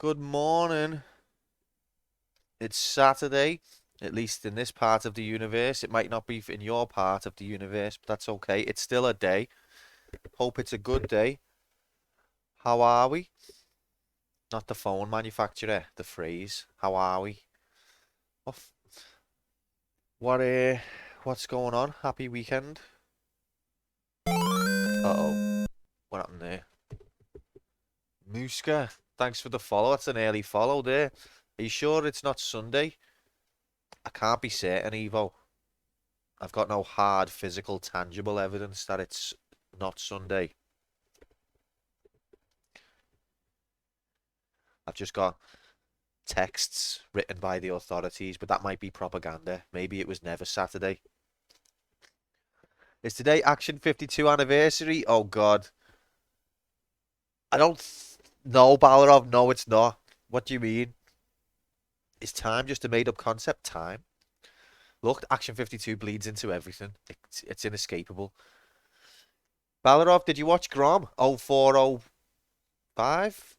Good morning. It's Saturday, at least in this part of the universe. It might not be in your part of the universe, but that's okay. It's still a day. Hope it's a good day. How are we? Not the phone manufacturer, the phrase. How are we? What, what what's going on? Happy weekend. Uh-oh. What happened there? Muska, thanks for the follow. That's an early follow there. Are you sure it's not Sunday? I can't be certain, Evo. I've got no hard, physical, tangible evidence that it's not Sunday. I've just got texts written by the authorities, but that might be propaganda. Maybe it was never Saturday. Is today Action 52 anniversary? Oh God. I don't know, Balarov. No, it's not. What do you mean? Is time just a made-up concept? Time? Look, Action 52 bleeds into everything. It's inescapable. Balarov, did you watch Grom 0405?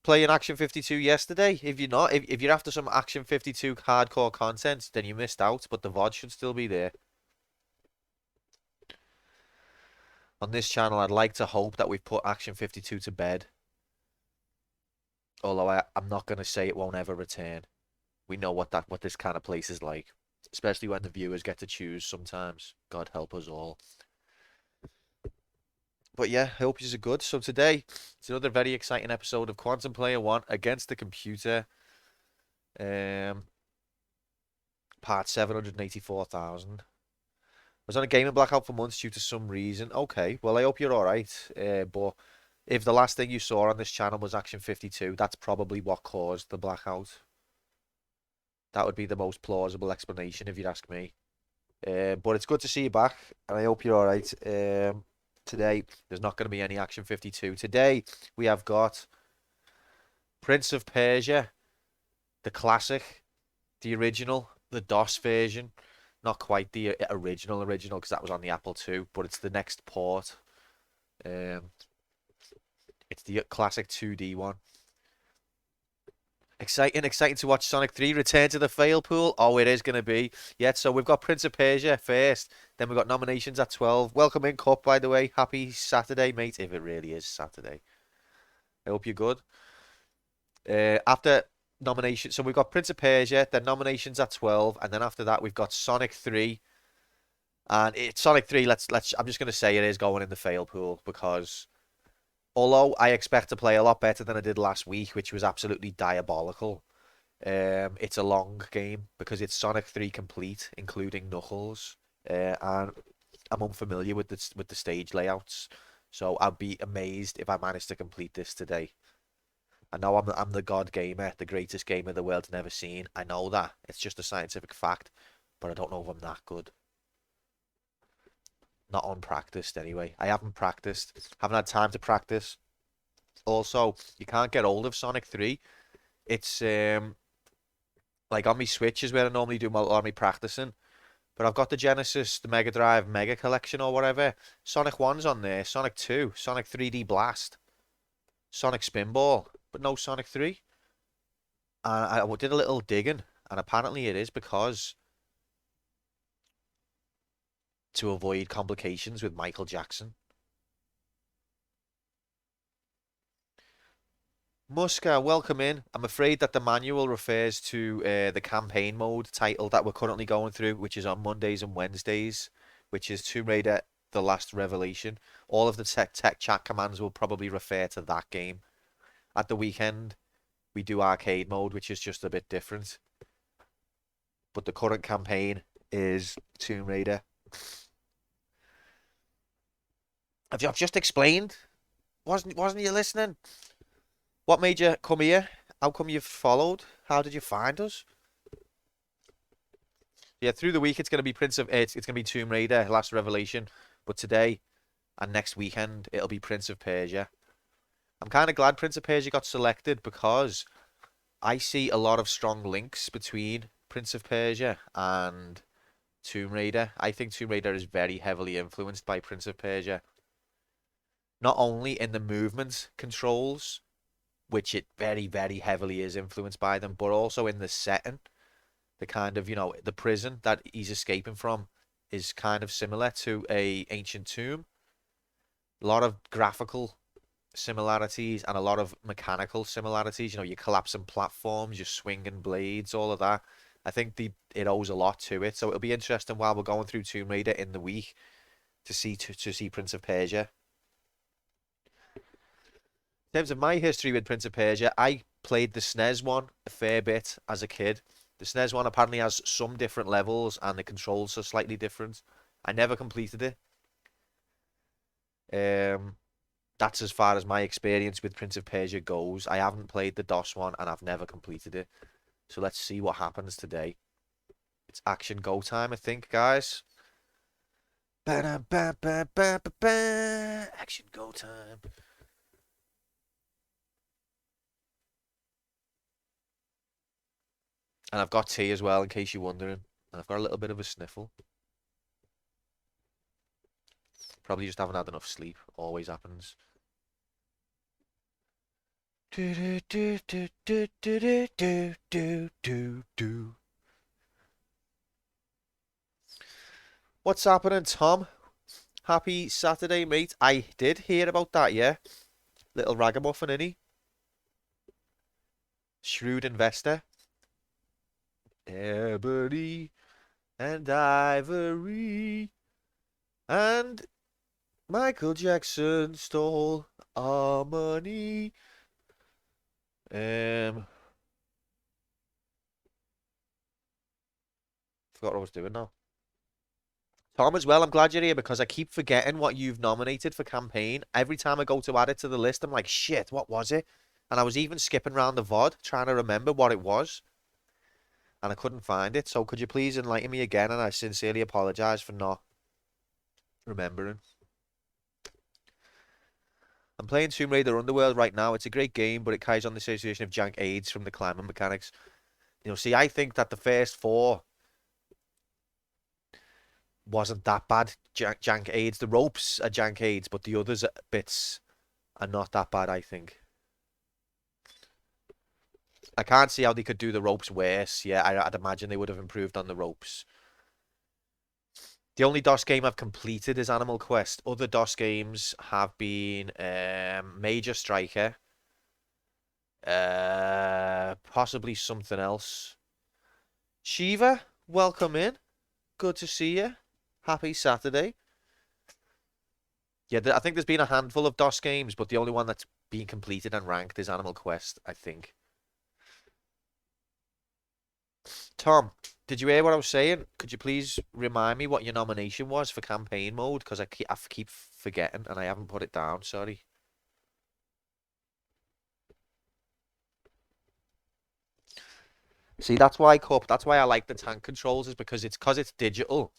Playing Action 52 yesterday. If you're not, if you're after some Action 52 hardcore content, then you missed out, but the VOD should still be there. On this channel, I'd like to hope that we've put Action 52 to bed. Although I'm not going to say it won't ever return. We know what this kind of place is like. Especially when the viewers get to choose sometimes. God help us all. But yeah, I hope you are good. So today, it's another very exciting episode of Quantum Player 1 Against the Computer. Part 784,000. I was on a gaming blackout for months due to some reason. Okay, well, I hope you're alright. But if the last thing you saw on this channel was Action 52, that's probably what caused the blackout. That would be the most plausible explanation if you'd ask me. But it's good to see you back, and I hope you're alright. Today, there's not going to be any Action 52. Today, we have got Prince of Persia, the classic, the original, the DOS version. Not quite the original because that was on the Apple II, but it's the next port. It's the classic 2D one. Exciting to watch Sonic 3 return to the fail pool. Oh, it is going to be. Yeah, so we've got Prince of Persia first. Then we've got nominations at 12. Welcome in, Cup, by the way. Happy Saturday, mate, if it really is Saturday. I hope you're good. After nomination, so we've got Prince of Persia, then nominations at 12. And then after that, we've got Sonic 3. And it's Sonic 3, I'm just going to say it is going in the fail pool because although I expect to play a lot better than I did last week, which was absolutely diabolical, it's a long game because it's Sonic 3 complete, including Knuckles, and I'm unfamiliar with the stage layouts, so I'd be amazed if I managed to complete this today. I know I'm the god gamer, the greatest gamer the world's never seen. I know that. It's just a scientific fact, but I don't know if I'm that good. Not unpracticed anyway. I haven't practiced. Haven't had time to practice. Also, you can't get hold of Sonic 3. It's like on my Switch is where I normally do a lot of my practicing. But I've got the Genesis, the Mega Drive Mega Collection or whatever. Sonic 1's on there, Sonic 2, Sonic 3D Blast, Sonic Spinball, but no Sonic 3. And I did a little digging, and apparently it is because to avoid complications with Michael Jackson. Muska, welcome in. I'm afraid that the manual refers to the campaign mode title that we're currently going through, which is on Mondays and Wednesdays, which is Tomb Raider: The Last Revelation. All of the tech chat commands will probably refer to that game. At the weekend, we do arcade mode, which is just a bit different. But the current campaign is Tomb Raider. I've just explained. Wasn't you listening? What made you come here? How come you've followed? How did you find us? Yeah, through the week it's going to be it's going to be Tomb Raider, Last Revelation, but today and next weekend it'll be Prince of Persia. I'm kind of glad Prince of Persia got selected because I see a lot of strong links between Prince of Persia and Tomb Raider. I think Tomb Raider is very heavily influenced by Prince of Persia. Not only in the movement controls, which it very, very heavily is influenced by them, but also in the setting, the kind of, the prison that he's escaping from is kind of similar to a ancient tomb. A lot of graphical similarities and a lot of mechanical similarities. You're collapsing platforms, you're swinging blades, all of that. I think it owes a lot to it. So it'll be interesting while we're going through Tomb Raider in the week to see Prince of Persia. In terms of my history with Prince of Persia, I played the SNES one a fair bit as a kid. The SNES one apparently has some different levels and the controls are slightly different. I never completed it. Um, that's as far as my experience with Prince of Persia goes. I haven't played the DOS one and I've never completed it. So let's see what happens today. It's action go time, I think, guys. Ba-da-ba-ba-ba-ba-ba. Action go time. And I've got tea as well, in case you're wondering. And I've got a little bit of a sniffle. Probably just haven't had enough sleep. Always happens. Do do do do do do do do do do. What's happening, Tom? Happy Saturday, mate. I did hear about that, yeah. Little ragamuffin, innit? Shrewd investor. Ebony and ivory. And Michael Jackson stole our money. Forgot what I was doing now. Tom, as well, I'm glad you're here because I keep forgetting what you've nominated for campaign. Every time I go to add it to the list, I'm like, shit, what was it? And I was even skipping around the VOD trying to remember what it was. And I couldn't find it. So could you please enlighten me again? And I sincerely apologize for not remembering. I'm playing Tomb Raider Underworld right now. It's a great game, but it carries on the association of jank aids from the climbing mechanics. See, I think that the first four wasn't that bad. Jank aids. The ropes are jank aids, but the others bits are not that bad, I think. I can't see how they could do the ropes worse. Yeah, I'd imagine they would have improved on the ropes. The only DOS game I've completed is Animal Quest. Other DOS games have been Major Striker, possibly something else. Shiva, welcome in. Good to see you. Happy Saturday. Yeah, I think there's been a handful of DOS games, but the only one that's been completed and ranked is Animal Quest, I think. Tom, did you hear what I was saying? Could you please remind me what your nomination was for campaign mode? Because I keep forgetting and I haven't put it down. Sorry. See, that's why That's why I like the tank controls is because it's digital.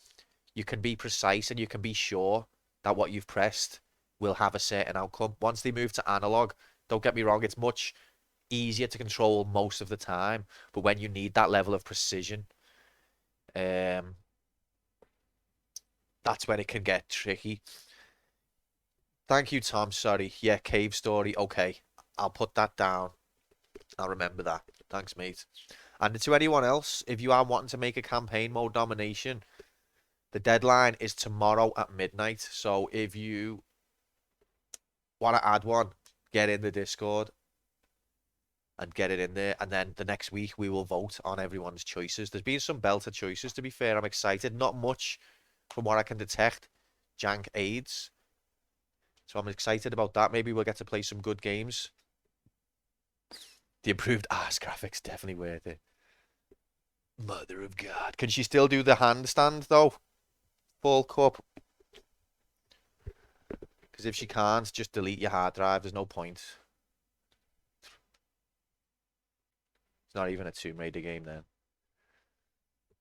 You can be precise and you can be sure that what you've pressed will have a certain outcome. Once they move to analog, don't get me wrong, it's much easier to control most of the time. But when you need that level of precision, um, that's when it can get tricky. Thank you, Tom. Sorry. Yeah, cave story. Okay. I'll put that down. I'll remember that. Thanks, mate. And to anyone else, if you are wanting to make a campaign mode nomination, the deadline is tomorrow at midnight. So if you want to add one, get in the Discord and get it in there. And then the next week we will vote on everyone's choices. There's been some belter choices, to be fair. I'm excited. Not much from what I can detect. Jank aids. So I'm excited about that. Maybe we'll get to play some good games. The improved ass graphics, definitely worth it. Mother of God. Can she still do the handstand, though? Full cup. Because if she can't, just delete your hard drive. There's no point. It's not even a Tomb Raider game then.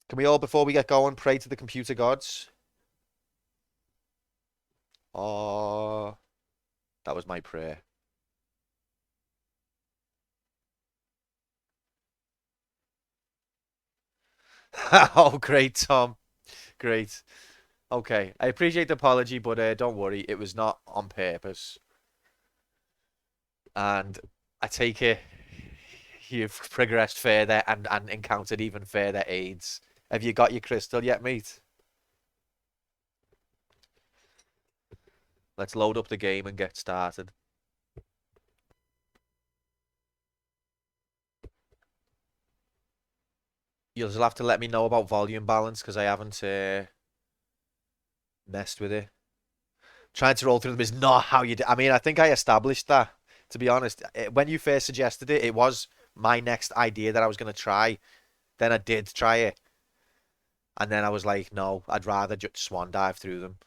Can we all, before we get going, pray to the computer gods? Oh, that was my prayer. Oh, great, Tom. Great. Okay, I appreciate the apology, but don't worry, it was not on purpose. And I take it you've progressed further and encountered even further aids. Have you got your crystal yet, mate? Let's load up the game and get started. You'll just have to let me know about volume balance because I haven't messed with it. Trying to roll through them is not how you do. I mean, I think I established that, to be honest. When you first suggested it, it was my next idea that I was going to try. Then I did try it. And then I was like, no, I'd rather just swan dive through them.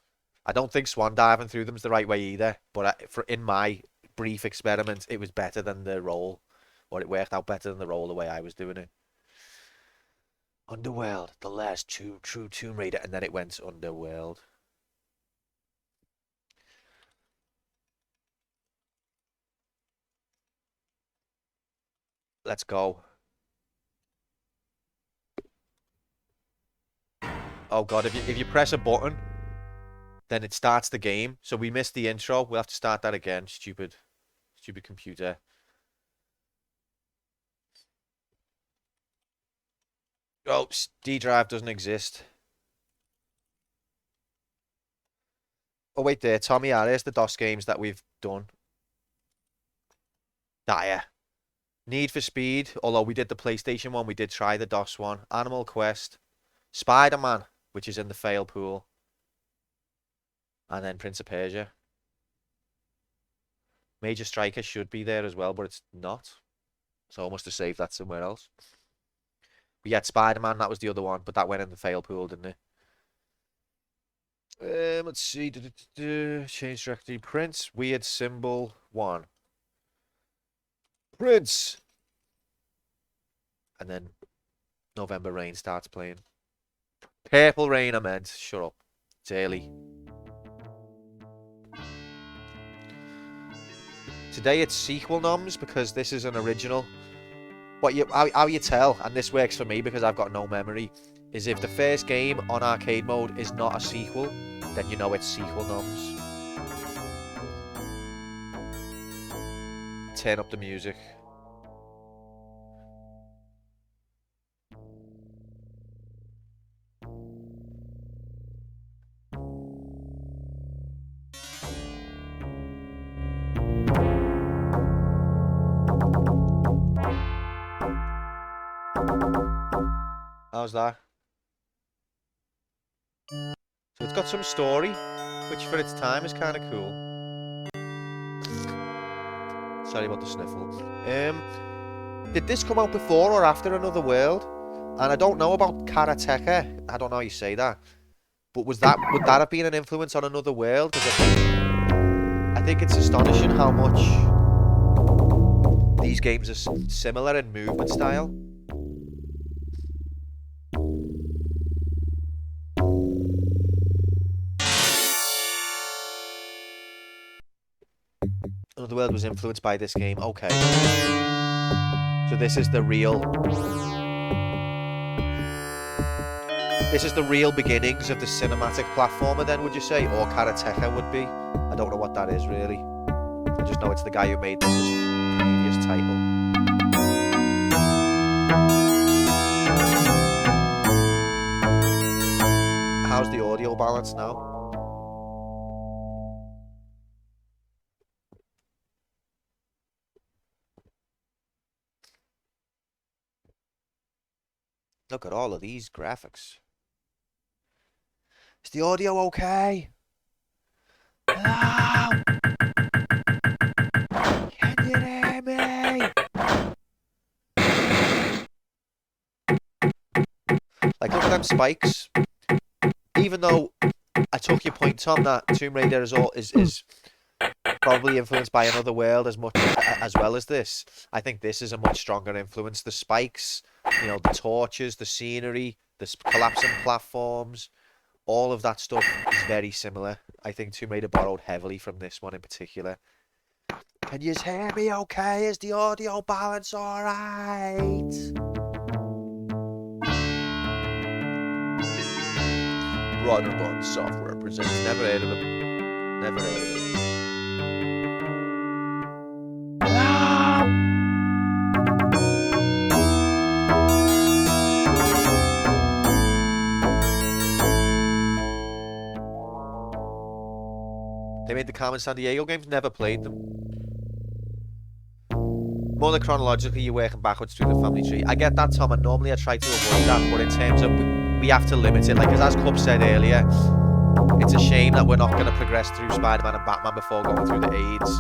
I don't think swan diving through them is the right way either. But in my brief experiment, it was better than the roll. Or it worked out better than the roll the way I was doing it. Underworld, the last true Tomb Raider. And then it went Underworld. Let's go. Oh god, if you press a button, then it starts the game. So we missed the intro. We'll have to start that again. Stupid computer. Oh, D drive doesn't exist. Oh wait, there, Tommy. There's the DOS games that we've done. Dire. Need for Speed. Although we did the PlayStation one, we did try the DOS one. Animal Quest. Spider-Man, which is in the fail pool. And then Prince of Persia. Major Striker should be there as well, but it's not. So I must have saved that somewhere else. We had Spider-Man, that was the other one, but that went in the fail pool, didn't it? Let's see. Change directory. Prince. Weird symbol 1. Prince. And then November Rain starts playing. Purple Rain, I meant. Shut up. It's early. Today it's sequel noms because this is an original. How you tell, and this works for me because I've got no memory, is if the first game on arcade mode is not a sequel, then you know it's sequel noms. Turn up the music. How's that? So it's got some story, which for its time is kind of cool. Sorry about the sniffle. Did this come out before or after Another World? And I don't know about Karateka. I don't know how you say that. But would that have been an influence on Another World? Because I think it's astonishing how much these games are similar in movement style. Another World was influenced by this game. Okay. So this is the real beginnings of the cinematic platformer then, would you say? Or Karateka would be. I don't know what that is really. I just know it's the guy who made this previous title. How's the audio balance now? Look at all of these graphics. Is the audio okay? Hello? Can you hear me? Like, look at them spikes. Even though I took your point, Tom, that Tomb Raider is probably influenced by Another World as much as well as this. I think this is a much stronger influence. The spikes, you know, the torches, the scenery, the collapsing platforms, all of that stuff is very similar. I think Tomb Raider borrowed heavily from this one in particular. Can you hear me okay? Is the audio balance alright? Runnerbun Software presents. Never heard of them. Never heard of them. Hello? They made the Carmen San Diego games, never played them. More than chronologically, you're working backwards through the family tree. I get that, Tom, and normally I try to avoid that, but in terms of we have to limit it. Like as Cup said earlier, it's a shame that we're not going to progress through Spider-Man and Batman before going through the AIDS.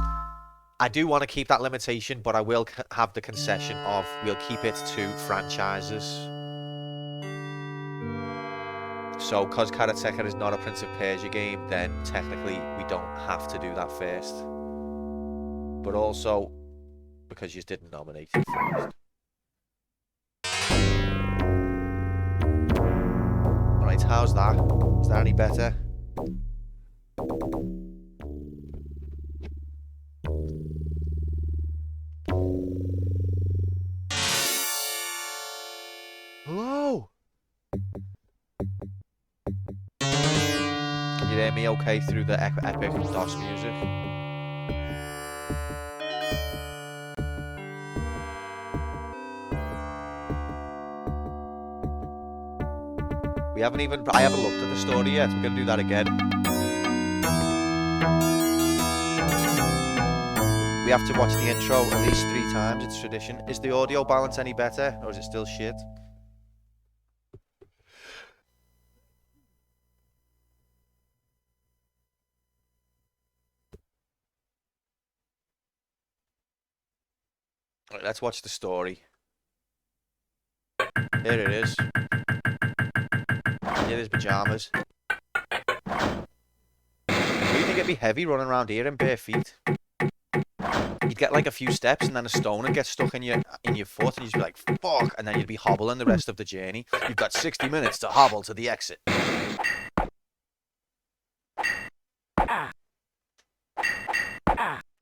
I do want to keep that limitation, but I will have the concession of we'll keep it to franchises. So, because Karateka is not a Prince of Persia game, then technically we don't have to do that first. But also, because you didn't nominate it first. Alright, how's that? Is that any better? Hello? Can you hear me okay through the epic DOS music? I haven't looked at the story yet. We're going to do that again. We have to watch the intro at least 3 times. It's tradition. Is the audio balance any better, or is it still shit? Right, let's watch the story. Here it is. Here his pajamas. Do you think it'd be heavy running around here in bare feet? You'd get like a few steps and then a stone would get stuck in your foot and you'd be like, fuck, and then you'd be hobbling the rest of the journey. You've got 60 minutes to hobble to the exit.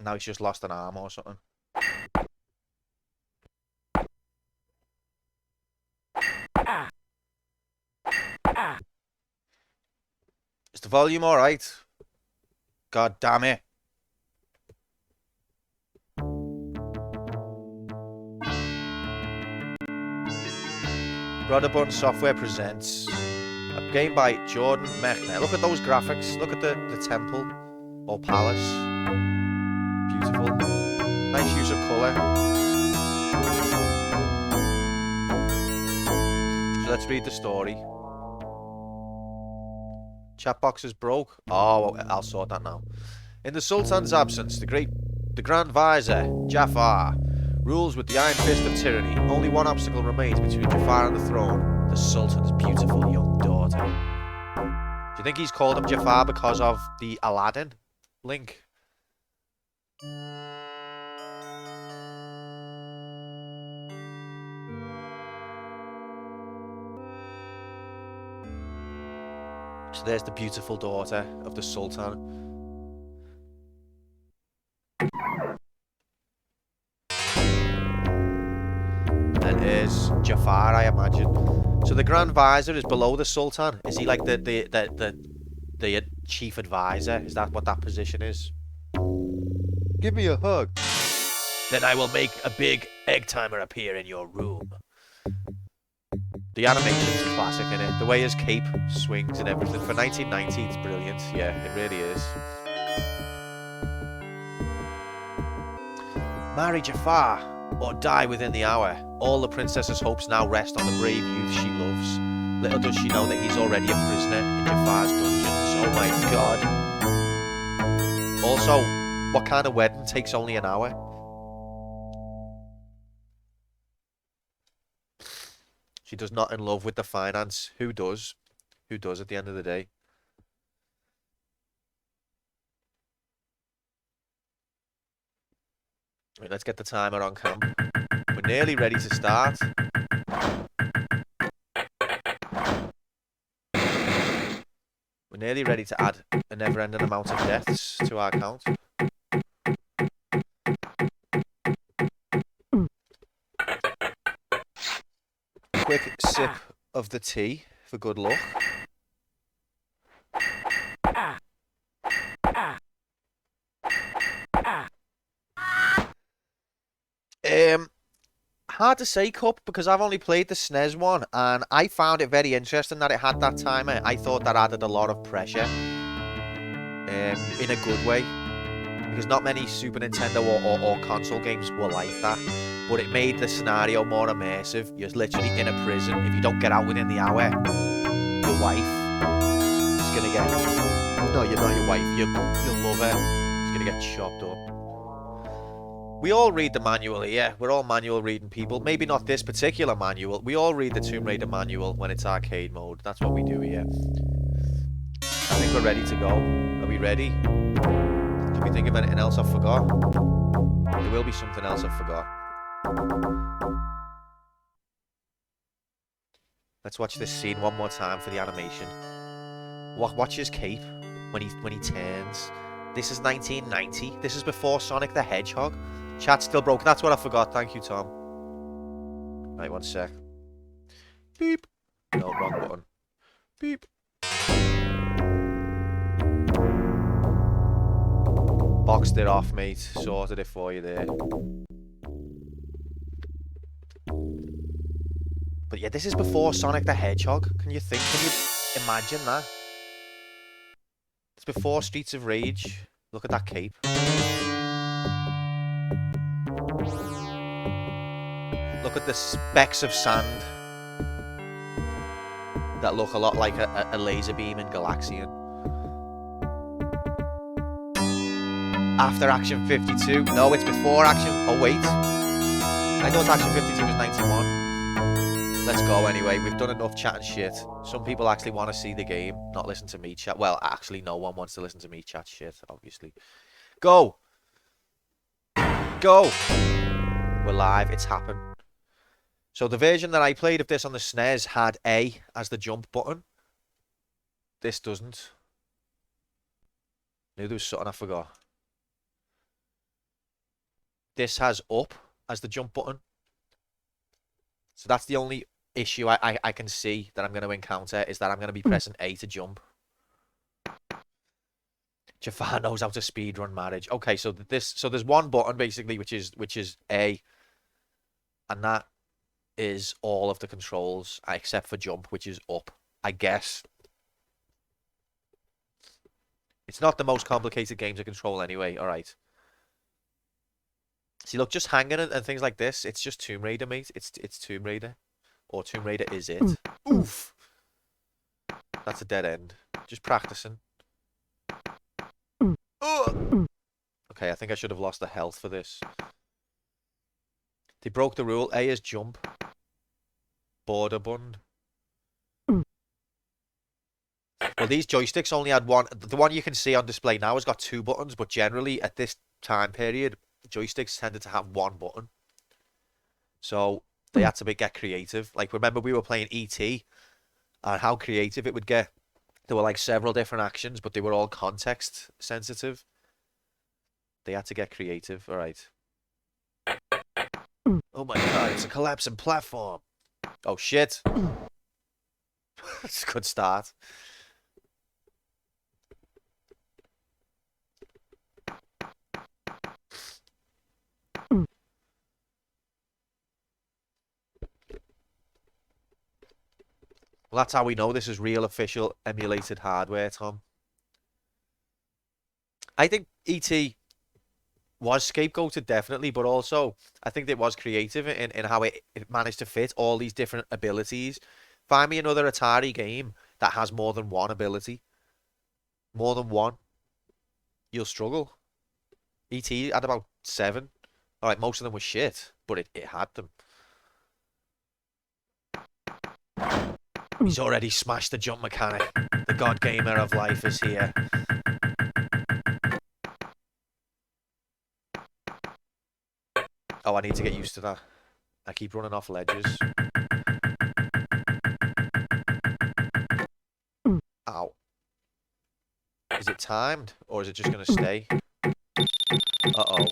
Now he's just lost an arm or something. Is the volume alright? God damn it. Broderbund Software presents a game by Jordan Mechner. Look at those graphics. Look at the temple or palace. Beautiful. Nice use of colour. So let's read the story. Chat box is broke. Oh, I'll sort that now. In the Sultan's absence, the Grand Vizier, Jafar, rules with the iron fist of tyranny. Only one obstacle remains between Jafar and the throne, the Sultan's beautiful young daughter. Do you think he's called him Jafar because of the Aladdin link? So there's the beautiful daughter of the Sultan. And is Jafar, I imagine. So the Grand Vizier is below the Sultan. Is he like the chief advisor? Is that what that position is? Give me a hug. Then I will make a big egg timer appear in your room. The animation's classic, innit? The way his cape swings and everything. For 1990, it's brilliant. Yeah, it really is. Marry Jafar, or die within the hour. All the princess's hopes now rest on the brave youth she loves. Little does she know that he's already a prisoner in Jafar's dungeons. Oh my god. Also, what kind of wedding takes only an hour? She does not in love with the finance. Who does? Who does at the end of the day? Right, let's get the timer on cam. We're nearly ready to start. We're nearly ready to add a never-ending amount of deaths to our count. Quick sip of the tea for good luck. Hard to say, Cup, because I've only played the SNES one, and I found it very interesting that it had that timer. I thought that added a lot of pressure. in a good way. Because not many Super Nintendo or console games were like that. But it made the scenario more immersive. You're literally in a prison. If you don't get out within the hour, your wife is going to get... No, you're not your wife. Your lover is going to get chopped up. We all read the manual here. We're all manual reading people. Maybe not this particular manual. We all read the Tomb Raider manual when it's arcade mode. That's what we do here. I think we're ready to go. Are we ready? Can we think of anything else I forgot? There will be something else I forgot. Let's watch this scene one more time for the animation. Watch his cape when he turns. This is 1990. This is before Sonic the Hedgehog. Chat's still broken. That's what I forgot. Thank you, Tom. Right, one sec. Beep. No, wrong button. Beep. Boxed it off, mate. Sorted it for you there. But yeah, this is before Sonic the Hedgehog. Can you imagine that? It's before Streets of Rage. Look at that cape. Look at the specks of sand that look a lot like a laser beam in Galaxian. After Action 52. No, it's before Action... Oh, wait. I thought Action 52 was 91. Let's go anyway. We've done enough chat and shit. Some people actually want to see the game, not listen to me chat. Well, actually, no one wants to listen to me chat shit, obviously. Go! Go! We're live. It's happened. So the version that I played of this on the SNES had A as the jump button. This doesn't. Knew there was something I forgot. This has up as the jump button. So that's the only issue I can see that I'm going to encounter, is that I'm going to be pressing A to jump. Jafar knows how to speedrun marriage. Okay, so there's one button basically which is A, and that is all of the controls except for jump, which is up, I guess. It's not the most complicated game to control anyway. All right. See, look, just hanging and things like this. It's just Tomb Raider, mate. It's Tomb Raider, or Tomb Raider is it? Oof. That's a dead end. Just practicing. Ugh. Okay, I think I should have lost the health for this. They broke the rule. A is jump. Border bund. Well, these joysticks only had one. The one you can see on display now has got 2 buttons, but generally at this time period, joysticks tended to have 1 button. So they had to get creative. Like, remember we were playing E.T. and how creative it would get. There were like several different actions, but they were all context sensitive. They had to get creative. All right. Oh my god, it's a collapsing platform. Oh shit. It's a good start. Well, that's how we know this is real, official, emulated hardware, Tom. I think E.T. was scapegoated, definitely, but also I think it was creative in how it managed to fit all these different abilities. Find me another Atari game that has more than one ability. More than one. You'll struggle. E.T. had about 7. All right, most of them were shit, but it had them. He's already smashed the jump mechanic. The god gamer of life is here. Oh, I need to get used to that. I keep running off ledges. Ow. Is it timed? Or is it just going to stay? Uh-oh.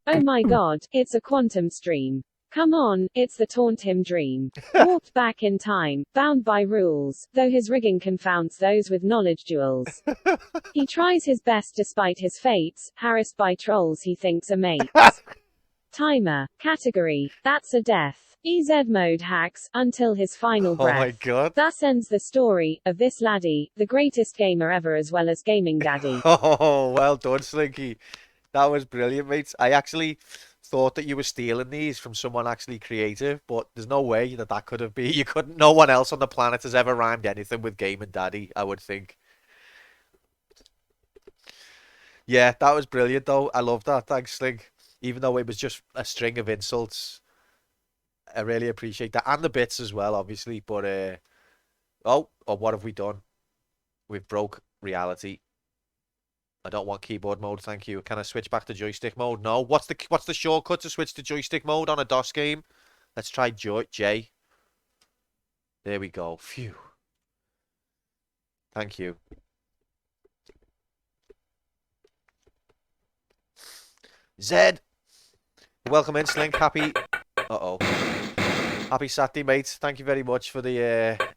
Oh my god, it's a quantum stream. Come on, it's the Taunt Him dream. Warped back in time, bound by rules, though his rigging confounds those with knowledge duels. He tries his best despite his fates, harassed by trolls he thinks are mates. Timer. Category. That's a death. EZ mode hacks, until his final Oh my breath. God. Thus ends the story of this laddie, the greatest gamer ever as well as gaming daddy. Oh, well done, Slinky. That was brilliant, mate. I actually thought that you were stealing these from someone actually creative, but there's no way that that could have been. You couldn't. No one else on the planet has ever rhymed anything with game and daddy, I would think. Yeah, that was brilliant, though. I love that. Thanks, Slink. Even though it was just a string of insults, I really appreciate that, and the bits as well, obviously. But oh, what have we done? We've broke reality. I don't want keyboard mode, thank you. Can I switch back to joystick mode? No. What's the shortcut to switch to joystick mode on a DOS game? Let's try J. There we go. Phew. Thank you. Zed. Welcome in, Slink. Happy. Uh-oh. Happy Saturday, mate. Thank you very much for the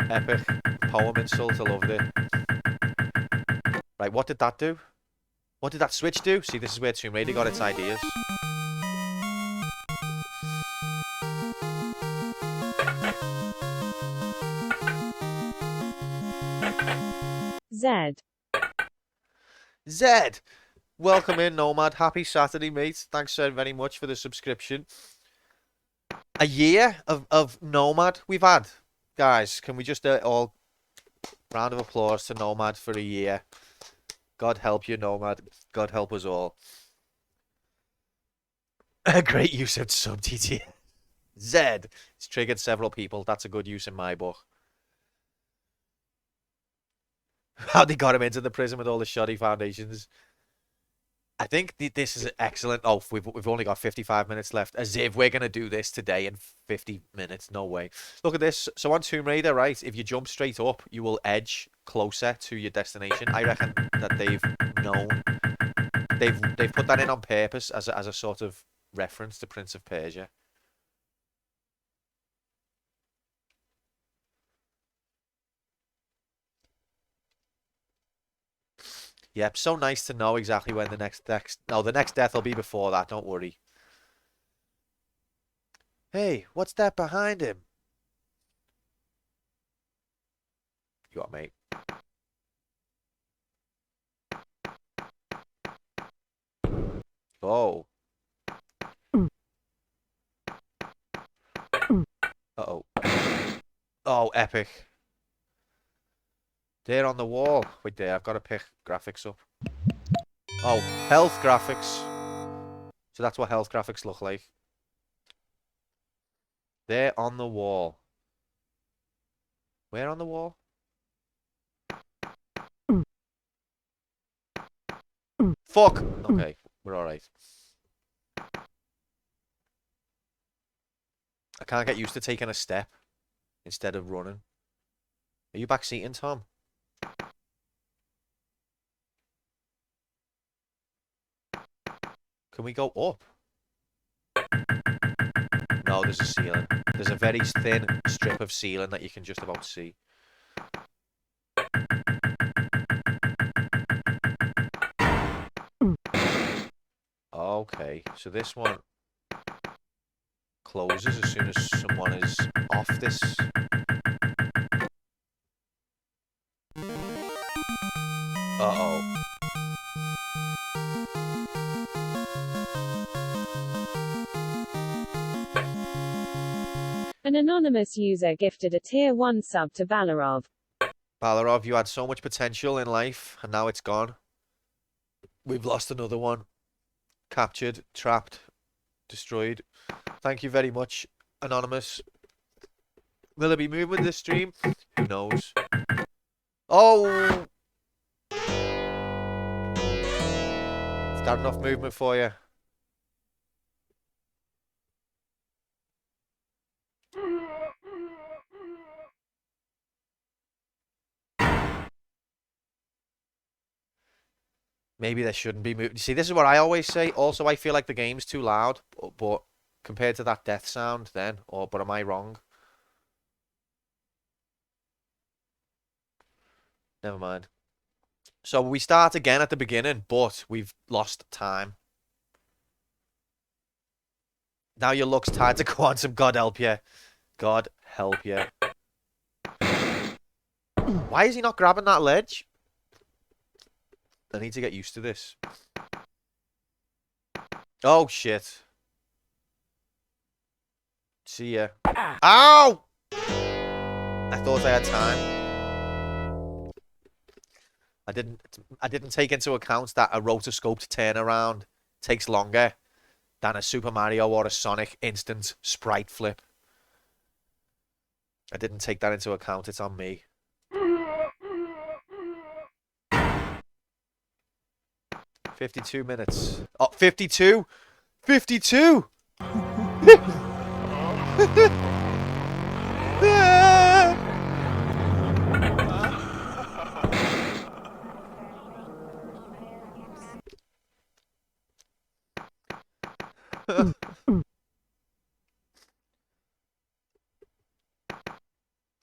epic poem insult. I loved it. Right, what did that do? What did that switch do? See, this is where Tomb Raider got its ideas. Z. Zed. Welcome in, Nomad. Happy Saturday, mate. Thanks so very much for the subscription. A year of Nomad we've had. Guys, can we just all round of applause to Nomad for a year. God help you, Nomad. God help us all. A great use of sub-TT. Zed. It's triggered several people. That's a good use in my book. How they got him into the prison with all the shoddy foundations. I think this is excellent. Oh, we've only got 55 minutes left. As if we're going to do this today in 50 minutes. No way. Look at this. So on Tomb Raider, right, if you jump straight up, you will edge closer to your destination. I reckon that they've known. They've put that in on purpose as a sort of reference to Prince of Persia. Yep, so nice to know exactly when the next no, the next death will be before that, don't worry. Hey, what's that behind him? You got mate. Oh. Uh-oh. Oh, epic. They're on the wall. Wait there, I've got to pick graphics up. Oh, health graphics. So that's what health graphics look like. They're on the wall. Where on the wall? Fuck! Okay, we're alright. I can't get used to taking a step instead of running. Are you back seating, Tom? Can we go up? No, there's a ceiling. There's a very thin strip of ceiling that you can just about see. Okay, so this one closes as soon as someone is off this. Uh-oh. An anonymous user gifted a tier 1 sub to Balarov. Balarov, you had so much potential in life, and now it's gone. We've lost another one. Captured, trapped, destroyed. Thank you very much, Anonymous. Will there be movement in this stream? Who knows? Oh! Is that enough movement for you? Maybe there shouldn't be movement. See, this is what I always say. Also, I feel like the game's too loud, but compared to that death sound then, but am I wrong? Never mind. So we start again at the beginning, but we've lost time. Now your luck's tied to quantum. God help you. God help you. Why is he not grabbing that ledge? I need to get used to this. Oh, shit. See ya. Ow! I thought I had time. I didn't take into account that a rotoscoped turnaround takes longer than a Super Mario or a Sonic instant sprite flip. I didn't take that into account. It's on me. 52 minutes. Oh, 52! 52!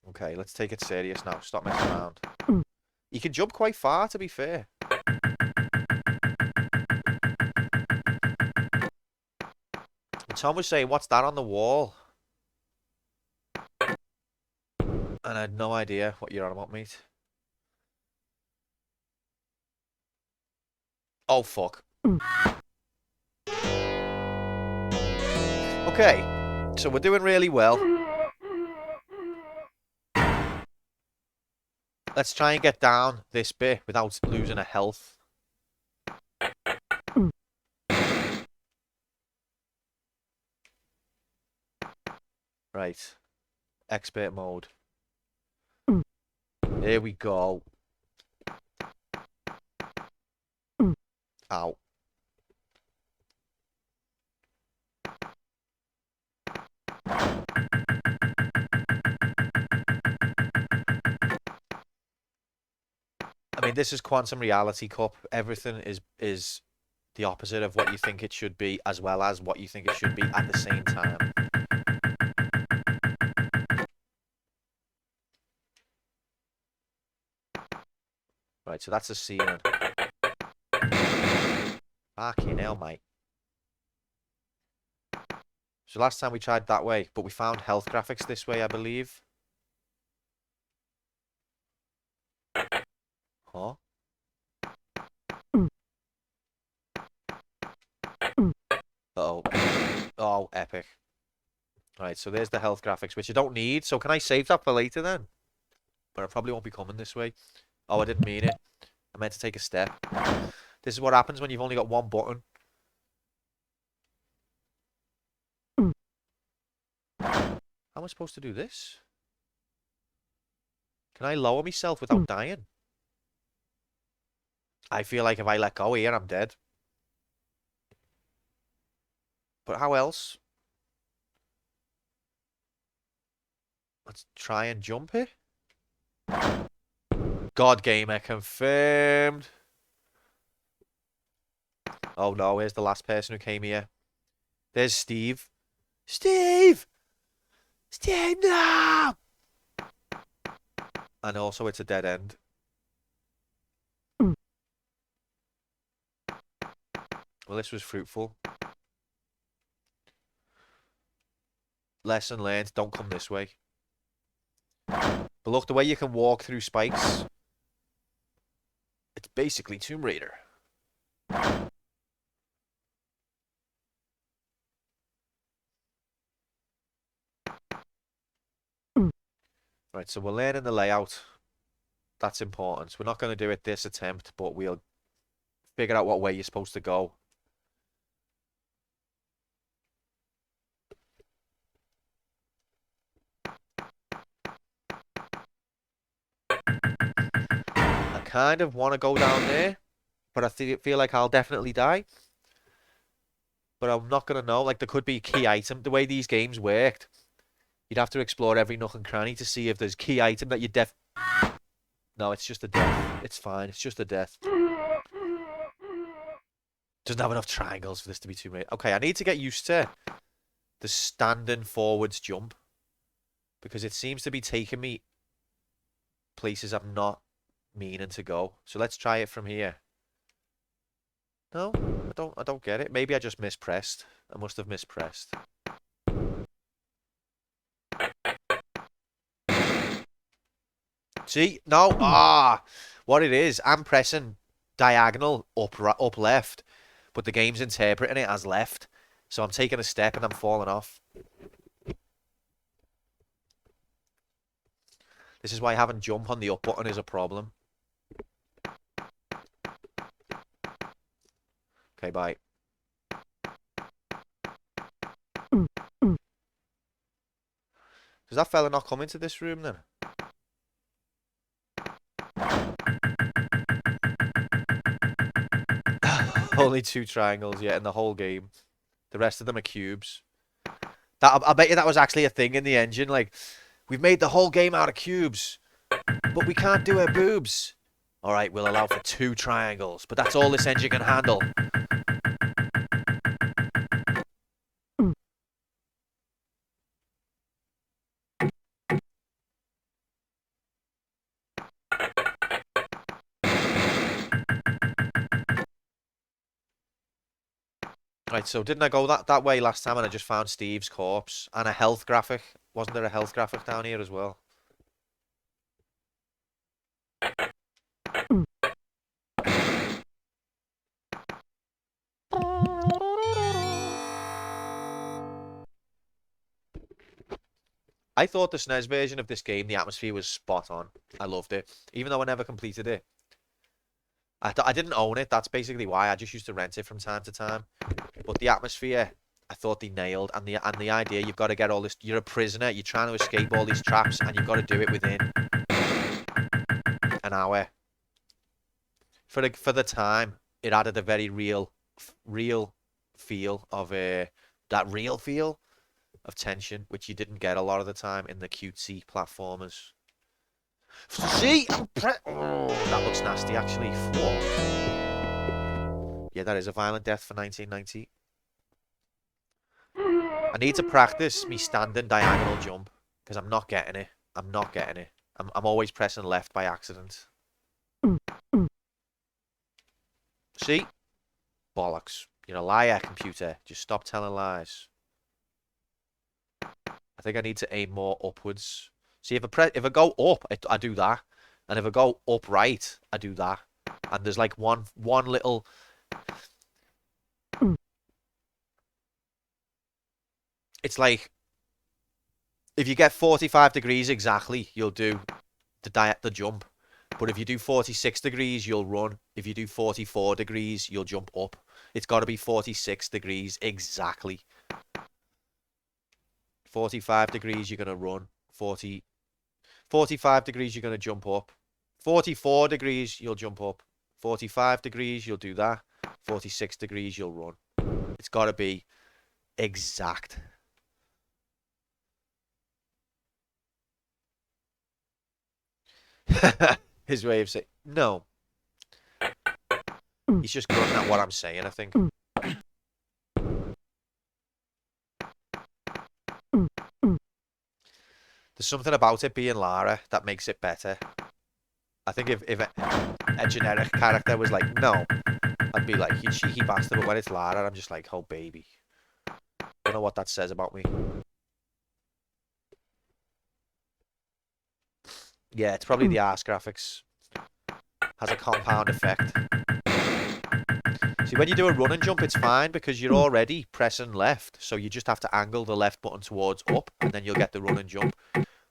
Okay, let's take it serious now. Stop messing around. You can jump quite far, to be fair. And Tom was saying, what's that on the wall? And I had no idea what you're on about, mate. Oh, fuck. Okay, so we're doing really well. Let's try and get down this bit without losing a health. Right. Expert mode. Here we go. Ow. I mean, this is Quantum Reality Cup. Everything is the opposite of what you think it should be, as well as what you think it should be at the same time. Right, so that's a ceiling. Fucking hell, mate. So last time we tried that way, but we found health graphics this way, I believe. Huh? Uh-oh. Oh, epic. Right, so there's the health graphics, which you don't need. So can I save that for later then? But I probably won't be coming this way. Oh, I didn't mean it. I meant to take a step. This is what happens when you've only got one button. How am I supposed to do this? Can I lower myself without dying? I feel like if I let go here, I'm dead. But how else? Let's try and jump it. God Gamer confirmed. Oh no, here's the last person who came here. There's Steve. Steve! Steve, no! And also it's a dead end. Well, this was fruitful. Lesson learned, don't come this way. But look, the way you can walk through spikes, it's basically Tomb Raider. Right, so we're learning the layout. That's important. We're not going to do it this attempt, but we'll figure out what way you're supposed to go. I kind of want to go down there, but I feel like I'll definitely die. But I'm not going to know. Like, there could be a key item. The way these games worked, you'd have to explore every nook and cranny to see if there's key item that you No, it's just a death. It's fine. It's just a death. Doesn't have enough triangles for this to be too late. Okay, I need to get used to the standing forwards jump, because it seems to be taking me places I'm not meaning to go. So let's try it from here. No, I don't get it. Maybe I just mispressed. I must have mispressed. See? No. What it is, I'm pressing diagonal up left, but the game's interpreting it as left. So I'm taking a step and I'm falling off. This is why having jump on the up button is a problem. Okay, bye. Does that fella not come into this room then? Only 2 triangles yet in the whole game. The rest of them are cubes. I bet you that was actually a thing in the engine. Like, we've made the whole game out of cubes, but we can't do our boobs. All right, we'll allow for 2 triangles, but that's all this engine can handle. Right, so didn't I go that way last time and I just found Steve's corpse and a health graphic? Wasn't there a health graphic down here as well? I thought the SNES version of this game, the atmosphere was spot on. I loved it, even though I never completed it. I didn't own it. That's basically why. I just used to rent it from time to time. But the atmosphere, I thought they nailed, and the idea you've got to get all this. You're a prisoner. You're trying to escape all these traps, and you've got to do it within an hour. For the time, it added a very real feel of that real feel of tension, which you didn't get a lot of the time in the cutesy platformers. See, oh, that looks nasty actually. Fuck. Yeah, that is a violent death for 1990. I need to practice me standing diagonal jump because I'm not getting it. I'm not getting it. I'm always pressing left by accident. See? Bollocks. You're a liar, computer. Just stop telling lies. I think I need to aim more upwards. See, if I go up, I do that. And if I go upright, I do that. And there's like one little... It's like... If you get 45 degrees exactly, you'll do the jump. But if you do 46 degrees, you'll run. If you do 44 degrees, you'll jump up. It's got to be 46 degrees exactly. 45 degrees, you're going to run. 45 degrees, you're going to jump up. 44 degrees, you'll jump up. 45 degrees, you'll do that. 46 degrees, you'll run. It's got to be exact. His way of saying, no. He's just grunting at what I'm saying, I think. There's something about it being Lara that makes it better. I think if a generic character was like, no, I'd be like, you cheeky bastard, but when it's Lara, I'm just like, oh, baby. Don't know what that says about me. Yeah, it's probably the arse graphics. Has a compound effect. See, when you do a run and jump, it's fine because you're already pressing left. So you just have to angle the left button towards up, and then you'll get the run and jump.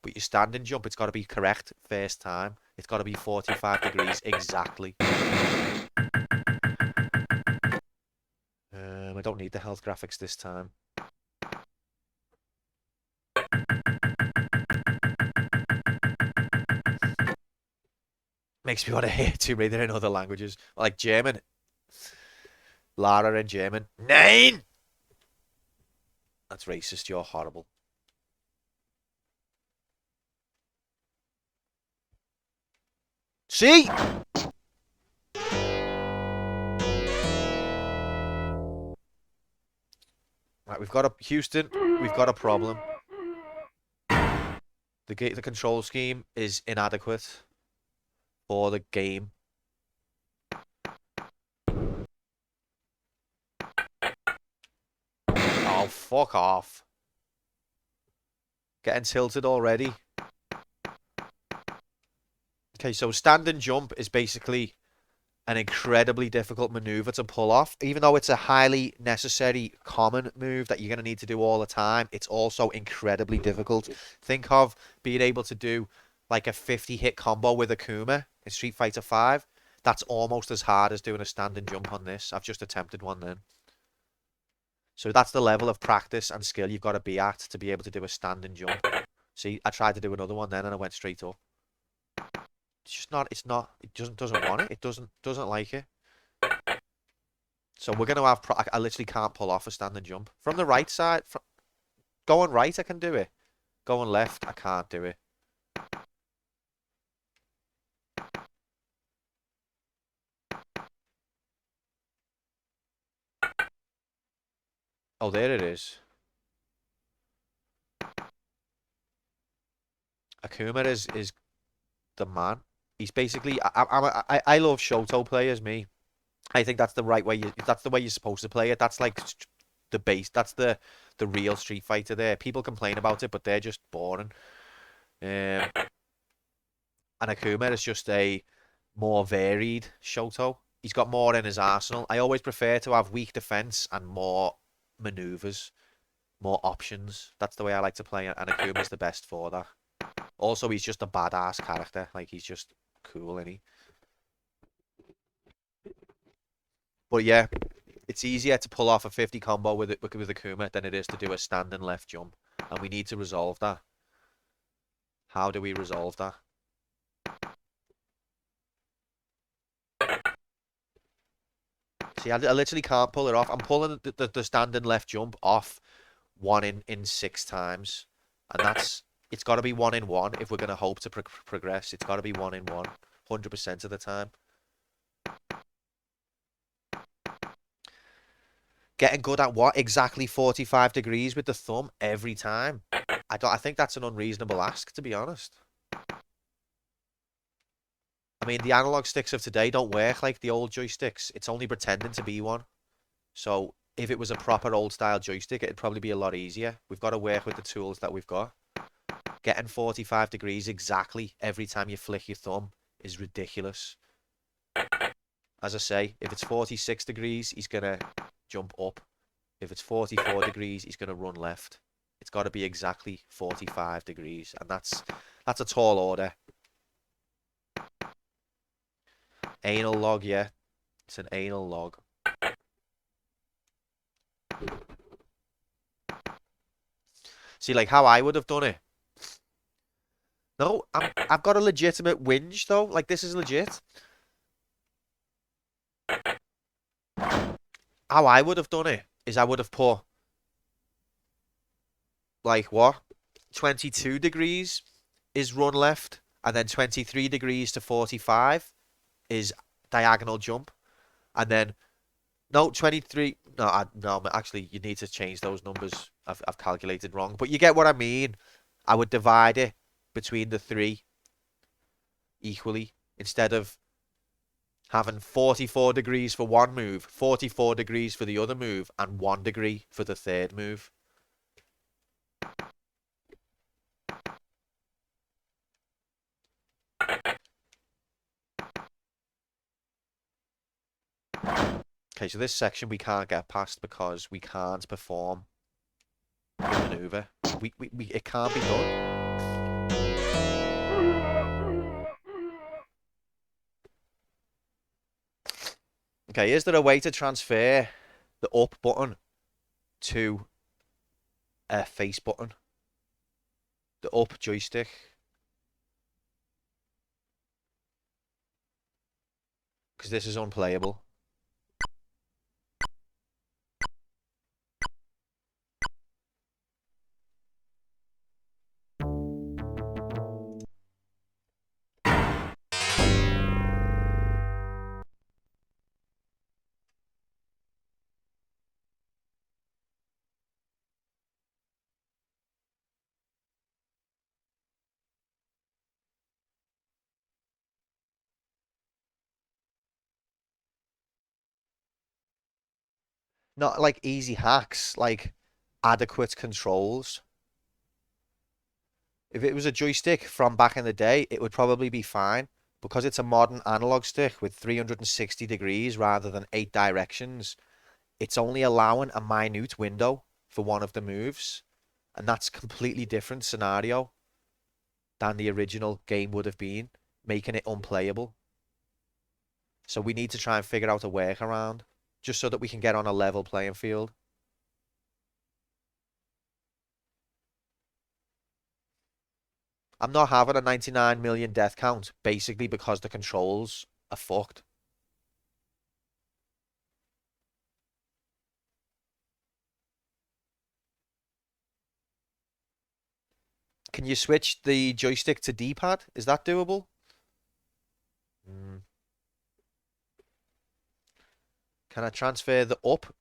But your standing jump, it's got to be correct first time. It's got to be 45 degrees exactly. I don't need the health graphics this time. Makes me want to hear Tomb Raider in other languages. Like German. Lara in German. Nein! That's racist. You're horrible. See? Right, we've got a Houston. We've got a problem. The control scheme is inadequate for the game. Oh, fuck off. Getting tilted already. Okay, so stand and jump is basically an incredibly difficult maneuver to pull off. Even though it's a highly necessary common move that you're going to need to do all the time, it's also incredibly difficult. Think of being able to do like a 50 hit combo with Akuma in Street Fighter 5. That's almost as hard as doing a stand and jump on this. I've just attempted one then. So that's the level of practice and skill you've got to be at to be able to do a stand and jump. See, I tried to do another one then and I went straight up. It's just not, it's not, it doesn't want it. It doesn't like it. So we're going to have, I literally can't pull off a stand and jump. From the right side, going right, I can do it. Going left, I can't do it. Oh, there it is. Akuma is the man. He's basically, I love Shoto players, me. I think that's the right way, that's the way you're supposed to play it. That's like the base, that's the real Street Fighter there. People complain about it, but they're just boring. Um, and Akuma is just a more varied Shoto. He's got more in his arsenal. I always prefer to have weak defense and more maneuvers, more options. That's the way I like to play it, and Akuma's the best for that. Also, he's just a badass character. Like, he's just cool, isn't he? But yeah, it's easier to pull off a 50 combo with it with Akuma than it is to do a standing left jump. And we need to resolve that. How do we resolve that? See, I literally can't pull it off. I'm pulling the standing left jump off one in 6 times. And it's got to be one in one if we're going to hope to progress. It's got to be one in one, 100% of the time. Getting good at what? Exactly 45 degrees with the thumb every time. I think that's an unreasonable ask, to be honest. I mean, the analog sticks of today don't work like the old joysticks. It's only pretending to be one. So if it was a proper old style joystick, it'd probably be a lot easier. We've got to work with the tools that we've got. Getting 45 degrees exactly every time you flick your thumb is ridiculous. As I say, if it's 46 degrees, he's going to jump up. If it's 44 degrees, he's going to run left. It's got to be exactly 45 degrees. And that's a tall order. Anal log, yeah. It's an anal log. See, like how I would have done it. No, I've got a legitimate whinge though. Like, this is legit. How I would have done it is I would have put like what? 22 degrees is run left, and then 23 degrees to 45 is diagonal jump, and then no 23. No, no. Actually, you need to change those numbers. I've calculated wrong, but you get what I mean. I would divide it between the three equally instead of having 44 degrees for one move, 44 degrees for the other move, and 1 degree for the third move. Okay, so this section we can't get past because we can't perform the maneuver. It can't be done. Okay, is there a way to transfer the up button to a face button? The up joystick? Because this is unplayable. Not like easy hacks, like adequate controls. If it was a joystick from back in the day, it would probably be fine. Because it's a modern analog stick with 360 degrees rather than 8 directions, it's only allowing a minute window for one of the moves, and that's a completely different scenario than the original game would have been, making it unplayable. So we need to try and figure out a workaround, just so that we can get on a level playing field. I'm not having a 99 million death count, basically because the controls are fucked. Can you switch the joystick to D-pad? Is that doable? Mm. Can I transfer the up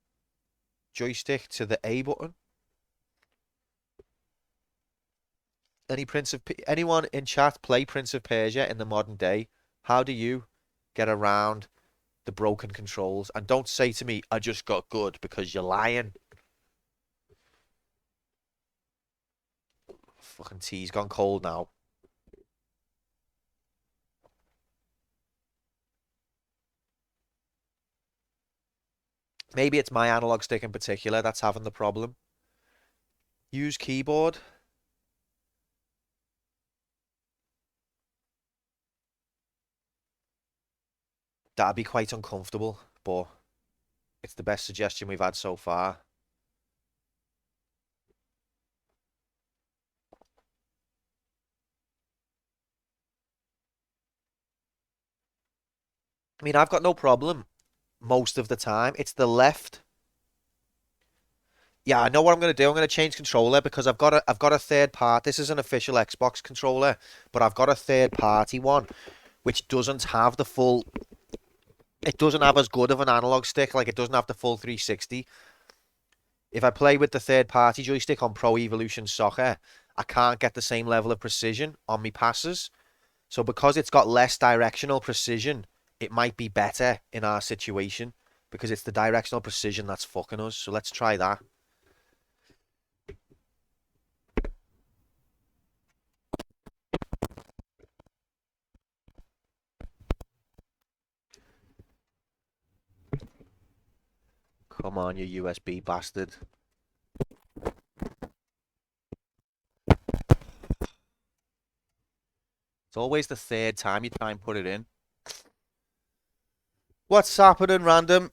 joystick to the A button? Anyone in chat play Prince of Persia in the modern day? How do you get around the broken controls? And don't say to me, I just got good, because you're lying. Fucking tea's gone cold now. Maybe it's my analog stick in particular that's having the problem. Use keyboard. That'd be quite uncomfortable, but it's the best suggestion we've had so far. I mean, I've got no problem most of the time. It's the left. Yeah, I know what I'm going to do. I'm going to change controller because I've got a third part. This is an official Xbox controller, but I've got a third party one which doesn't have the full. It doesn't have as good of an analog stick. Like, it doesn't have the full 360. If I play with the third party joystick on Pro Evolution Soccer, I can't get the same level of precision on me passes. So because it's got less directional precision, it might be better in our situation because it's the directional precision that's fucking us. So let's try that. Come on, you USB bastard. It's always the third time you try and put it in. What's happening, random?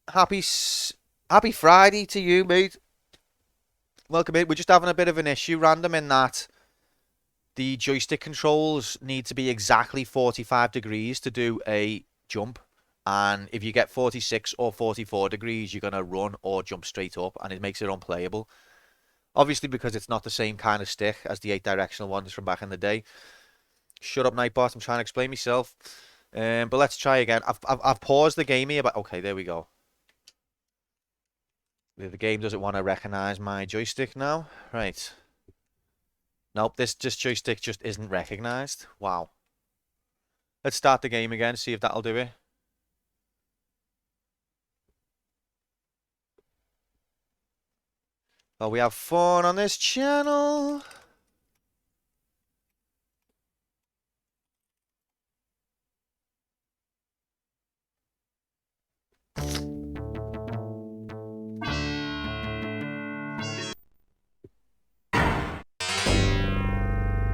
Happy Friday to you, mate. Welcome in. We're just having a bit of an issue, random, in that the joystick controls need to be exactly 45 degrees to do a jump. And if you get 46 or 44 degrees, you're going to run or jump straight up, and it makes it unplayable. Obviously, because it's not the same kind of stick as the 8 directional ones from back in the day. Shut up, Nightbot. I'm trying to explain myself. But let's try again. I've paused the game here, but okay, there we go. The game doesn't want to recognize my joystick now. Right. Nope, this joystick just isn't recognized. Wow. Let's start the game again, see if that'll do it. Oh, we have fun on this channel.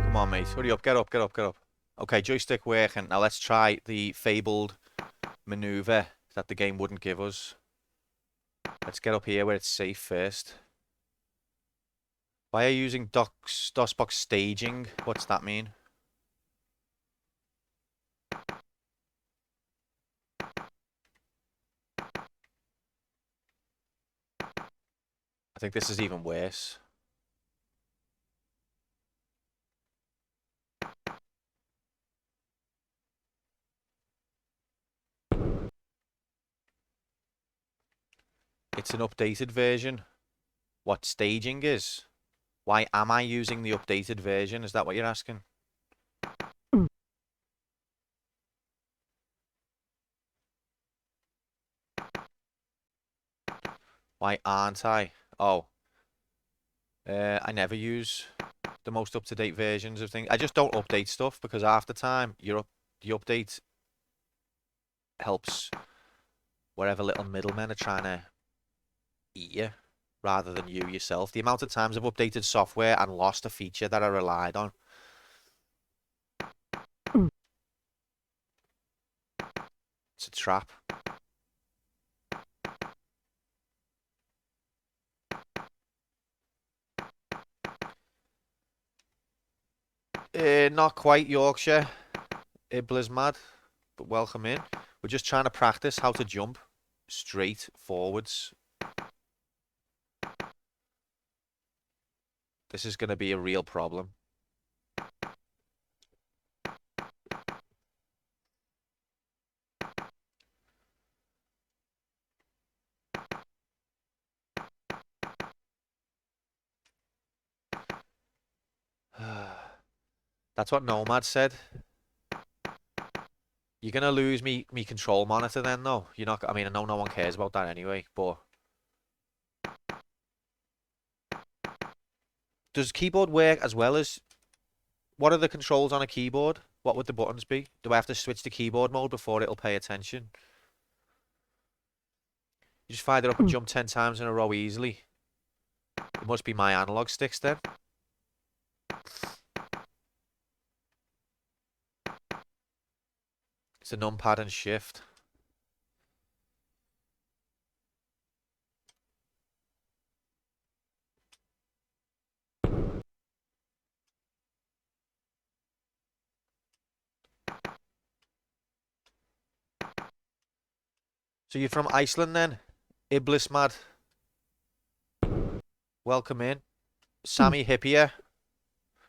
Come on, mate. Hurry up. Get up, get up, get up. Okay, joystick working. Now let's try the fabled maneuver that the game wouldn't give us. Let's get up here where it's safe first. Why are you using DOSBox staging? What's that mean? I think this is even worse. It's an updated version. What staging is? Why am I using the updated version? Is that what you're asking? Why aren't I? Oh. I never use the most up-to-date versions of things. I just don't update stuff because half the time you're up. The update helps wherever little middlemen are trying to eat you rather than you yourself. The amount of times I've updated software and lost a feature that I relied on. It's a trap. Not quite Yorkshire, Iblismad, but welcome in. We're just trying to practice how to jump straight forwards. This is going to be a real problem. That's what Nomad said. You're gonna lose me control monitor then, though. You're not. I mean, I know no one cares about that anyway. But does keyboard work as well as? What are the controls on a keyboard? What would the buttons be? Do I have to switch to keyboard mode before it'll pay attention? You just fire it up and jump 10 times in a row easily. It must be my analog sticks then. It's a numpad and shift. So you're from Iceland then? Iblismad. Welcome in. Sammy Hippier.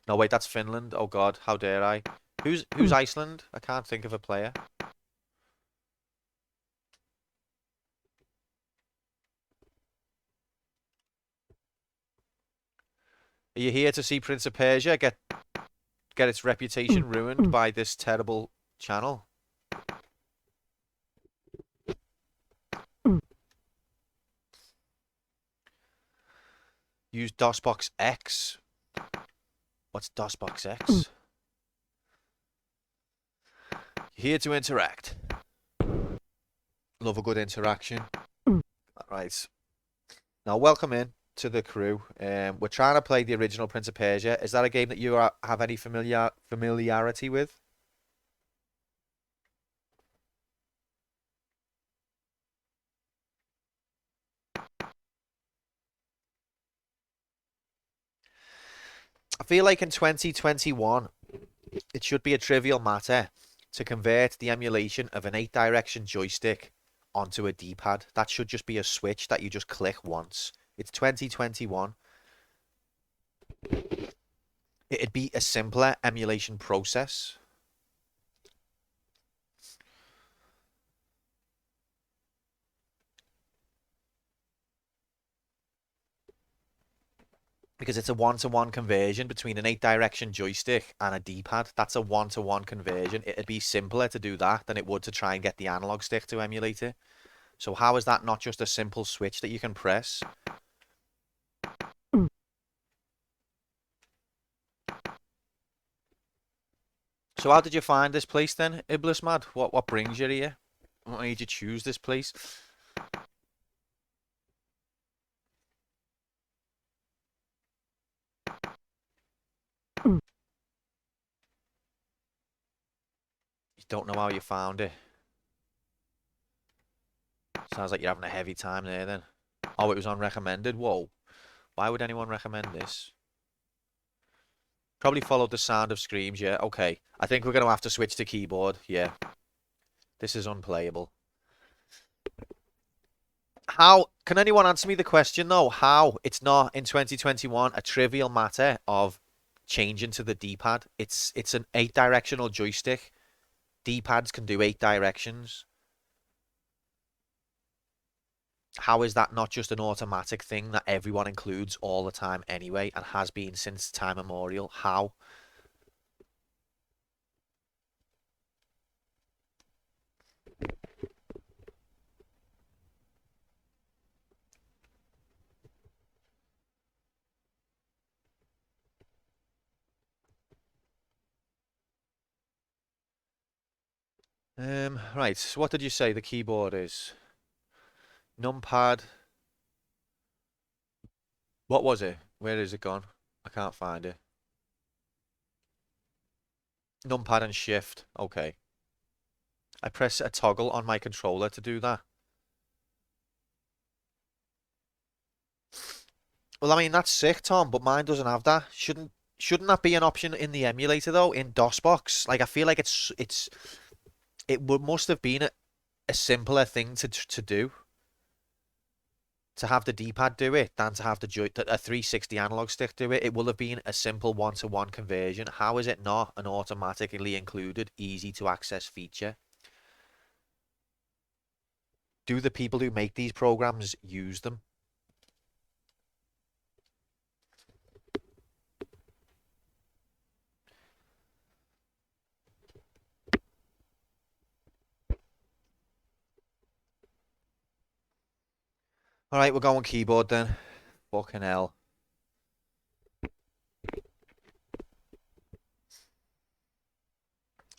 No, wait, that's Finland. Oh God, how dare I? Who's Iceland? I can't think of a player. Are you here to see Prince of Persia get its reputation ruined by this terrible channel? Use DOSBox X. What's DOSBox X? Here to interact. Love a good interaction. Right. Now, welcome in to the crew. We're trying to play the original Prince of Persia. Is that a game that you have any familiarity with? I feel like in 2021, it should be a trivial matter to convert the emulation of an 8-direction joystick onto a D-pad. That should just be a switch that you just click once. It's 2021. It'd be a simpler emulation process. Because it's a one-to-one conversion between an 8-direction joystick and a D-pad. That's a one-to-one conversion. It'd be simpler to do that than it would to try and get the analog stick to emulate it. So how is that not just a simple switch that you can press? So how did you find this place then, Iblismad? What brings you here? What made you choose this place? You don't know how you found it. Sounds like you're having a heavy time there then. Oh, it was on recommended? Whoa. Why would anyone recommend this? Probably followed the sound of screams, yeah. Okay. I think we're going to have to switch to keyboard, yeah. This is unplayable. How, can anyone answer me the question though? How it's not in 2021 a trivial matter of changing to the D-pad? It's an 8-directional joystick. D-pads can do 8 directions. How is that not just an automatic thing that everyone includes all the time anyway and has been since time immemorial? How? Right, so what did you say the keyboard is? Numpad. What was it? Where is it gone? I can't find it. Numpad and shift. Okay. I press a toggle on my controller to do that. Well, I mean, that's sick, Tom, but mine doesn't have that. Shouldn't that be an option in the emulator though, in DOSBox? Like I feel like must have been a simpler thing to do. To have the D-pad do it than to have a 360 analog stick do it. It will have been a simple one-to-one conversion. How is it not an automatically included, easy to access feature? Do the people who make these programs use them? All right, we're going keyboard then. Fucking hell.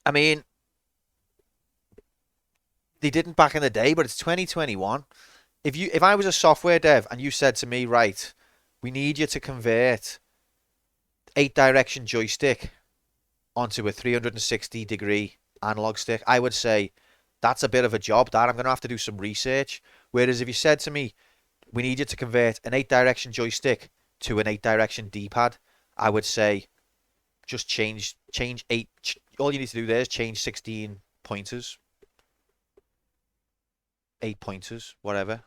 I mean, they didn't back in the day, but it's 2021. If I was a software dev and you said to me, right, we need you to convert 8 direction joystick onto a 360-degree analog stick, I would say that's a bit of a job that I'm going to have to do some research. Whereas if you said to me, we need you to convert an 8 direction joystick to an 8 direction D-pad, I would say just change eight. All you need to do there is change 16 pointers, 8 pointers, whatever.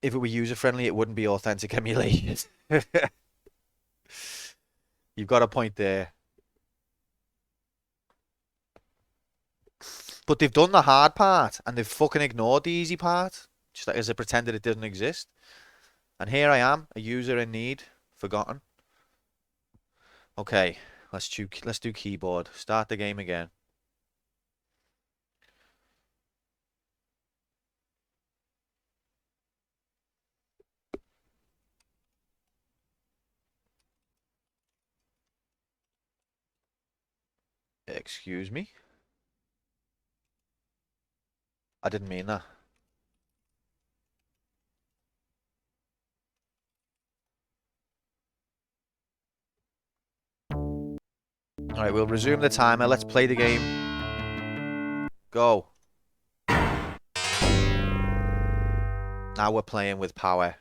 If it were user friendly, it wouldn't be authentic emulation. You've got a point there. But they've done the hard part and they've fucking ignored the easy part. Just like as they pretended it didn't exist. And here I am, a user in need, forgotten. Okay, let's do keyboard. Start the game again. Excuse me? I didn't mean that. Alright, we'll resume the timer. Let's play the game. Go. Now we're playing with power.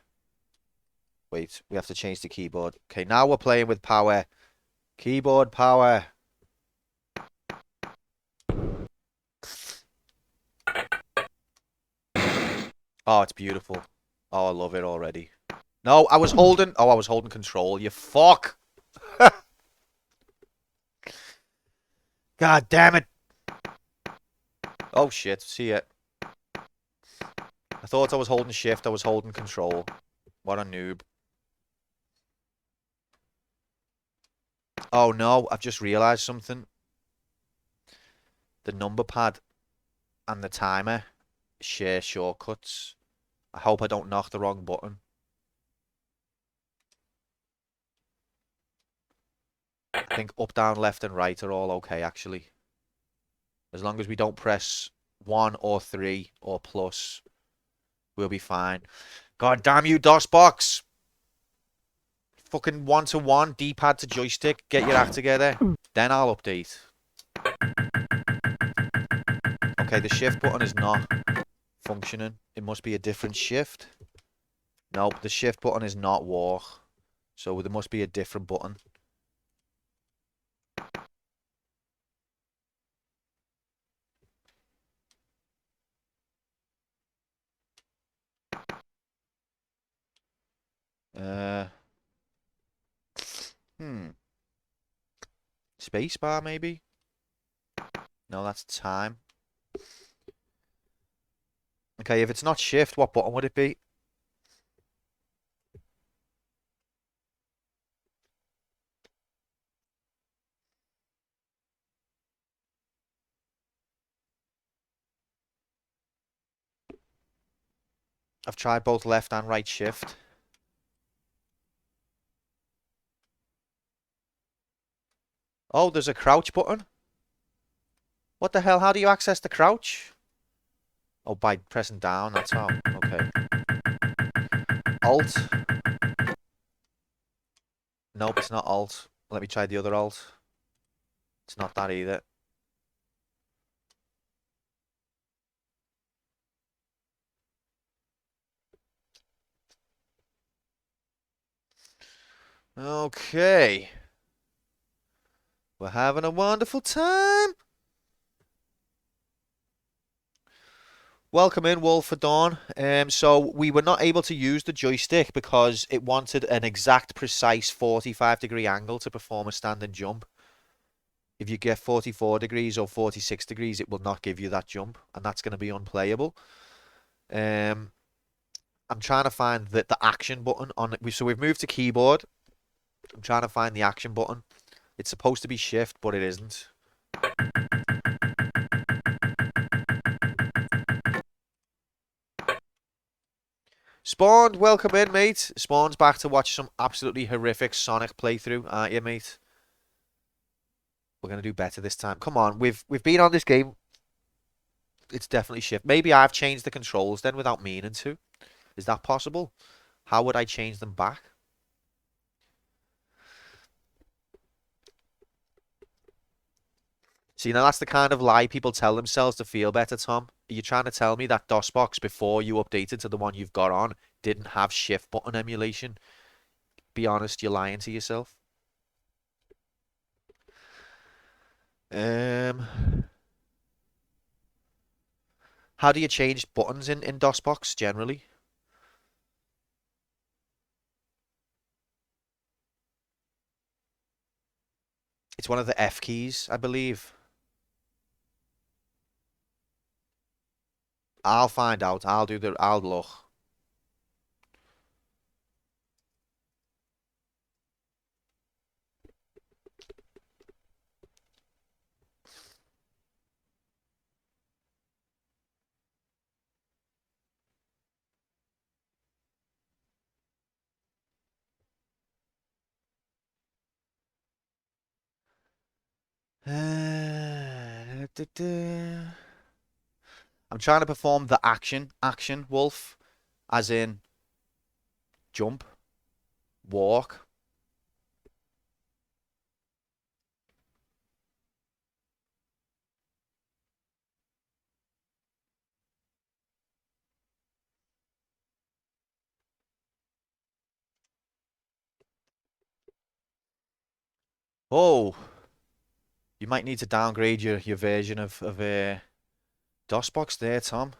Wait, we have to change the keyboard. Okay, now we're playing with power. Keyboard power. Oh, it's beautiful. Oh, I love it already. No, I was holding... Oh, I was holding control. You fuck. God damn it. Oh, shit. See it. I thought I was holding shift. I was holding control. What a noob. Oh, no. I've just realised something. The number pad and the timer share shortcuts. I hope I don't knock the wrong button. I think up, down, left, and right are all okay, actually. As long as we don't press 1 or 3 or plus, we'll be fine. God damn you, DOSBox! Fucking one-to-one, D-pad to joystick. Get your act together. Then I'll update. Okay, the shift button is not functioning. It must be a different shift. Nope, the shift button is not walk. So there must be a different button. Uh, hmm. Spacebar, maybe? No, that's time. Okay, if it's not shift, what button would it be? I've tried both left and right shift. Oh, there's a crouch button. What the hell? How do you access the crouch? Oh, by pressing down, that's how. Okay. Alt. Nope, it's not Alt. Let me try the other Alt. It's not that either. Okay. We're having a wonderful time. Welcome in, Wolf for Dawn. So we were not able to use the joystick because it wanted an exact, precise 45-degree angle to perform a standing jump. If you get 44 degrees or 46 degrees, it will not give you that jump, and that's going to be unplayable. Um, I'm trying to find the action button on it. So we've moved to keyboard. I'm trying to find the action button. It's supposed to be shift, but it isn't. Spawned, welcome in, mate. Spawn's back to watch some absolutely horrific Sonic playthrough, aren't you, mate? We're gonna do better this time. Come on, we've been on this game. It's definitely shift. Maybe I've changed the controls then without meaning to. Is that possible? How would I change them back? See, now that's the kind of lie people tell themselves to feel better, Tom. Are you trying to tell me that DOSBox before you updated to the one you've got on didn't have shift button emulation? Be honest, you're lying to yourself. Um, how do you change buttons in DOSBox generally? It's one of the F keys, I believe. I'll find out. I'll look. I'm trying to perform the action, Wolf, as in jump, walk. Oh, you might need to downgrade your version of DOSBox there, Tom.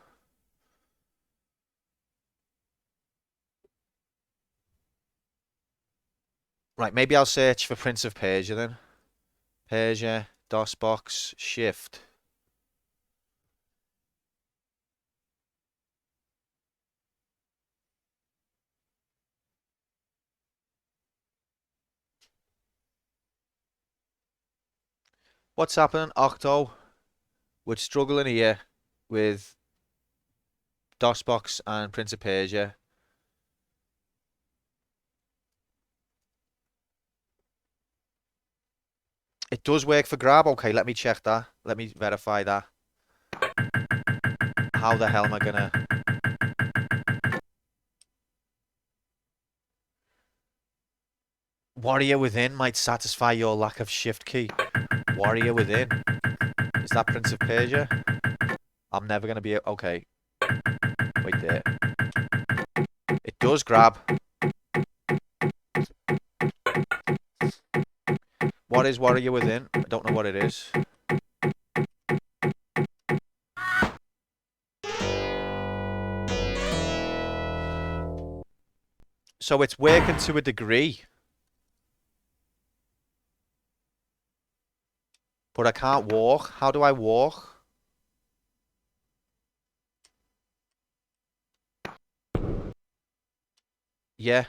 Right, maybe I'll search for Prince of Persia then. Persia, DOSBox, Shift. What's happening, Octo? We're struggling here with DOSBox and Prince of Persia. It does work for grab. Okay, let me check that. Let me verify that. How the hell am I gonna... Warrior Within might satisfy your lack of shift key. Warrior Within. Is that Prince of Persia? I'm never gonna be... Okay. Wait there. It does grab. What is Warrior Within? I don't know what it is. So it's working to a degree. But I can't walk. How do I walk? Yeah.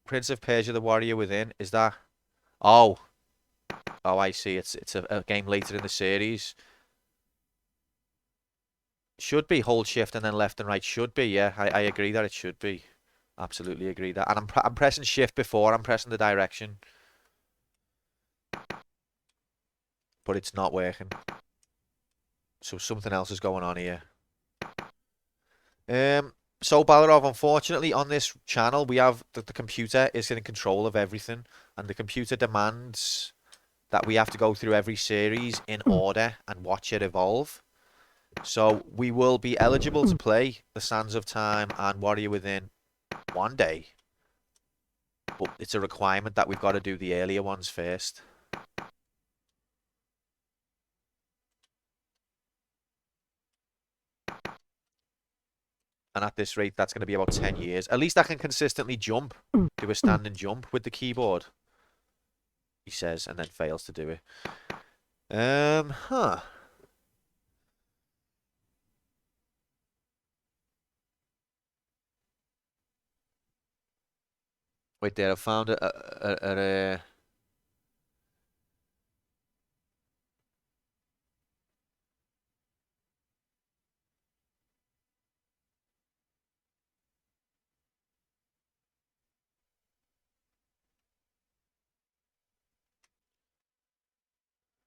Prince of Persia, the Warrior Within. Is that... Oh. Oh, I see. It's a game later in the series. Should be hold shift and then left and right. Should be, yeah. I agree that it should be. Absolutely agree that. And I'm pressing shift before I'm pressing the direction. but it's not working. So something else is going on here. So Balarov, unfortunately, on this channel, we have the computer is in control of everything, and the computer demands that we have to go through every series in order and watch it evolve. So we will be eligible to play the Sands of Time and Warrior Within one day, but it's a requirement that we've got to do the earlier ones first. And at this rate, that's going to be about 10 years. At least I can consistently jump, do a standing jump with the keyboard, he says, and then fails to do it. Huh. Wait there, I found a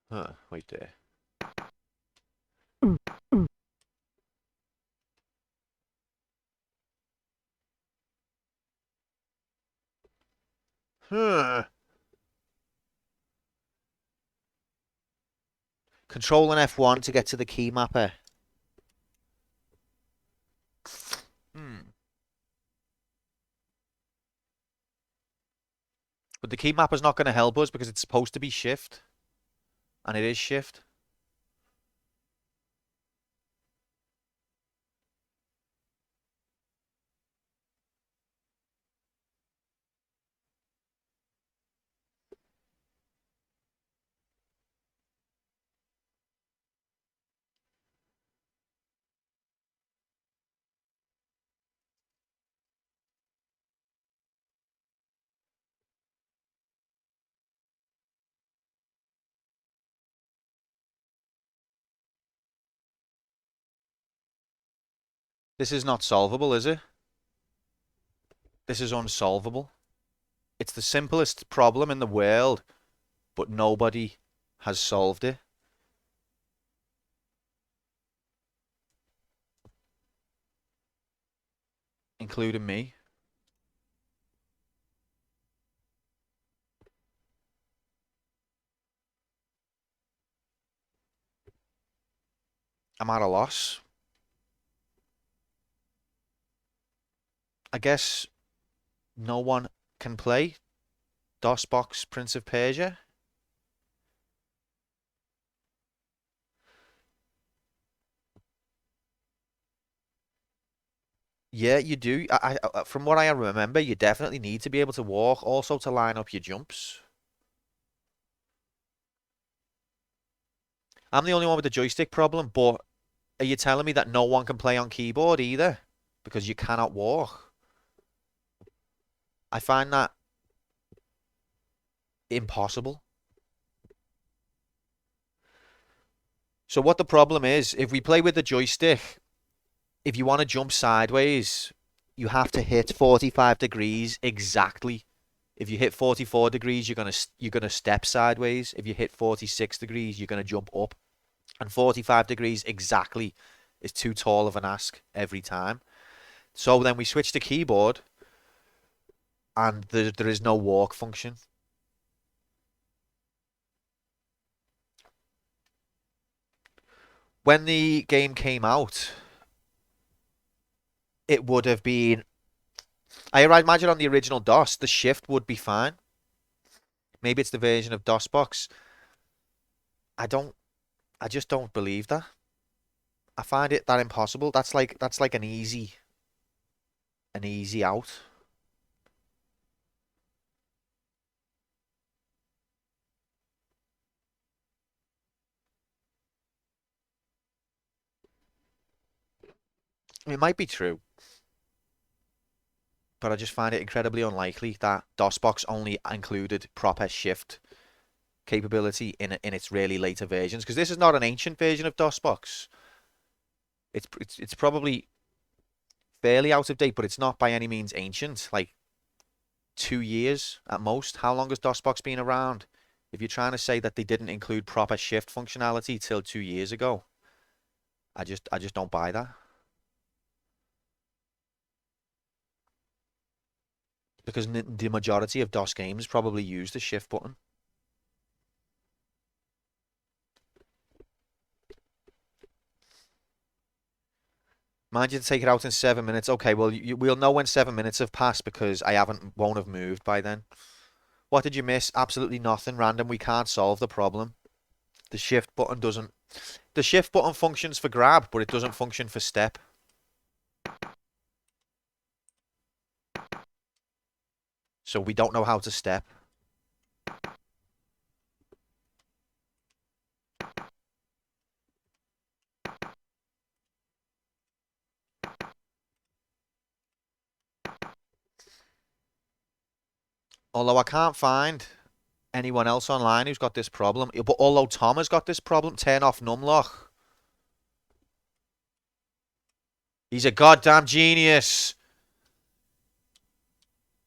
huh, wait there. Huh. Control and F1 to get to the key mapper. Hmm. But the key mapper's not going to help us because it's supposed to be shift. And it is shift. This is not solvable, is it? This is unsolvable. It's the simplest problem in the world, but nobody has solved it. Including me. I'm at a loss. I guess no one can play DOSBox Prince of Persia. Yeah, you do. From what I remember, you definitely need to be able to walk, also to line up your jumps. I'm the only one with the joystick problem, but are you telling me that no one can play on keyboard either? Because you cannot walk? I find that impossible. So what the problem is, if we play with the joystick, if you want to jump sideways, you have to hit 45 degrees exactly. If you hit 44 degrees, you're gonna step sideways. If you hit 46 degrees, you're gonna jump up. And 45 degrees exactly is too tall of an ask every time. So then we switch to keyboard, and there is no walk function. When the game came out, it would have been. I imagine on the original DOS, the shift would be fine. Maybe it's the version of DOSBox. I don't. I just don't believe that. I find it that impossible. That's like an easy out. It might be true, but I just find it incredibly unlikely that DOSBox only included proper shift capability in its really later versions. Because this is not an ancient version of DOSBox. It's probably fairly out of date, but it's not by any means ancient. Like 2 years at most. How long has DOSBox been around? If you're trying to say that they didn't include proper shift functionality till 2 years ago, I just don't buy that. Because the majority of DOS games probably use the shift button. Mind you to take it out in 7 minutes. Okay, well, we'll know when 7 minutes have passed because won't have moved by then. What did you miss? Absolutely nothing. Random. We can't solve the problem. The shift button doesn't. The shift button functions for grab, but it doesn't function for step. So we don't know how to step. Although I can't find anyone else online who's got this problem. But although Tom has got this problem, turn off numlock. He's a goddamn genius.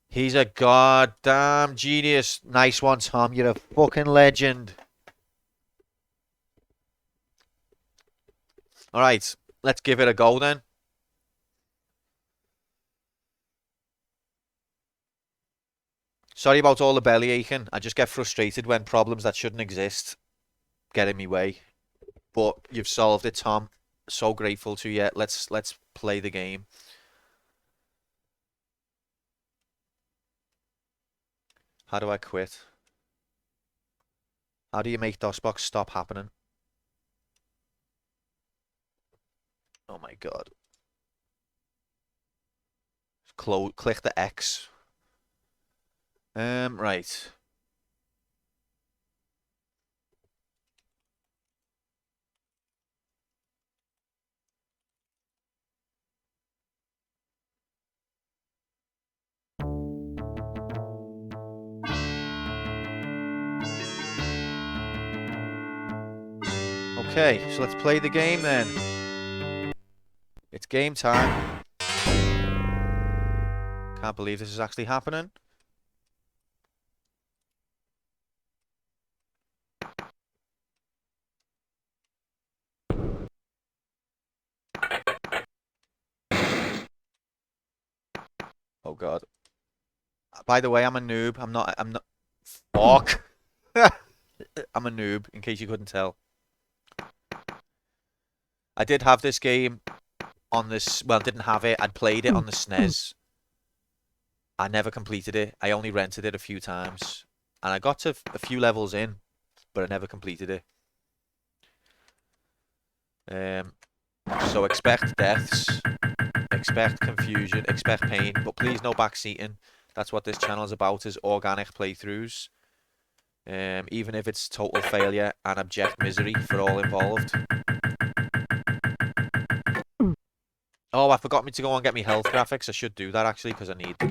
He's a goddamn genius. Nice one, Tom. You're a fucking legend. All right, let's give it a go then. Sorry about all the belly aching. I just get frustrated when problems that shouldn't exist get in my way. But you've solved it, Tom. So grateful to you. Let's play the game. How do I quit? How do you make DOSBox stop happening? Oh my god. Click the X. Right. Okay, so let's play the game then. It's game time. Can't believe this is actually happening. Oh god. By the way, I'm a noob. I'm not. Fuck. I'm a noob, in case you couldn't tell. I did have this game on this. Well, didn't have it. I'd played it on the SNES. I never completed it. I only rented it a few times. And I got to a few levels in, but I never completed it. So expect deaths, expect confusion, expect pain, but please no backseating. That's what this channel is about, is organic playthroughs. Even if it's total failure and abject misery for all involved. Oh, I forgot me to go and get me health graphics. I should do that actually because I need them.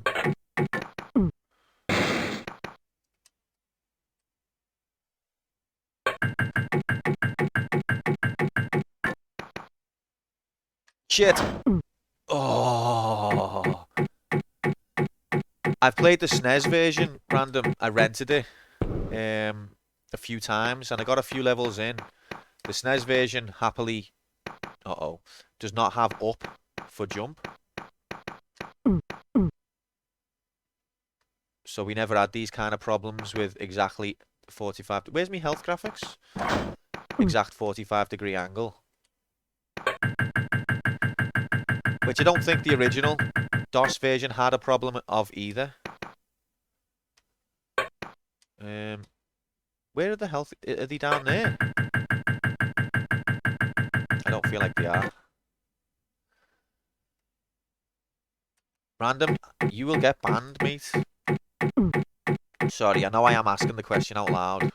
Shit! Oh, I've played the SNES version, random. I rented it a few times and I got a few levels in. The SNES version happily, does not have up for jump. So we never had these kind of problems with exactly 45. Where's my health graphics? Exact 45-degree angle. Which I don't think the original DOS version had a problem of either. Where are the health? Are they down there? I don't feel like they are. Random, you will get banned, mate. Sorry, I know I am asking the question out loud.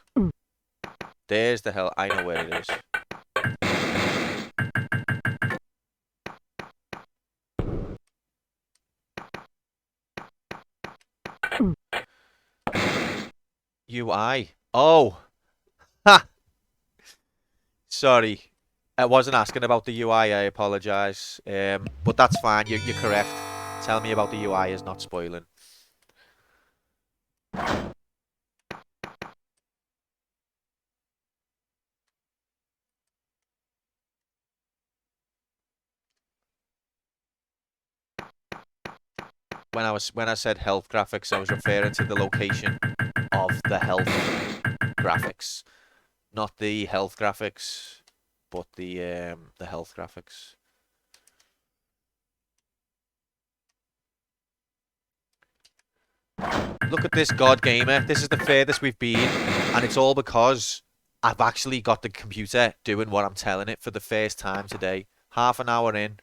There's the hell. I know where it is. UI. Oh. Ha! Sorry. I wasn't asking about the UI, I apologise. But that's fine, you're correct. Tell me about the UI is not spoiling. when I said health graphics, I was referring to the location of the health graphics, not the health graphics, but the health graphics. Look at this God Gamer. This is the furthest we've been, and it's all because I've actually got the computer doing what I'm telling it for the first time today. Half an hour in.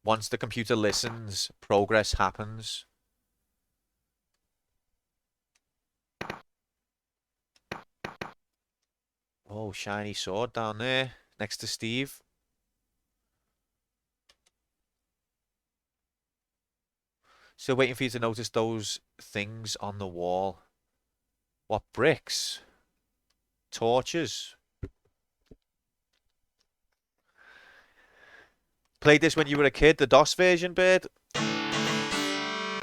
Once the computer listens, progress happens. Oh, shiny sword down there next to Steve. Still waiting for you to notice those things on the wall. What bricks? Torches? Played this when you were a kid, the DOS version, Bird?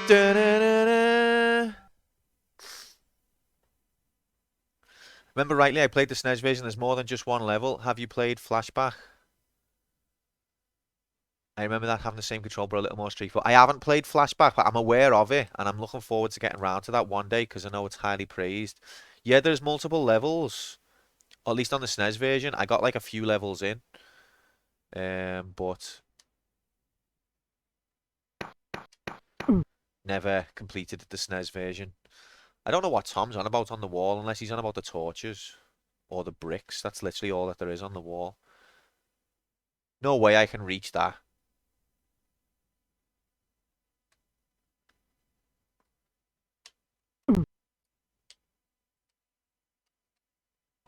Da-da-da-da. Remember rightly, I played the SNES version. There's more than just one level. Have you played Flashback? I remember that having the same control, but a little more straightforward. I haven't played Flashback, but I'm aware of it, and I'm looking forward to getting around to that one day because I know it's highly praised. Yeah, there's multiple levels, or at least on the SNES version. I got like a few levels in, but never completed the SNES version. I don't know what Tom's on about on the wall, unless he's on about the torches or the bricks. That's literally all that there is on the wall. No way I can reach that. I'm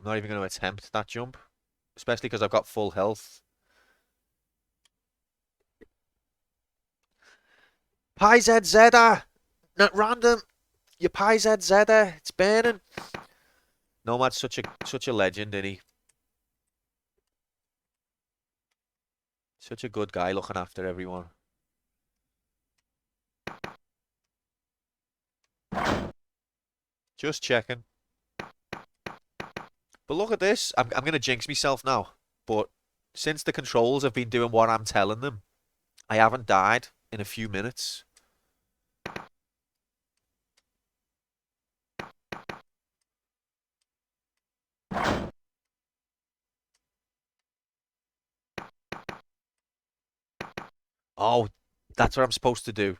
not even going to attempt that jump, especially because I've got full health. Pi ZZer! Not random! You Pi ZZer! It's burning! Nomad's such a legend, isn't he? Such a good guy looking after everyone. Just checking. But look at this. I'm going to jinx myself now. But since the controls have been doing what I'm telling them, I haven't died in a few minutes. Oh, that's what I'm supposed to do.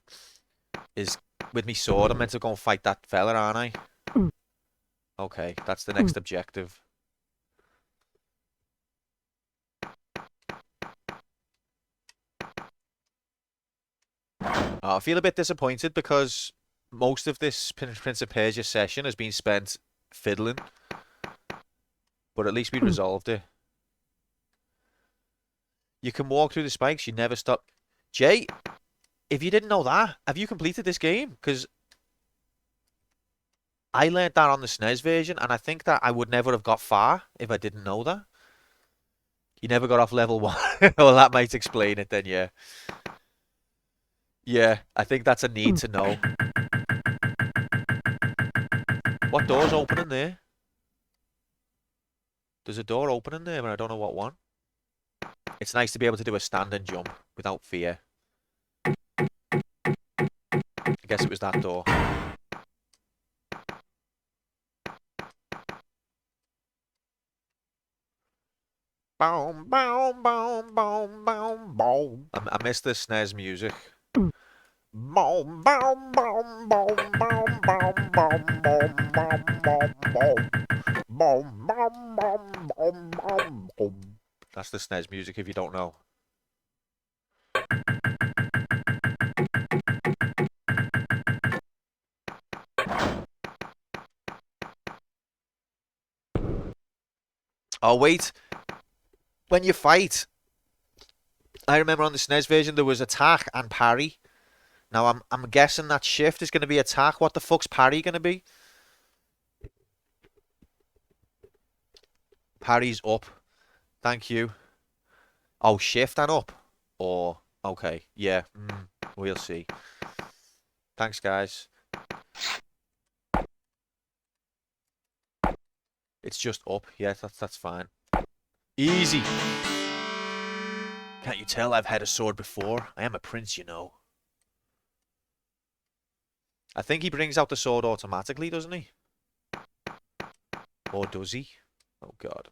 Is with me sword, I'm meant to go and fight that fella, aren't I? Okay, that's the next objective. I feel a bit disappointed because most of this Prince of Persia session has been spent fiddling, but at least we resolved it. You can walk through the spikes, you never stop. Jay, if you didn't know that, have you completed this game? Because I learned that on the SNES version, and I think that I would never have got far if I didn't know that. You never got off level 1. Well, that might explain it then, yeah. Yeah, I think that's a need to know. What door's opening there? There's a door opening there, but I don't know what one. It's nice to be able to do a stand and jump without fear. I guess it was that door. Boom, boom, boom, boom, boom, boom. I miss the SNES music. Boom, boom, boom, boom, boom, boom, boom, boom, boom, boom, boom. Boom, boom, boom, boom, boom, boom. That's the SNES music if you don't know. Oh, wait. When you fight, I remember on the SNES version there was attack and parry. Now I'm guessing that shift is going to be attack. What the fuck's parry going to be? Parry's up. Thank you. Oh, shift and up. Or okay, yeah. We'll see. Thanks, guys. It's just up. Yeah, that's fine. Easy. Can't you tell I've had a sword before? I am a prince, you know. I think he brings out the sword automatically, doesn't he? Or does he? Oh god.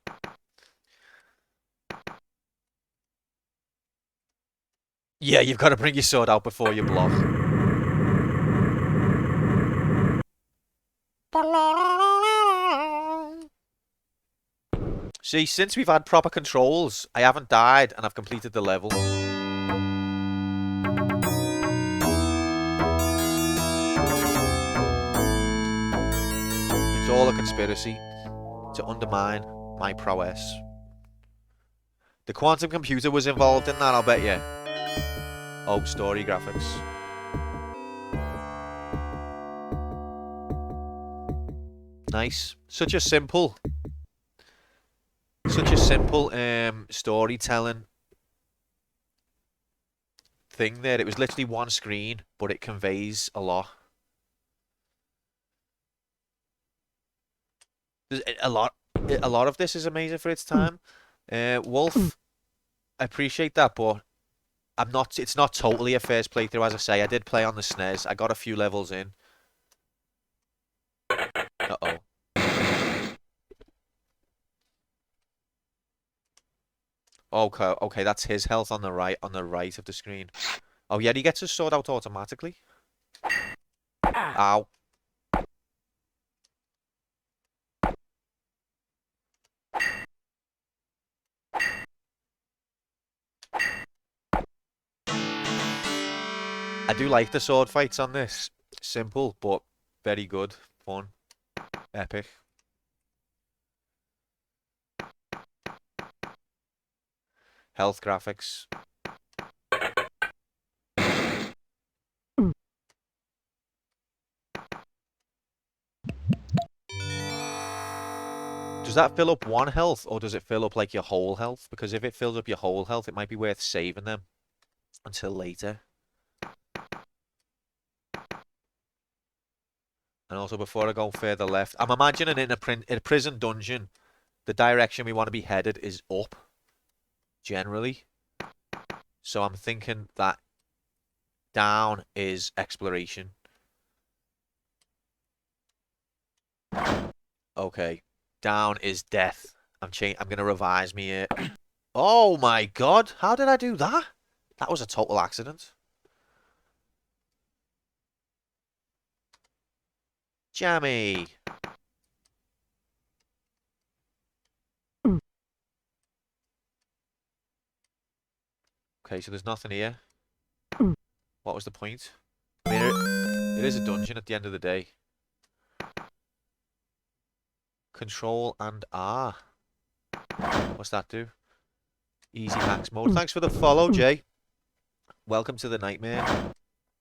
Yeah, you've got to bring your sword out before you block. See, since we've had proper controls, I haven't died and I've completed the level. It's all a conspiracy to undermine my prowess. The quantum computer was involved in that, I'll bet you. Oh, story graphics. Nice. Such a simple storytelling thing there. It was literally one screen, but it conveys a lot. There's a lot of this is amazing for its time. Wolf, I appreciate that, but I'm not. It's not totally a first playthrough, as I say. I did play on the SNES. I got a few levels in. Uh-oh. Okay, okay, that's his health on the right of the screen. Oh yeah, he gets his sword out automatically. Ow. I do like the sword fights on this. Simple, but very good. Fun. Epic. Health graphics. Does that fill up one health, or does it fill up like your whole health? Because if it fills up your whole health, it might be worth saving them until later. And also, before I go further left, I'm imagining in a prison dungeon, the direction we want to be headed is up, generally. So I'm thinking that down is exploration. Okay, down is death. I'm gonna revise me. Oh my god, how did I do that? That was a total accident. Jammy. Okay, so there's nothing here. What was the point? I mean, it is a dungeon at the end of the day. Control and R. What's that do? Easy hacks mode. Thanks for the follow, Jay. Welcome to the nightmare.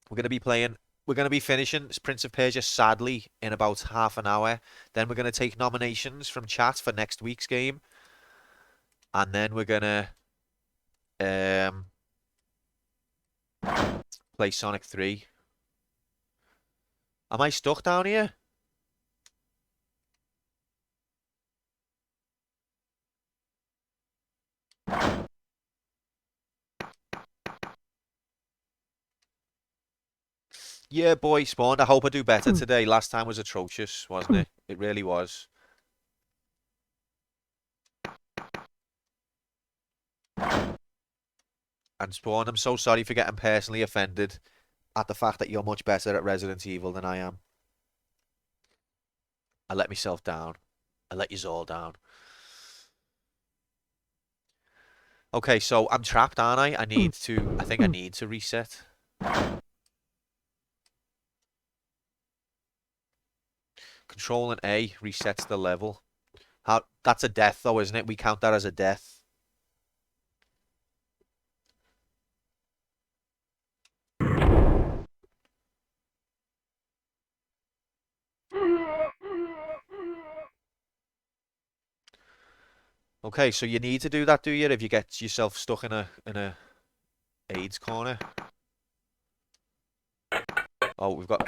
We're going to be playing. We're going to be finishing Prince of Persia, sadly, in about half an hour. Then we're going to take nominations from chat for next week's game. And then we're going to play Sonic 3. Am I stuck down here? Yeah, boy, spawned. I hope I do better today. Last time was atrocious, wasn't it? It really was. And Spawn, I'm so sorry for getting personally offended at the fact that you're much better at Resident Evil than I am. I let myself down. I let yous all down. Okay, so I'm trapped, aren't I? I think I need to reset. Control and A resets the level. That's a death though, isn't it? We count that as a death. Okay, so you need to do that, do you? If you get yourself stuck in a AIDS corner. Oh, we've got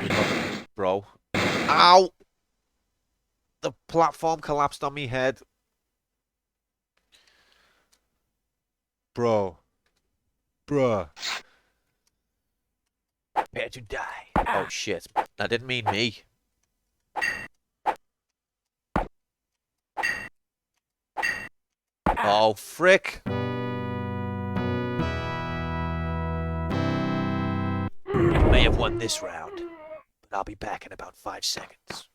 bro. Ow! The platform collapsed on me head. Bro. Bruh. Prepare to die. Oh shit. That didn't mean me. Oh frick. You may have won this round, but I'll be back in about 5 seconds.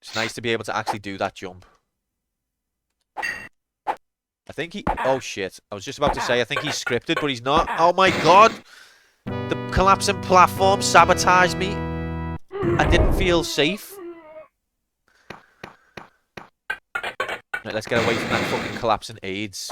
It's nice to be able to actually do that jump. I think he... Oh, shit. I was just about to say, I think he's scripted, but he's not. Oh, my God. The collapsing platform sabotaged me. I didn't feel safe. Right, let's get away from that fucking collapsing AIDS.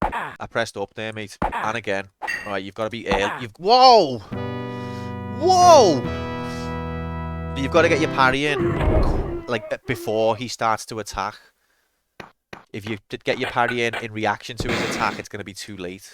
I pressed up there, mate. And again. Alright, you've got to be early. Whoa! Whoa! You've got to get your parry in, like, before he starts to attack. If you did get your parry in reaction to his attack, it's going to be too late.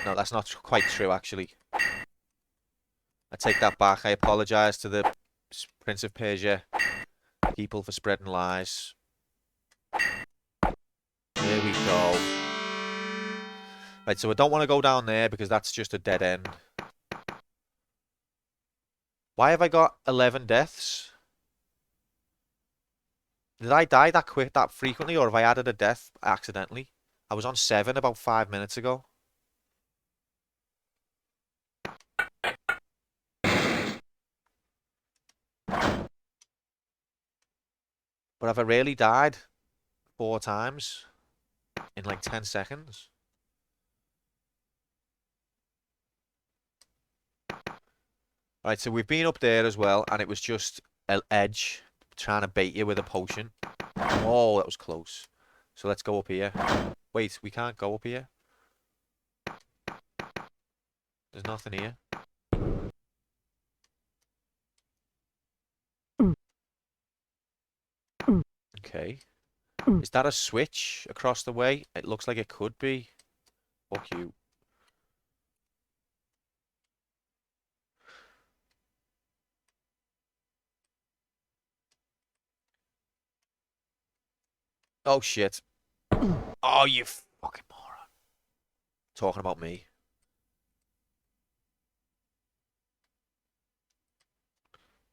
No, that's not quite true, actually. I take that back. I apologise to the Prince of Persia people for spreading lies. There we go. Right, so I don't want to go down there because that's just a dead end. Why have I got 11 deaths? Did I die that quick, that frequently, or have I added a death accidentally? I was on 7 about 5 minutes ago. But have I really died 4 times in like 10 seconds? Right, so we've been up there as well, and it was just an edge trying to bait you with a potion. Oh, that was close. So let's go up here. Wait, we can't go up here. There's nothing here. Okay. Is that a switch across the way? It looks like it could be. Fuck you. Oh, shit. Oh, you fucking moron. Talking about me.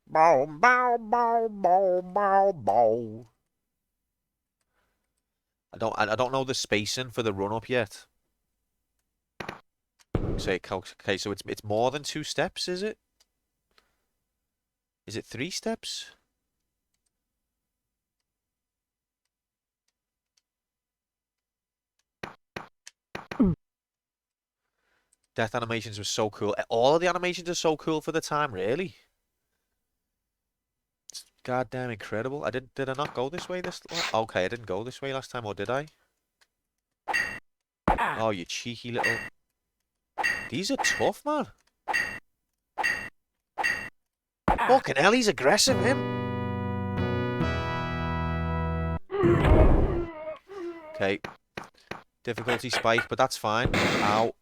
Bow, bow, bow, bow, bow, bow. I don't know the spacing for the run up yet. Say okay, so it's more than 2 steps, is it? Is it 3 steps? Death animations were so cool. All of the animations are so cool for the time, really. It's goddamn incredible. Did I not go this way this okay, I didn't go this way last time, or did I? Oh, you cheeky little... These are tough, man. Fucking hell, he's aggressive, him. Okay. Difficulty spike, but that's fine. Ow.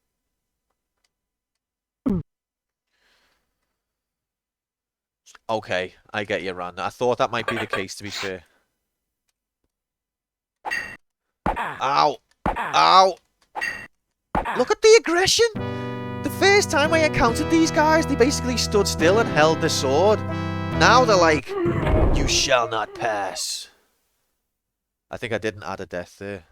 Okay, I get you, Ran. I thought that might be the case, to be fair. Ow! Ow! Look at the aggression! The first time I encountered these guys, they basically stood still and held the sword. Now they're like, you shall not pass. I think I didn't add a death there.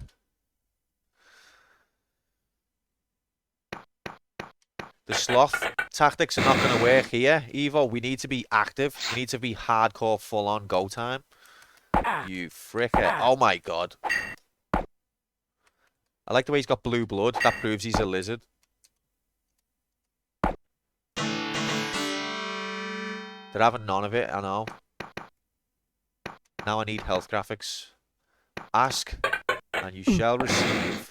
The sloth tactics are not going to work here, Evo. We need to be active. We need to be hardcore, full-on go time. You fricker. Oh my god. I like the way he's got blue blood. That proves he's a lizard. They're having none of it, I know. Now I need health graphics. Ask, and you shall receive.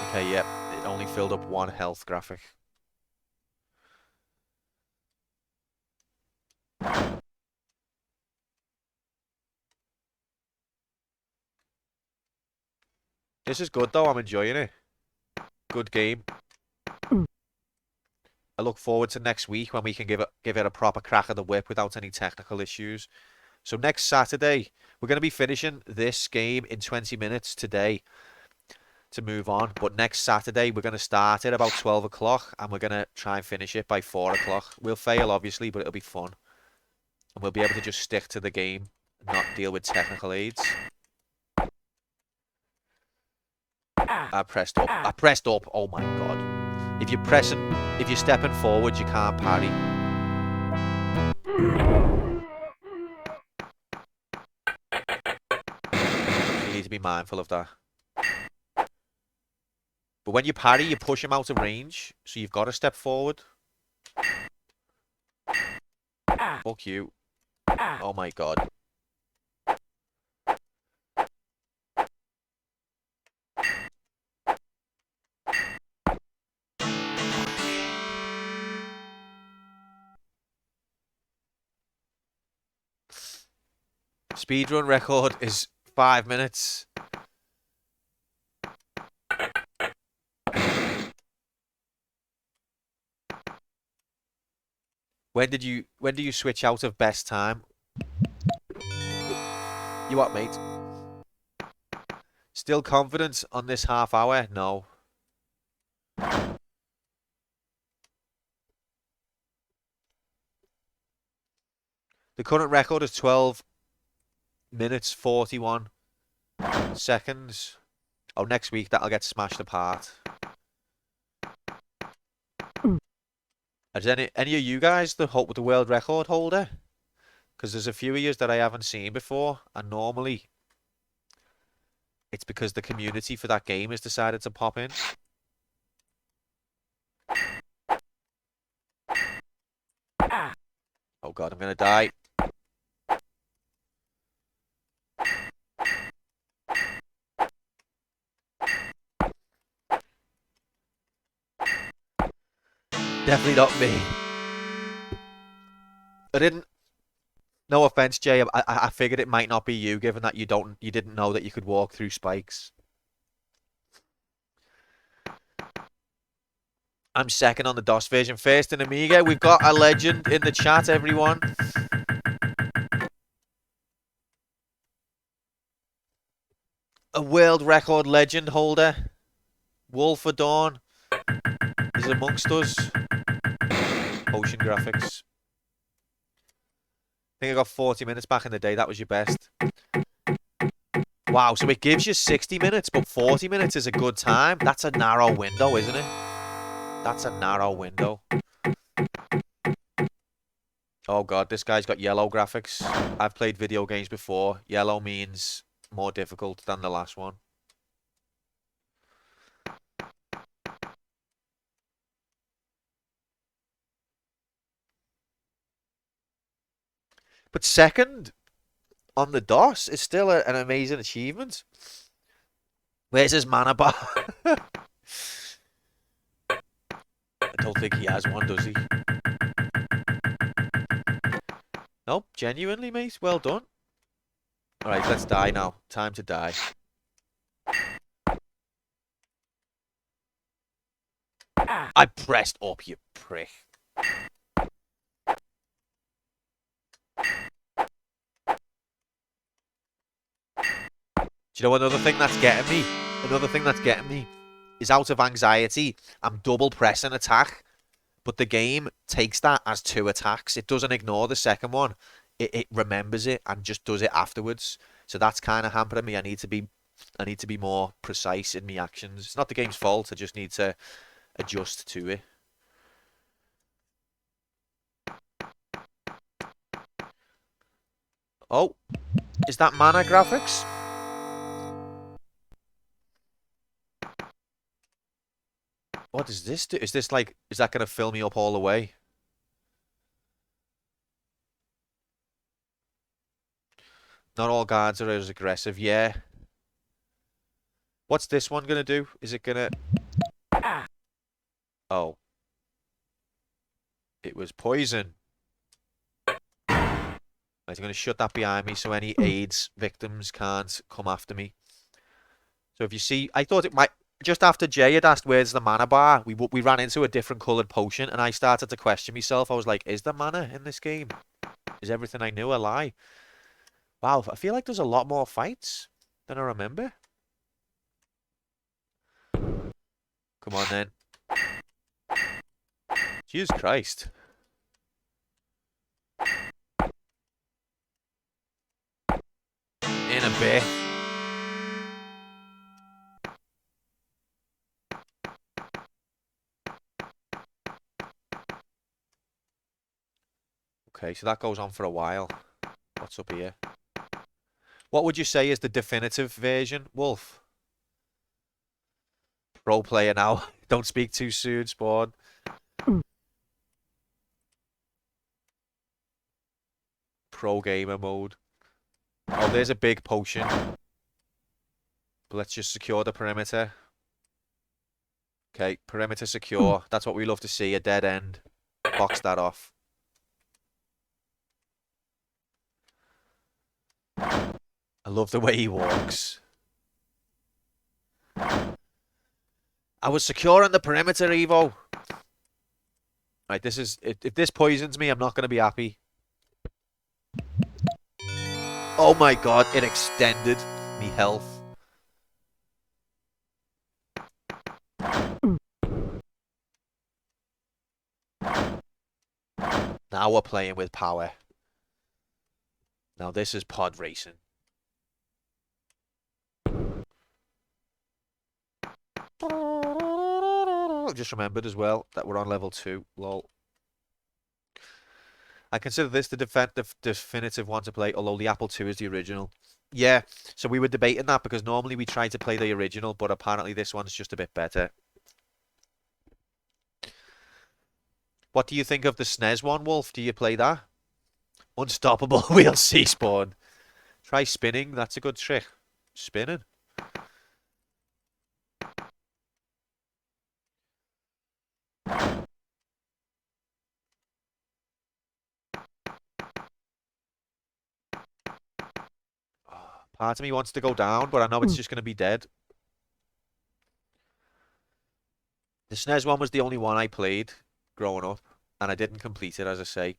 Okay, yep. It only filled up 1 health graphic. This is good though. I'm enjoying it. Good game. I look forward to next week when we can give it a proper crack of the whip without any technical issues. So next Saturday, we're going to be finishing this game in 20 minutes today to move on. But next Saturday, we're going to start at about 12 o'clock and we're going to try and finish it by 4 o'clock. We'll fail, obviously, but it'll be fun. And we'll be able to just stick to the game and not deal with technical aids. I pressed up. I pressed up. Oh my God. If you're stepping forward, you can't parry. You need to be mindful of that. But when you parry, you push him out of range, so you've got to step forward. Fuck you. Oh my God. Speedrun record is 5 minutes. When do you switch out of best time? You what, mate? Still confident on this half hour? No. The current record is 12 minutes 41 seconds. Oh, next week that'll get smashed apart. Is any of you guys the world record holder? Because there's a few of you that I haven't seen before, and normally it's because the community for that game has decided to pop in. Oh God, I'm gonna die. Definitely not me. I didn't. No offense, Jay. I figured it might not be you, given that you didn't know that you could walk through spikes. I'm second on the DOS version. First in Amiga. We've got a legend in the chat, everyone. A world record legend holder. Wolf for Dawn is amongst us. Ocean graphics. I think I got 40 minutes back in the day. That was your best. Wow, so it gives you 60 minutes, but 40 minutes is a good time. That's a narrow window, isn't it? That's a narrow window. Oh God, this guy's got yellow graphics. I've played video games before. Yellow means more difficult than the last one. But second on the DOS is still an amazing achievement. Where's his mana bar? I don't think he has one, does he? Nope, genuinely, mate. Well done. Alright, let's die now. Time to die. I pressed up, you prick. Do you know another thing that's getting me? Another thing that's getting me is out of anxiety. I'm double pressing attack, but the game takes that as 2 attacks. It doesn't ignore the second one. It remembers it and just does it afterwards. So that's kind of hampering me. I need to be more precise in my actions. It's not the game's fault. I just need to adjust to it. Oh, is that mana graphics? What does this do? Is this like, is that going to fill me up all the way? Not all guards are as aggressive. Yeah. What's this one going to do? Is it going to... Oh. It was poison. Right, I'm going to shut that behind me so any AIDS victims can't come after me. So if you see, I thought it might. Just after Jay had asked where's the mana bar, we ran into a different coloured potion, and I started to question myself. I was like, is there mana in this game? Is everything I knew a lie? Wow, I feel like there's a lot more fights than I remember. Come on then. Jesus Christ. In a bit. Okay, so that goes on for a while. What's up here? What would you say is the definitive version, Wolf? Pro player now. Don't speak too soon, Spawn. Pro gamer mode. Oh, there's a big potion. But let's just secure the perimeter. Okay, perimeter secure. That's what we love to see, a dead end. Box that off. I love the way he walks. I was securing the perimeter, Evo. Right, this is... If this poisons me, I'm not going to be happy. Oh my god, it extended me health. Now we're playing with power. Now this is pod racing. Just remembered as well that we're on level 2. Lol. I consider this the definitive one to play, although the Apple II is the original. Yeah, so we were debating that because normally we try to play the original, but apparently this one's just a bit better. What do you think of the SNES one, Wolf? Do you play that? Unstoppable, we'll see, Spawn. Try spinning, that's a good trick. Spinning. Part of me wants to go down, but I know it's just going to be dead. The SNES one was the only one I played growing up, and I didn't complete it, as I say.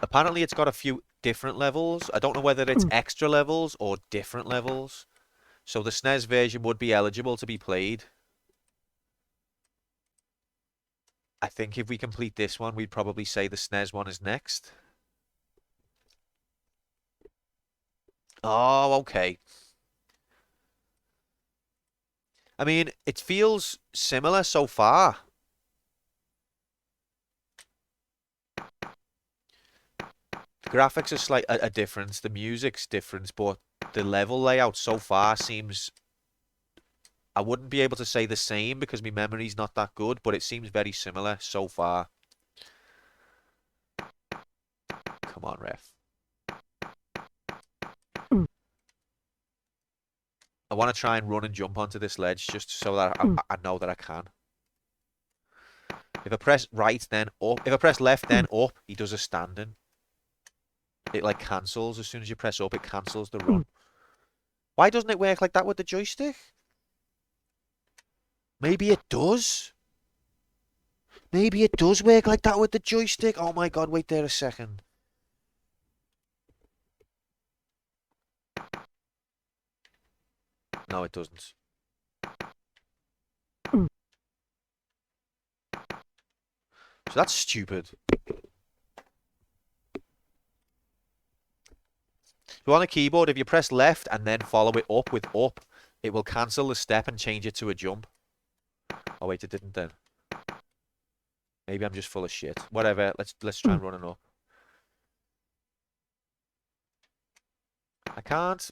Apparently, it's got a few different levels. I don't know whether it's extra levels or different levels. So the SNES version would be eligible to be played. I think if we complete this one, we'd probably say the SNES one is next. Oh, okay. I mean, it feels similar so far. The graphics are slight a difference, the music's different, but the level layout so far seems... I wouldn't be able to say the same because my memory's not that good, but it seems very similar so far. Come on, ref. I want to try and run and jump onto this ledge just so that I know that I can. If I press right, then up. If I press left, then up, he does a standing. It like cancels. As soon as you press up, it cancels the run. Why doesn't it work like that with the joystick? Maybe it does. Maybe it does work like that with the joystick. Oh my god, wait there a second. No, it doesn't. So that's stupid. So on a keyboard, if you press left and then follow it up with up, it will cancel the step and change it to a jump. Oh wait, it didn't then. Maybe I'm just full of shit. Whatever, let's try and run it up. I can't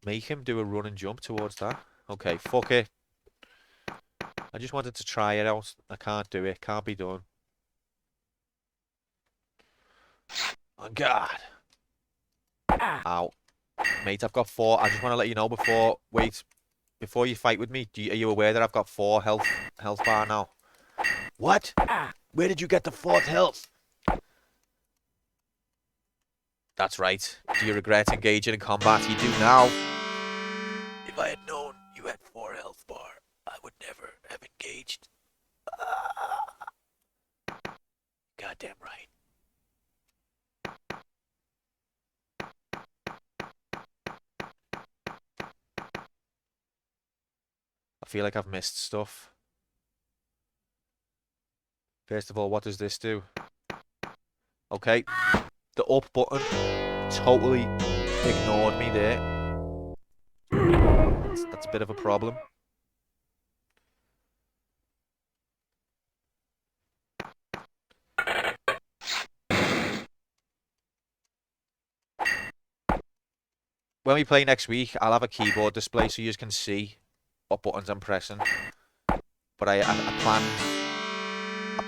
make him do a run and jump towards that. Okay, fuck it. I just wanted to try it out. I can't do it. Can't be done. Oh god. Ow. Mate, I've got 4. I just want to let you know before you fight with me, are you aware that I've got 4 health bar now? What? Where did you get the 4th health? That's right. Do you regret engaging in combat? You do now. I had known you had 4 health bar, I would never have engaged. Goddamn right. I feel like I've missed stuff. First of all, what does this do? Okay, the up button totally ignored me there. That's a bit of a problem. When we play next week, I'll have a keyboard display so you can see what buttons I'm pressing. But I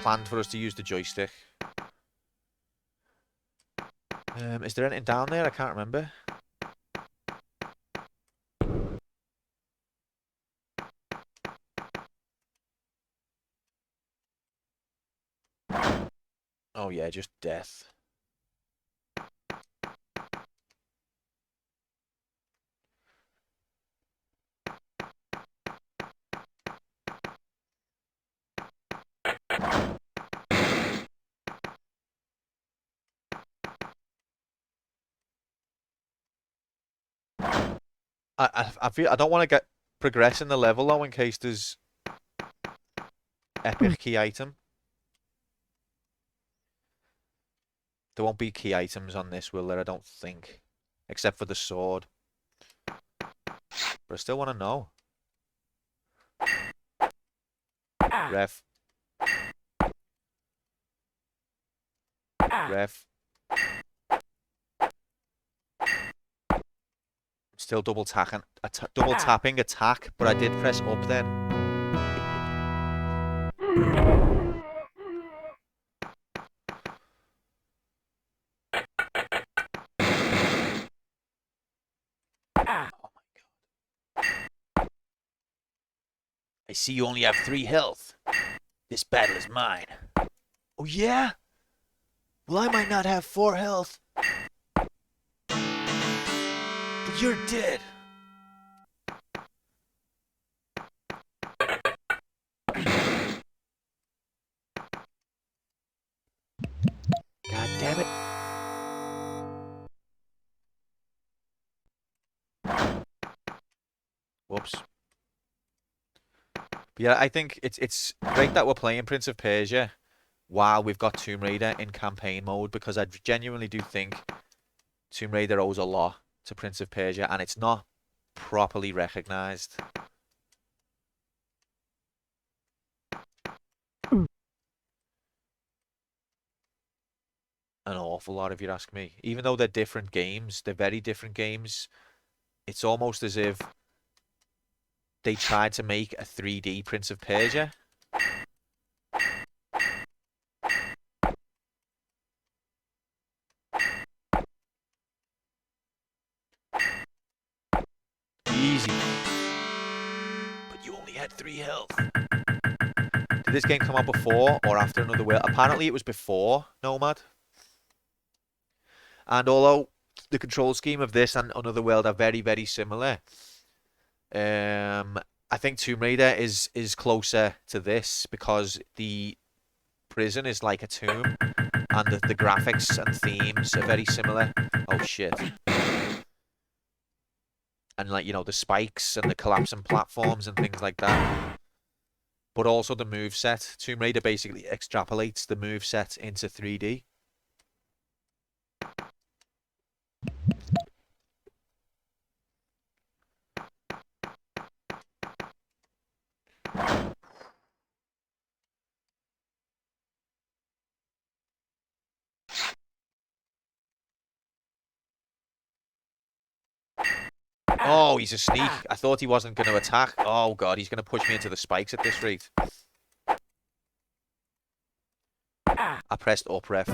planned for us to use the joystick. Is there anything down there? I can't remember. Oh yeah, just death. I feel I don't want to get progress in the level though in case there's epic key item. There won't be key items on this, will there? I don't think. Except for the sword. But I still want to know. Ref. Ref. Still double tapping attack, but I did press up then. Oh my god. I see you only have 3 health. This battle is mine. Oh yeah? Well, I might not have 4 health. But you're dead. God damn it. Whoops. But yeah, I think it's great that we're playing Prince of Persia while we've got Tomb Raider in campaign mode, because I genuinely do think Tomb Raider owes a lot to Prince of Persia and it's not properly recognised. An awful lot, if you ask me. Even though they're different games, they're very different games. It's almost as if they tried to make a 3D Prince of Persia. Easy. But you only had 3 health. Did this game come out before or after Another World? Apparently it was before Nomad. And although the control scheme of this and Another World are very, very similar, I think Tomb Raider is closer to this because the prison is like a tomb and the graphics and themes are very similar. Oh shit. And like, you know, the spikes and the collapsing platforms and things like that. But also the move set. Tomb Raider basically extrapolates the move set into 3D. Oh, he's a sneak. I thought he wasn't going to attack. Oh, God, he's going to push me into the spikes at this rate. I pressed up, ref.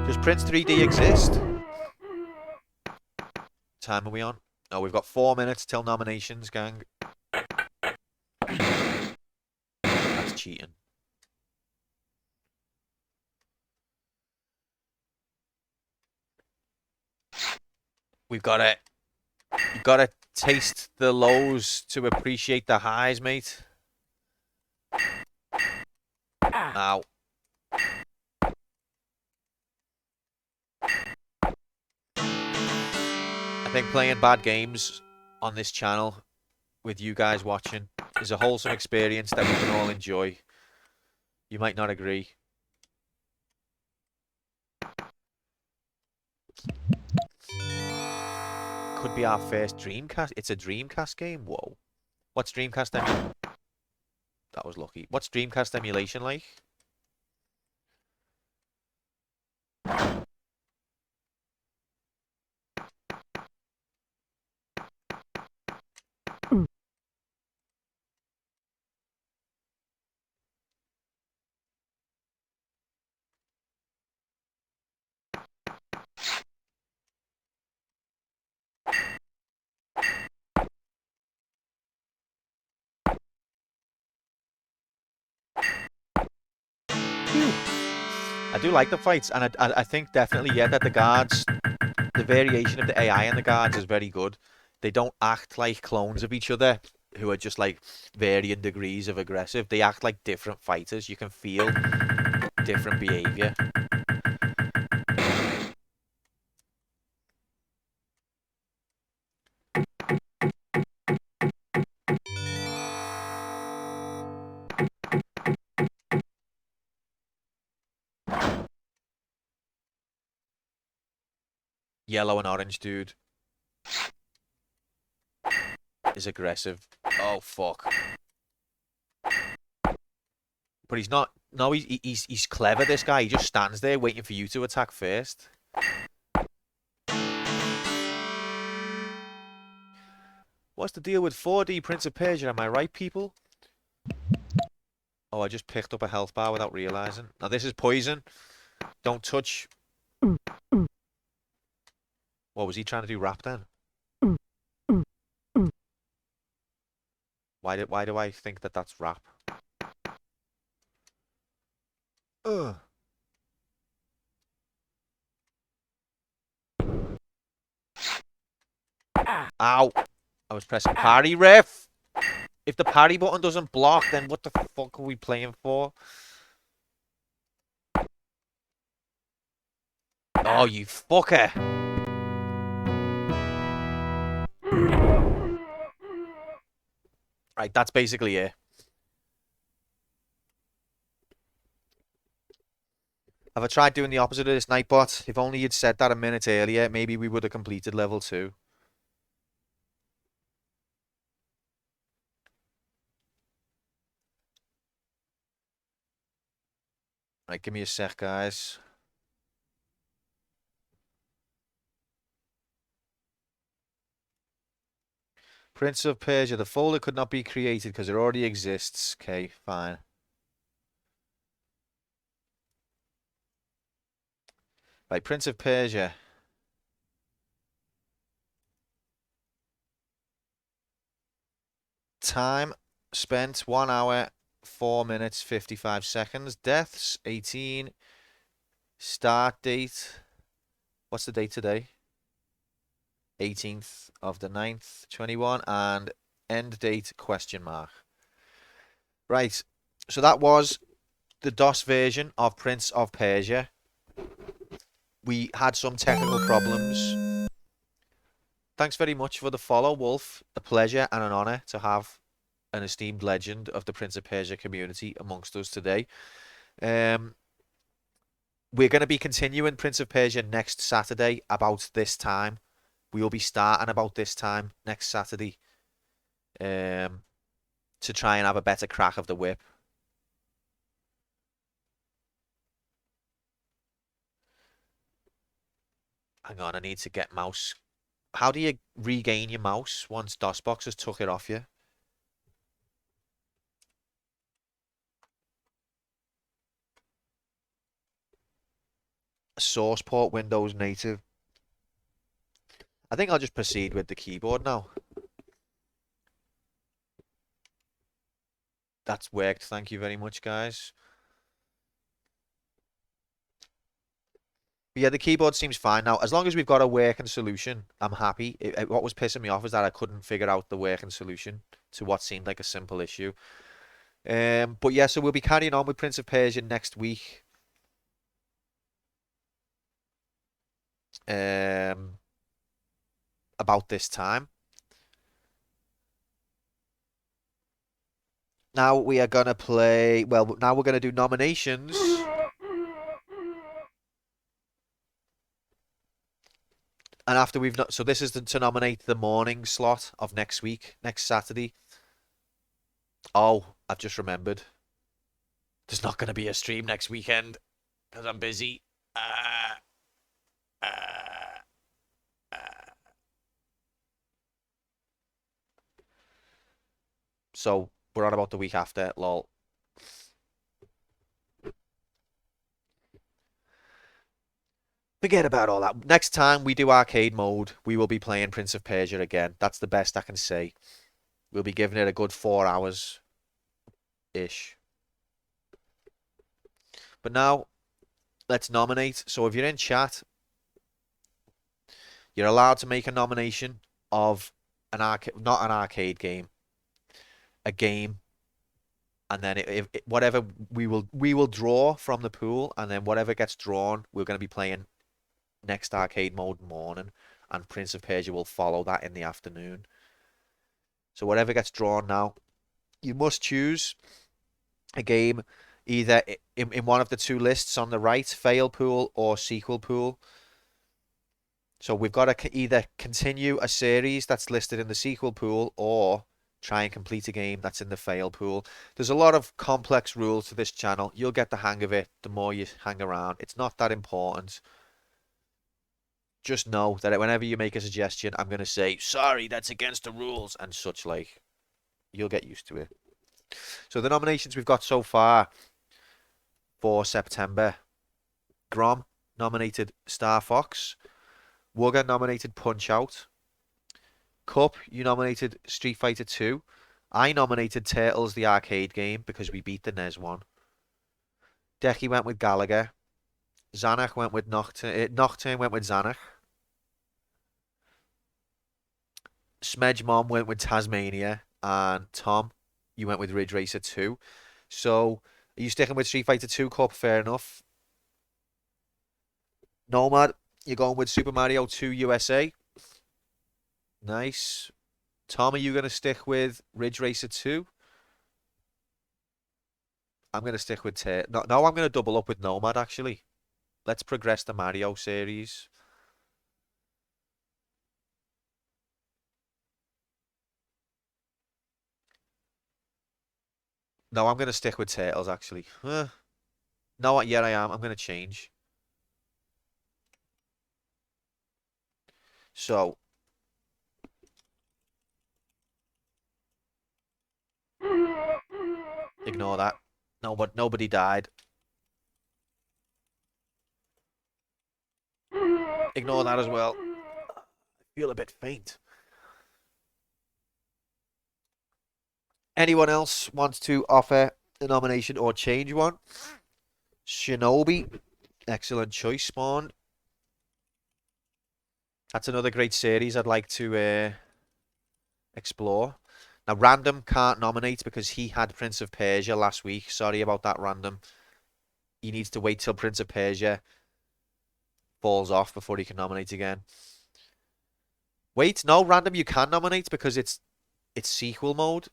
Does Prince 3D exist? Time are we on? Oh, we've got 4 minutes till nominations, gang. That's cheating. We've got to, you got to taste the lows to appreciate the highs, mate. Ow. I think playing bad games on this channel with you guys watching is a wholesome experience that we can all enjoy. You might not agree. Could be our first Dreamcast. It's a Dreamcast game? Whoa. What's Dreamcast emulation? That was lucky. What's Dreamcast emulation like? I do like the fights, and I think definitely, yeah, that the guards, the variation of the AI in the guards is very good. They don't act like clones of each other who are just like varying degrees of aggressive. They act like different fighters. You can feel different behavior. Yellow and orange dude is aggressive. Oh fuck. But he's not. No, he's clever. This guy. He just stands there waiting for you to attack first. What's the deal with 4D Prince of Persia? Am I right, people? Oh, I just picked up a health bar without realizing. Now this is poison. Don't touch. What was he trying to do? Rap then? Why do I think that that's rap? Ugh. Ow! I was pressing parry, ref. If the parry button doesn't block, then what the fuck are we playing for? Oh, you fucker! Right, that's basically it. Have I tried doing the opposite of this, Nightbot? If only you'd said that a minute earlier, maybe we would have completed level 2. Right, give me a sec, guys. Prince of Persia. The folder could not be created because it already exists. Okay, fine. Right, Prince of Persia. Time spent 1 hour, 4 minutes, 55 seconds. Deaths 18. Start date. What's the date today? 18th of the 9th, 21. And end date question mark. Right. So that was the DOS version of Prince of Persia. We had some technical problems. Thanks very much for the follow, Wolf. A pleasure and an honor to have an esteemed legend of the Prince of Persia community amongst us today. Um, we're going to be continuing Prince of Persia next Saturday about this time. We will be starting about this time next Saturday to try and have a better crack of the whip. Hang on, I need to get mouse. How do you regain your mouse once DOSBox has took it off you? Source port Windows native. I think I'll just proceed with the keyboard now. That's worked. Thank you very much, guys. But yeah, the keyboard seems fine now. As long as we've got a working solution, I'm happy. What was pissing me off is that I couldn't figure out the working solution to what seemed like a simple issue. But yeah, so we'll be carrying on with Prince of Persia next week. Um, about this time. Now we are gonna play. Well, now we're gonna do nominations, and after we've not, so this is to nominate the morning slot of next week, next Saturday. Oh, I've just remembered. There's not gonna be a stream next weekend because I'm busy. Uh, uh, uh. So we're on about the week after. Lol. Forget about all that. Next time we do arcade mode, we will be playing Prince of Persia again. That's the best I can say. We'll be giving it a good 4 hours ish. But now let's nominate. So if you're in chat, you're allowed to make a nomination of an arcade, not an arcade game, a game, and then whatever we will draw from the pool, and then whatever gets drawn, we're going to be playing next arcade mode morning, and Prince of Persia will follow that in the afternoon. So whatever gets drawn now, you must choose a game either in one of the two lists on the right, fail pool or sequel pool. So we've got to either continue a series that's listed in the sequel pool or try and complete a game that's in the fail pool. There's a lot of complex rules to this channel. You'll get the hang of it the more you hang around. It's not that important. Just know that whenever you make a suggestion, I'm going to say, sorry, that's against the rules and such like. You'll get used to it. So the nominations we've got so far for September. Grom nominated Star Fox. Wugger nominated Punch Out. Cup, you nominated Street Fighter 2. I nominated Turtles the arcade game because we beat the NES one. Decky went with Gallagher. Zanach went with Nocturne. Nocturne went with Zanach. Smedge Mom went with Tasmania. And Tom, you went with Ridge Racer 2. So, are you sticking with Street Fighter 2, Cup? Fair enough. Nomad, you're going with Super Mario 2 USA. Nice. Tom, are you going to stick with Ridge Racer 2? I'm going to stick with... No, I'm going to double up with Nomad, actually. Let's progress the Mario series. No, I'm going to stick with Turtles, actually. No, yeah, I am. I'm going to change. So, ignore that. No, but nobody died. Ignore that as well. I feel a bit faint. Anyone else wants to offer a nomination or change one? Shinobi. Excellent choice, Spawn. That's another great series I'd like to explore. Now, Random can't nominate because he had Prince of Persia last week. Sorry about that, Random. He needs to wait till Prince of Persia falls off before he can nominate again. Wait, no, Random, you can nominate because it's sequel mode.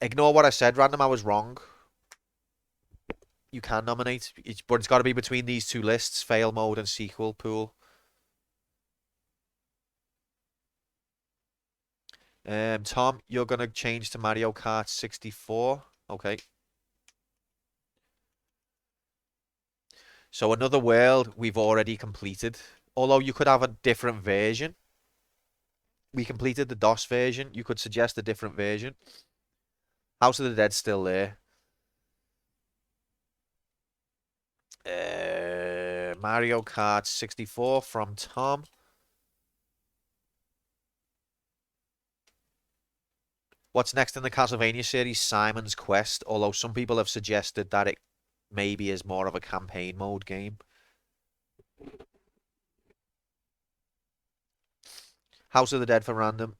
Ignore what I said, Random. I was wrong. You can nominate, but it's got to be between these two lists, fail mode and sequel pool. Tom, you're going to change to Mario Kart 64. Okay. So another world we've already completed. Although you could have a different version. We completed the DOS version. You could suggest a different version. House of the Dead's still there. Mario Kart 64 from Tom. What's next in the Castlevania series? Simon's Quest. Although some people have suggested that maybe is more of a campaign mode game. House of the Dead for random.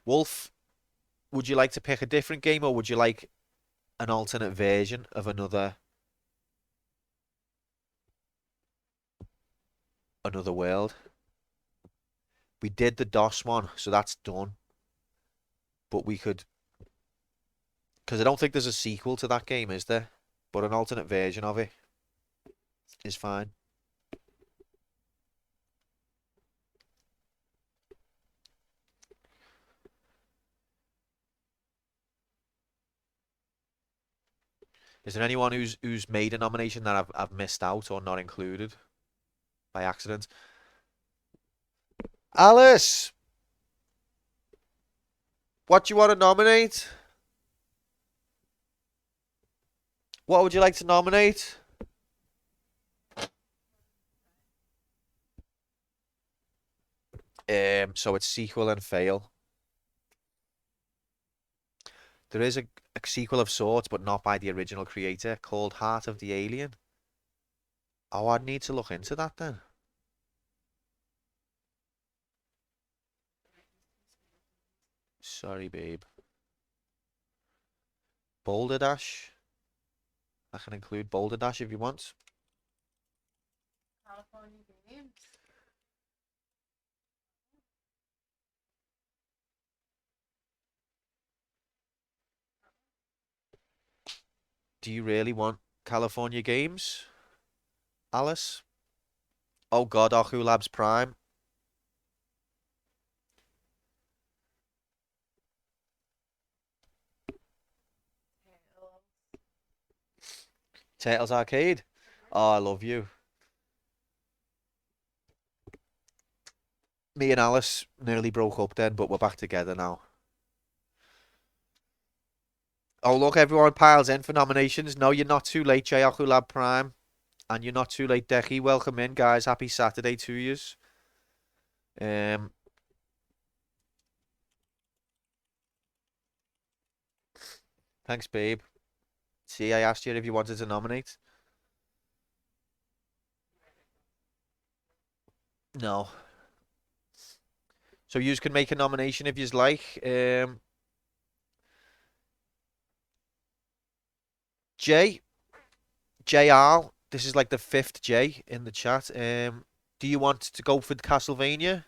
Wolf, would you like to pick a different game or would you like an alternate version of another world? We did the DOS one, so that's done. But we could, because I don't think there's a sequel to that game, is there? But an alternate version of it is fine. Is there anyone who's made a nomination that I've missed out or not included by accident? Alice, what do you want to nominate? What would you like to nominate? So it's sequel and fail. There is a sequel of sorts, but not by the original creator, called Heart of the Alien. Oh, I'd need to look into that then. Sorry, babe. Boulder Dash. I can include Boulder Dash if you want. California Games. Do you really want California Games, Alice? Oh God, Ohu Labs Prime. Turtles Arcade. Oh, I love you. Me and Alice nearly broke up then, but we're back together now. Oh, look, everyone piles in for nominations. No, you're not too late, J. Lab Prime. And you're not too late, Decky. Welcome in, guys. Happy Saturday to yous. Um, thanks, babe. See, I asked you if you wanted to nominate. No. So yous can make a nomination if yous like. Jay, JR, this is like the fifth J in the chat. Do you want to go for Castlevania?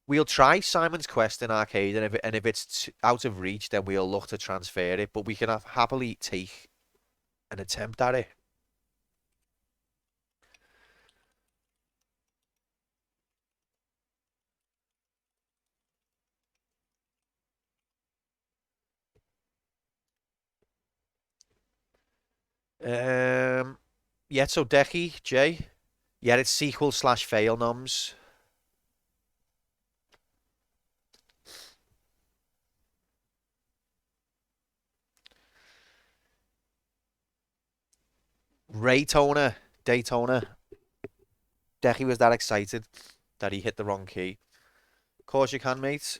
We'll try Simon's Quest in arcade, and if it's out of reach, then we'll look to transfer it. But we can happily take an attempt at it. Um, yeah. So Decky, Jay, yeah, it's sequel slash fail noms. Raytona, Daytona. Decky was that excited that he hit the wrong key. Of course you can, mate.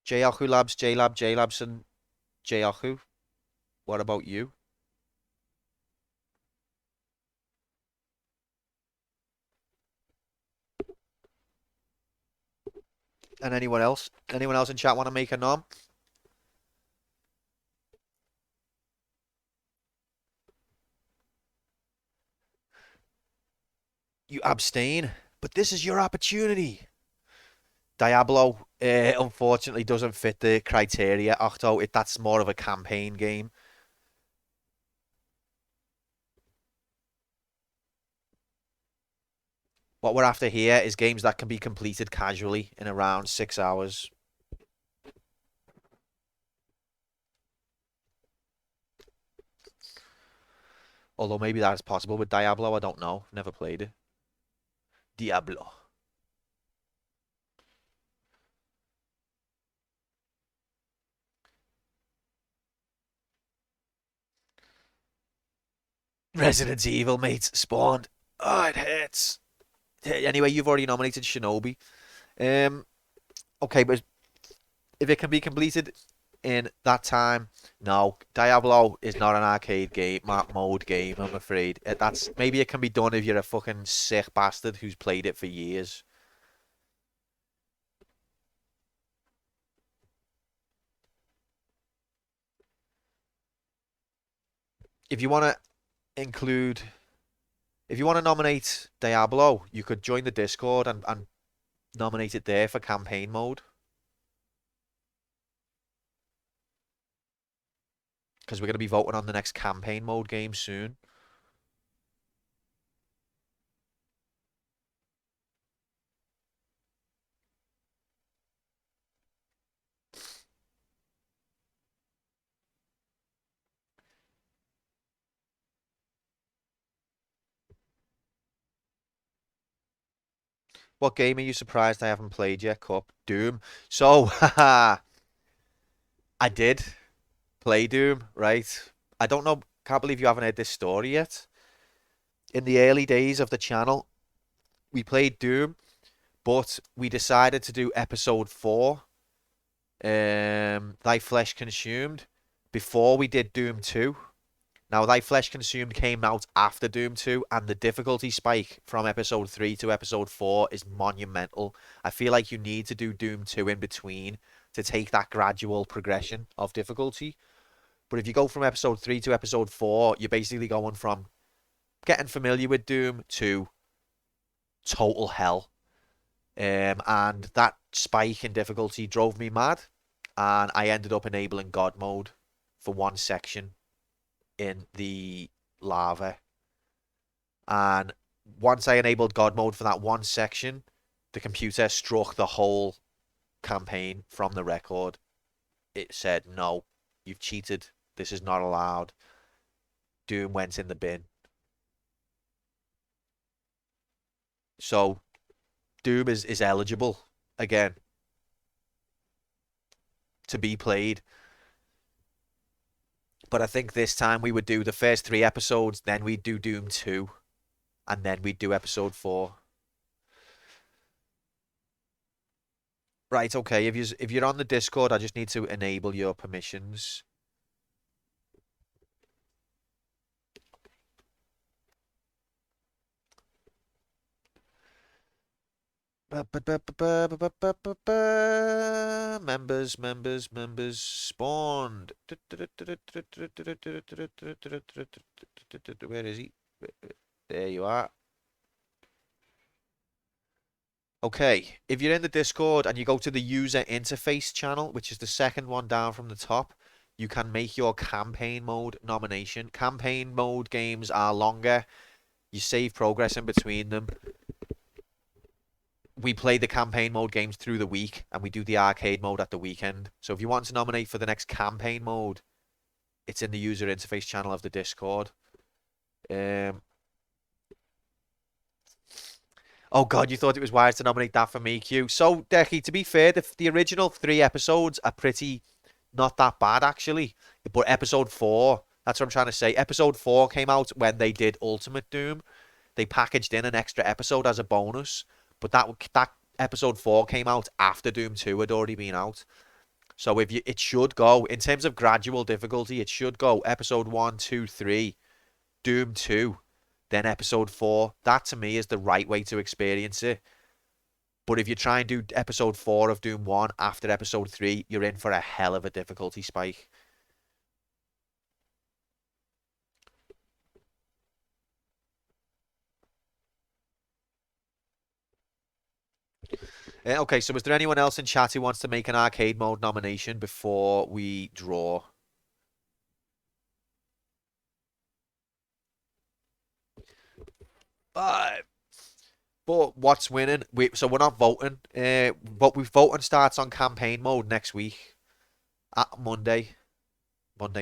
J Labs, J Labs, and J. What about you? And anyone else? Anyone else in chat want to make a nom? You abstain, but this is your opportunity. Diablo, unfortunately, doesn't fit the criteria. Octo, that's more of a campaign game. What we're after here is games that can be completed casually in around 6 hours. Although maybe that is possible with Diablo, I don't know. Never played it. Diablo. Resident Evil, mate. Spawned. Oh, it hurts. Anyway, you've already nominated Shinobi. Um, okay, but if it can be completed in that time, no. Diablo is not an arcade game, mode game, I'm afraid. That's maybe it can be done if you're a fucking sick bastard who's played it for years. If you want to include, if you want to nominate Diablo, you could join the Discord and nominate it there for campaign mode. Because we're going to be voting on the next campaign mode game soon. What game are you surprised I haven't played yet, Cup? Doom. So, haha, I did play Doom, right? I don't know, can't believe you haven't heard this story yet. In the early days of the channel, we played Doom, but we decided to do episode 4, Thy Flesh Consumed, before we did Doom 2. Now, Thy Flesh Consumed came out after Doom 2, and the difficulty spike from episode 3 to episode 4 is monumental. I feel like you need to do Doom 2 in between to take that gradual progression of difficulty. But if you go from episode 3 to episode 4, you're basically going from getting familiar with Doom to total hell. And that spike in difficulty drove me mad, and I ended up enabling God mode for one section in the lava. And once I enabled God mode for that one section, the computer struck the whole campaign from the record. It said, no, you've cheated. This is not allowed. Doom went in the bin. So Doom is eligible again to be played. But I think this time we would do the first 3 episodes, then we'd do Doom 2, and then we'd do episode 4. Right, okay. If you're on the Discord, I just need to enable your permissions. Members spawned. Where is he? There you are. Okay, if you're in the Discord and you go to the user interface channel, which is the second one down from the top, you can make your campaign mode nomination. Campaign mode games are longer. You save progress in between them. We play the campaign mode games through the week, and we do the arcade mode at the weekend. So if you want to nominate for the next campaign mode, it's in the user interface channel of the Discord. Oh God, you thought it was wise to nominate that for me, Q. So, Decky, to be fair, the original 3 episodes are pretty not that bad actually. But episode 4, that's what I'm trying to say. Episode 4 came out when they did Ultimate Doom. They packaged in an extra episode as a bonus, but that episode 4 came out after Doom 2 had already been out. So it should go in terms of gradual difficulty, it should go episode 1, 2, 3, Doom 2, then episode 4. That to me is the right way to experience it. But if you try and do episode 4 of Doom 1 after episode 3, you're in for a hell of a difficulty spike. Okay, so is there anyone else in chat who wants to make an arcade mode nomination before we draw? But what's winning? So we're not voting. But we voting starts on campaign mode next week at Monday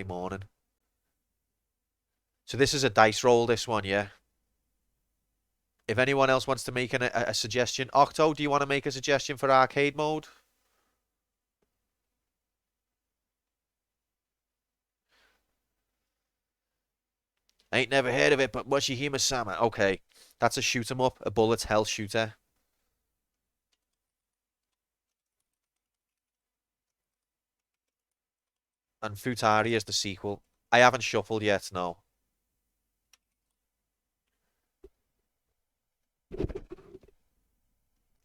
morning. So this is a dice roll, this one, yeah. If anyone else wants to make a suggestion, Octo, do you want to make a suggestion for arcade mode? Ain't never heard of it, but Moshihime-sama. Okay, that's a shoot 'em up, a bullet hell shooter. And Futari is the sequel. I haven't shuffled yet, no.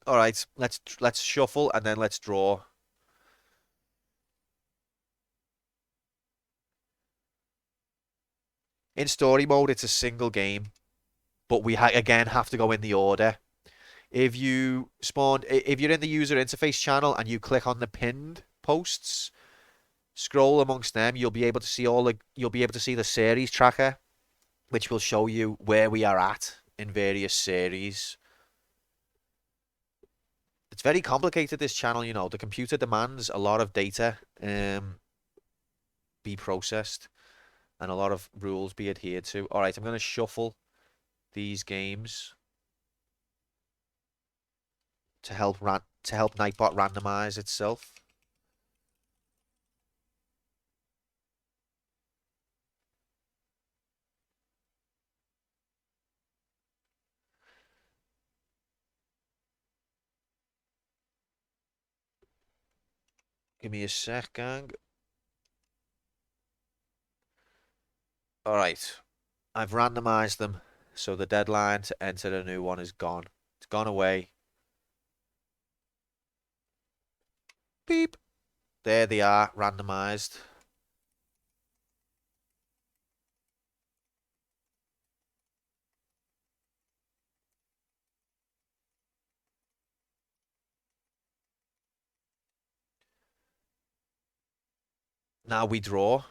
All right, let's shuffle and then let's draw. In story mode, it's a single game, but we again have to go in the order. If if you're in the user interface channel and you click on the pinned posts, scroll amongst them, you'll be able to see the series tracker, which will show you where we are at in various series. It's very complicated, this channel, you know. The computer demands a lot of data be processed and a lot of rules be adhered to. All right, I'm going to shuffle these games to help Nightbot randomize itself. Give me a sec, gang. All right, I've randomized them, so the deadline to enter a new one is gone. It's gone away. Beep. There they are, randomized. Now we draw.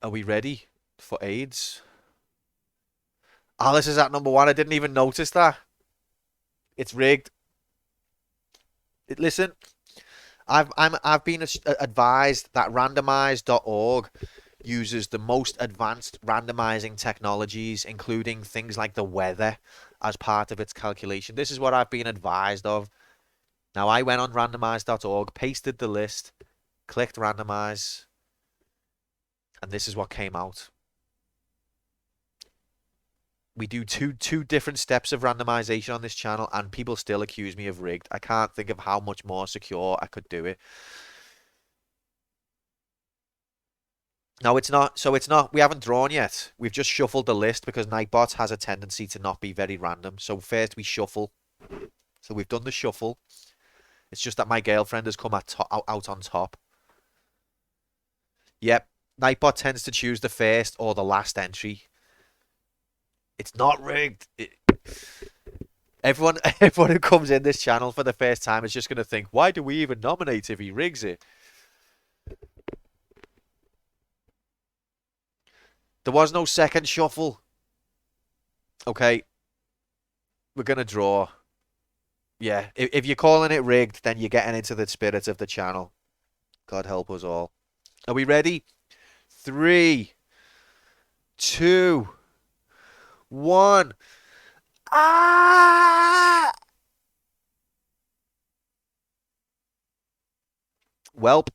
Are we ready for AIDS? Alice is at number 1. I didn't even notice that. It's rigged. Listen, I've been advised that randomize.org uses the most advanced randomizing technologies, including things like the weather, as part of its calculation. This is what I've been advised of. Now, I went on randomize.org, pasted the list, clicked randomize, and this is what came out. We do two different steps of randomization on this channel, and people still accuse me of rigged. I can't think of how much more secure I could do it. No, it's not. So it's not. We haven't drawn yet. We've just shuffled the list because Nightbot has a tendency to not be very random. So first we shuffle. So we've done the shuffle. It's just that my girlfriend has come out on top. Yep. Nightbot tends to choose the first or the last entry. It's not rigged. Everyone who comes in this channel for the first time is just going to think, why do we even nominate if he rigs it? There was no second shuffle. Okay. We're going to draw. Yeah, if you're calling it rigged, then you're getting into the spirit of the channel. God help us all. Are we ready? 3, 2, 1. Ah! Welp.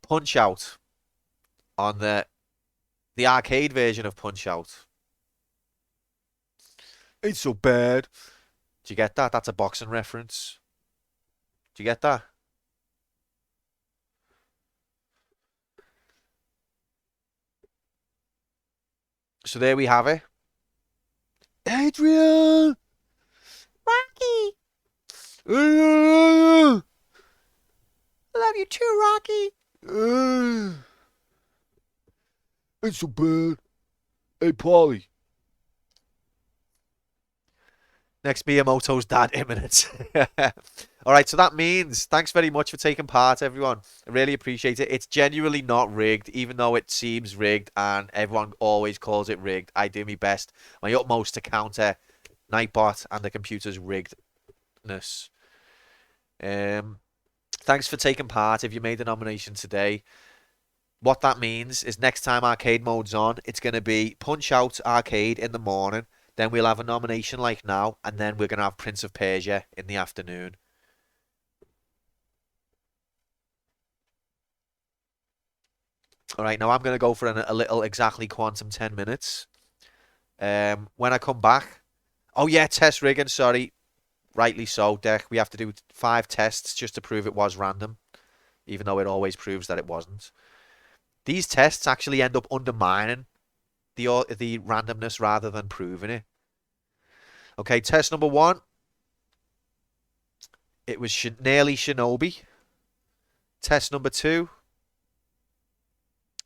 Punch Out on the arcade version of Punch Out. It's so bad. Do you get that? That's a boxing reference. Do you get that? So there we have it. Adrian! Rocky! I love you too, Rocky. It's so bad. Hey, Paulie. Next Miyamoto's dad imminent. All right, so that means thanks very much for taking part, everyone. I really appreciate it. It's genuinely not rigged, even though it seems rigged and everyone always calls it rigged. I do my best, my utmost to counter Nightbot and the computer's riggedness. Thanks for taking part. If you made the nomination today, what that means is next time arcade mode's on, it's going to be Punch Out Arcade in the morning. Then we'll have a nomination like now, and then we're going to have Prince of Persia in the afternoon. All right, now I'm going to go for a little exactly quantum 10 minutes. When I come back, oh yeah, test rigging, sorry. Rightly so, Deck. We have to do 5 tests just to prove it was random, even though it always proves that it wasn't. These tests actually end up undermining the randomness rather than proving it. Okay, test number 1. It was nearly Shinobi. Test number 2.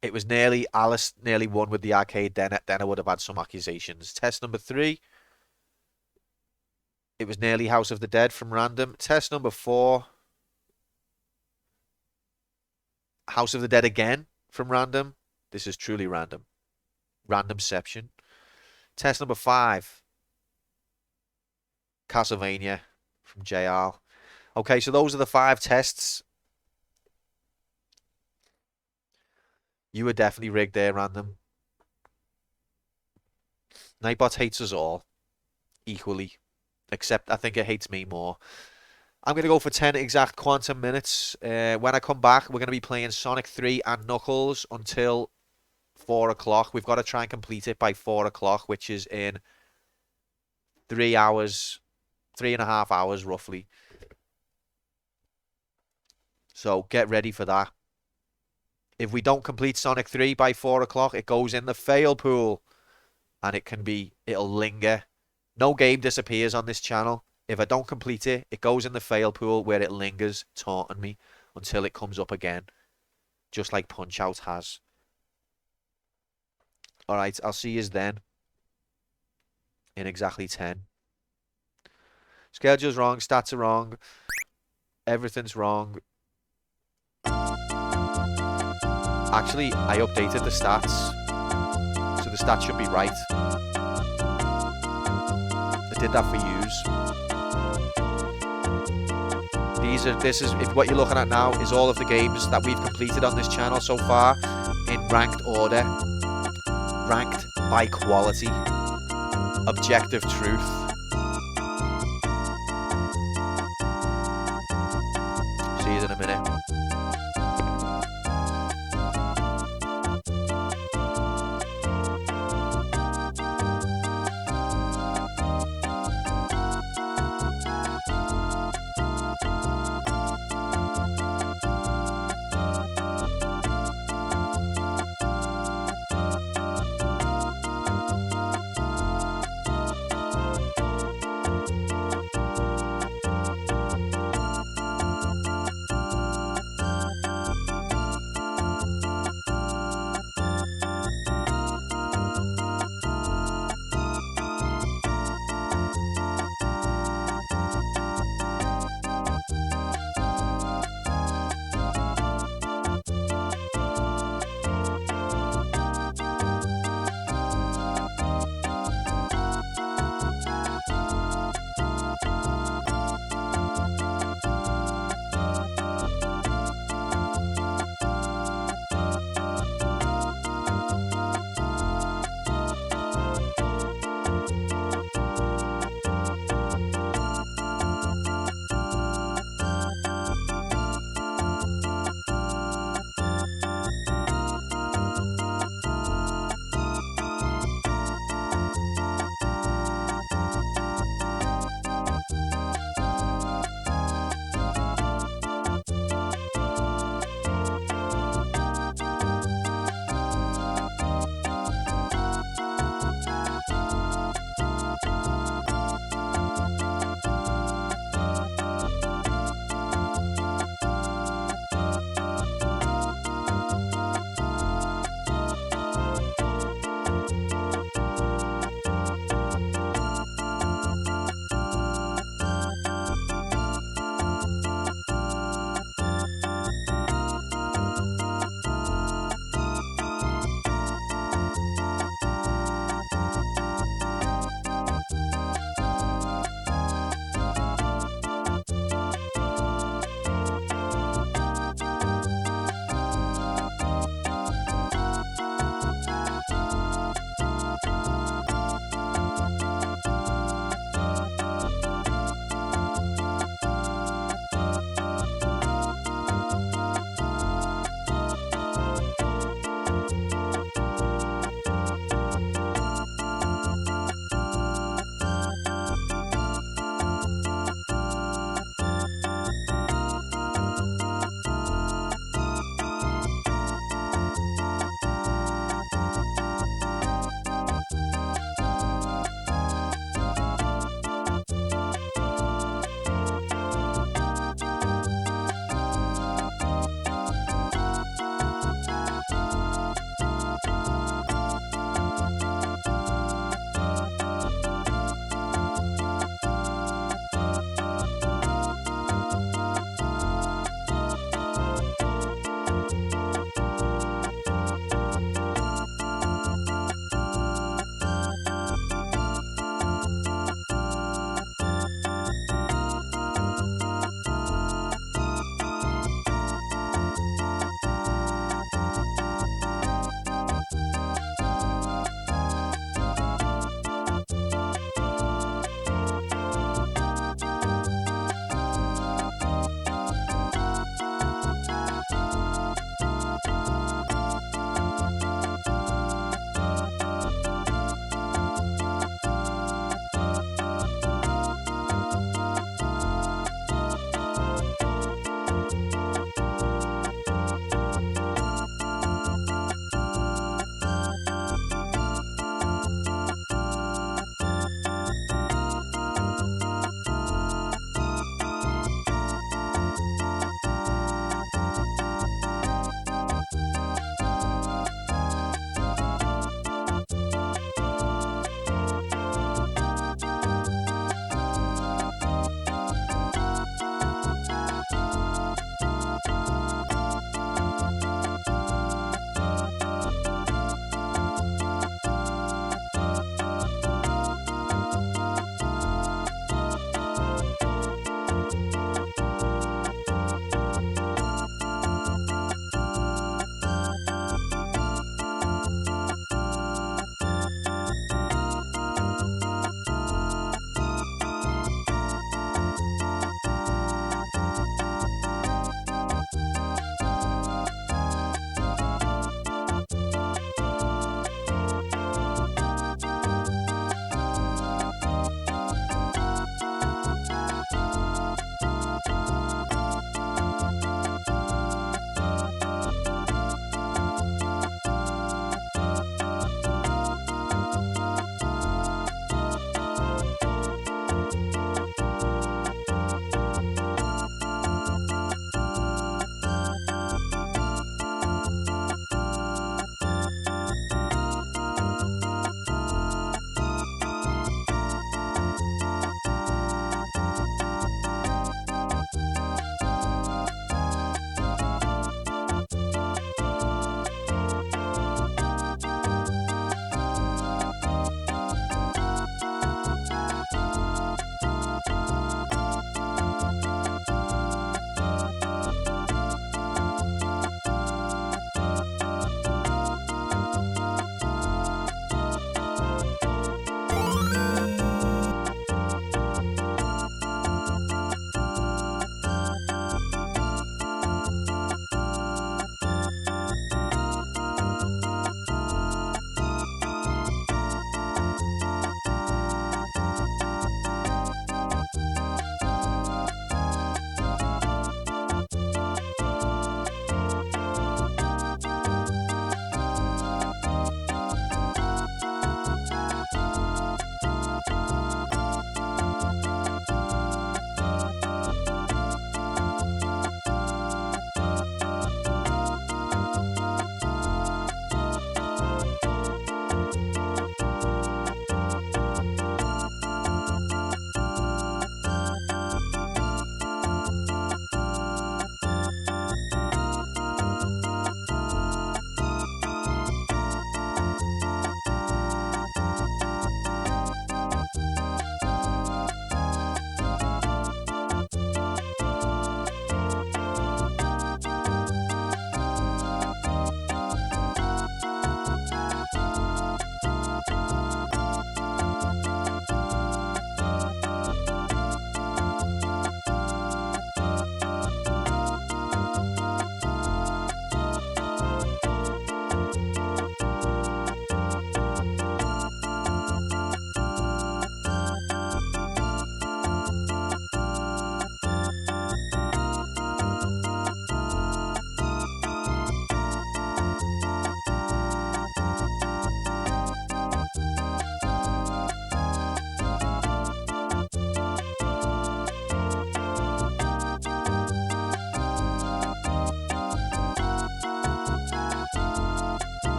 It was nearly Alice nearly won with the arcade. Then I would have had some accusations. Test number 3. It was nearly House of the Dead from random. Test number 4. House of the Dead again from random. This is truly random. Randomception. Test number 5. Castlevania from JR. Okay, so those are the 5 tests. You were definitely rigged there, random. Nightbot hates us all equally, except I think it hates me more. I'm going to go for 10 exact quantum minutes. When I come back, we're going to be playing Sonic 3 and Knuckles until 4 o'clock. We've got to try and complete it by 4 o'clock, which is in 3 hours, 3.5 hours roughly. So get ready for that. If we don't complete Sonic 3 by 4 o'clock, it goes in the fail pool. And it'll linger. No game disappears on this channel. If I don't complete it, it goes in the fail pool where it lingers, taunting me until it comes up again. Just like Punch-Out has. Alright, I'll see you then. In exactly 10. Schedule's wrong, stats are wrong. Everything's wrong. Actually, I updated the stats. So the stats should be right. I did that for yous. If what you're looking at now is all of the games that we've completed on this channel so far in ranked order, ranked by quality, objective truth. See you in a minute.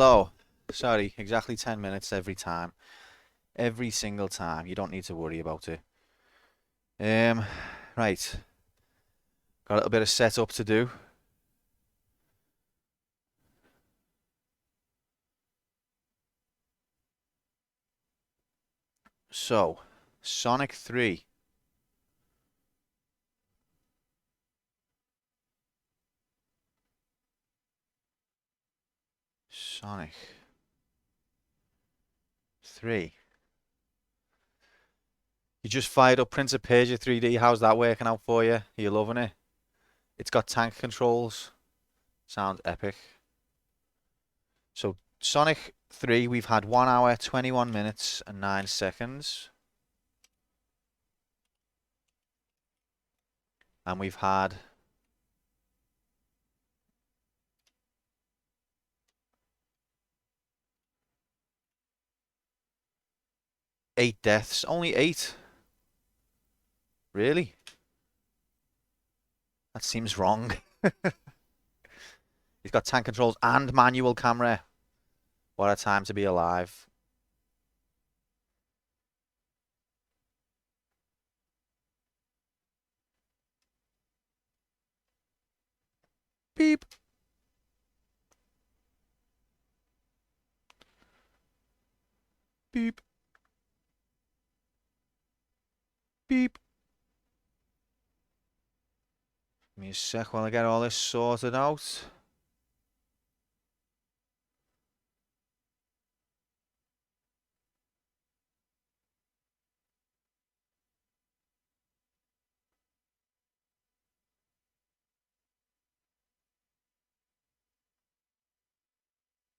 Hello. Sorry, exactly 10 minutes every time. Every single time. You don't need to worry about it. Um, right. Got a little bit of setup to do. So, Sonic 3. Sonic 3. You just fired up Prince of Persia 3D. How's that working out for you? Are you loving it? It's got tank controls. Sounds epic. So, Sonic 3, we've had 1 hour, 21 minutes, and 9 seconds. And we've had 8 deaths. Only 8. Really? That seems wrong. He's got tank controls and manual camera. What a time to be alive. Beep. Beep. Beep. Give me a sec while I get all this sorted out.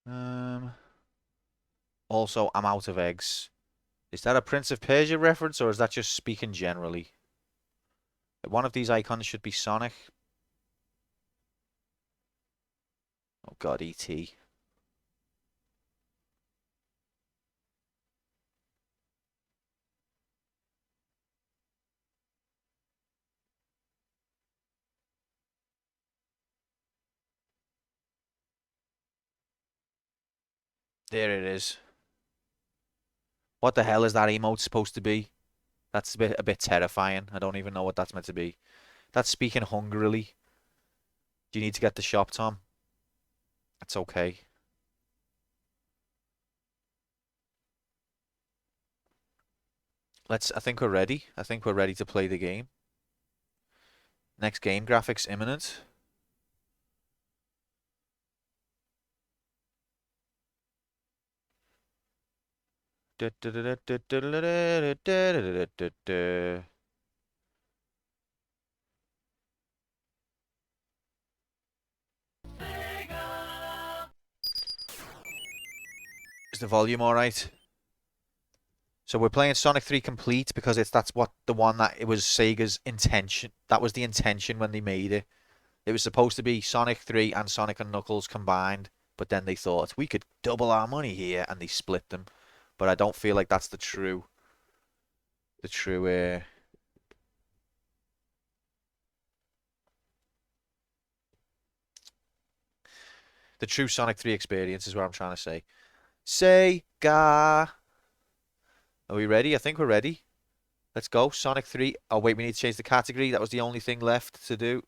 Um, Also, I'm out of eggs. Is that a Prince of Persia reference or is that just speaking generally? One of these icons should be Sonic. Oh god, E.T. There it is. What the hell is that emote supposed to be? That's a bit terrifying. I don't even know what that's meant to be. That's speaking hungrily. Do you need to get the shop, Tom? That's okay. I think we're ready. I think we're ready to play the game. Next game, graphics imminent. Is the volume all right? So we're playing Sonic 3 Complete because that's what the one that it was Sega's intention. That was the intention when they made it. It was supposed to be Sonic 3 and Sonic and Knuckles combined, but then they thought we could double our money here and they split them. But I don't feel like that's the true the true Sonic 3 experience is what I'm trying to say. Sega. Are we ready? I think we're ready. Let's go. Sonic 3. Oh, wait, we need to change the category. That was the only thing left to do.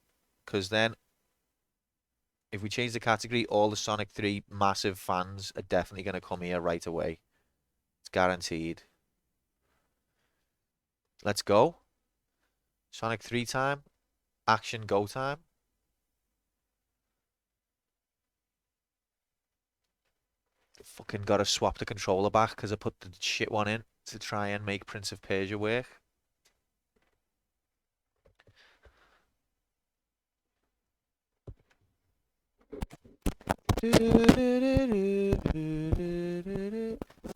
Because then, if we change the category, all the Sonic 3 massive fans are definitely going to come here right away. It's guaranteed. Let's go. Sonic 3 time. Action go time. Fucking gotta swap the controller back because I put the shit one in to try and make Prince of Persia work.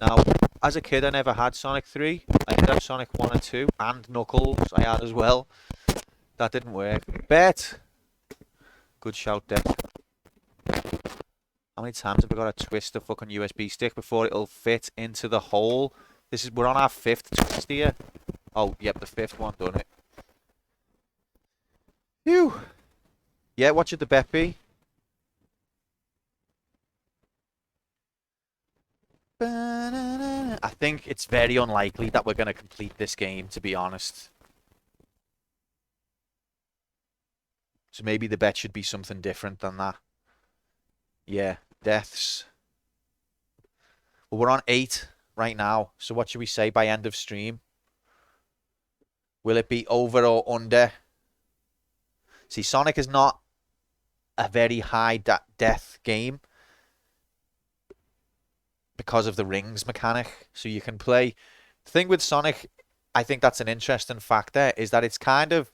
Now, as a kid, I never had Sonic 3. I did have Sonic 1 and 2, and Knuckles I had as well. That didn't work. Bet! Good shout, Deck. How many times have I got to twist the fucking USB stick before it'll fit into the hole? We're on our 5th twist here. Oh, yep, the 5th one done it. Phew! Yeah, what should the bet be? I think it's very unlikely that we're going to complete this game, to be honest. So maybe the bet should be something different than that. Yeah, deaths. Well, we're on 8 right now. So what should we say by end of stream? Will it be over or under? See, Sonic is not a very high death game because of the rings mechanic. So you can play. The thing with Sonic, I think that's an interesting factor, is that it's kind of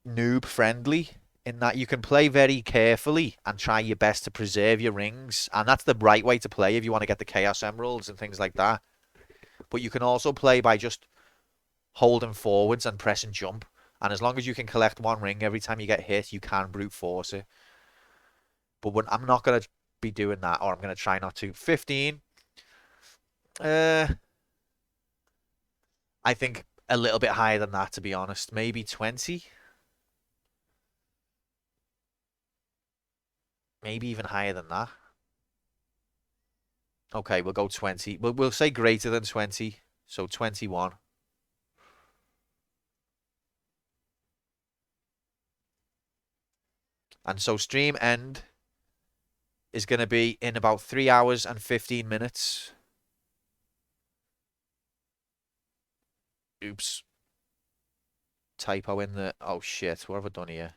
noob friendly in that you can play very carefully and try your best to preserve your rings. And that's the right way to play if you want to get the Chaos Emeralds and things like that. But you can also play by just holding forwards and pressing jump. And as long as you can collect one ring every time you get hit, you can brute force it. But I'm not going to be doing that, or I'm going to try not to. 15. I think a little bit higher than that, to be honest. Maybe 20. Maybe even higher than that. Okay, we'll go 20. We'll say greater than 20. So 21. And so stream end is going to be in about 3 hours and 15 minutes. Oops. Typo in the... Oh, shit. What have I done here?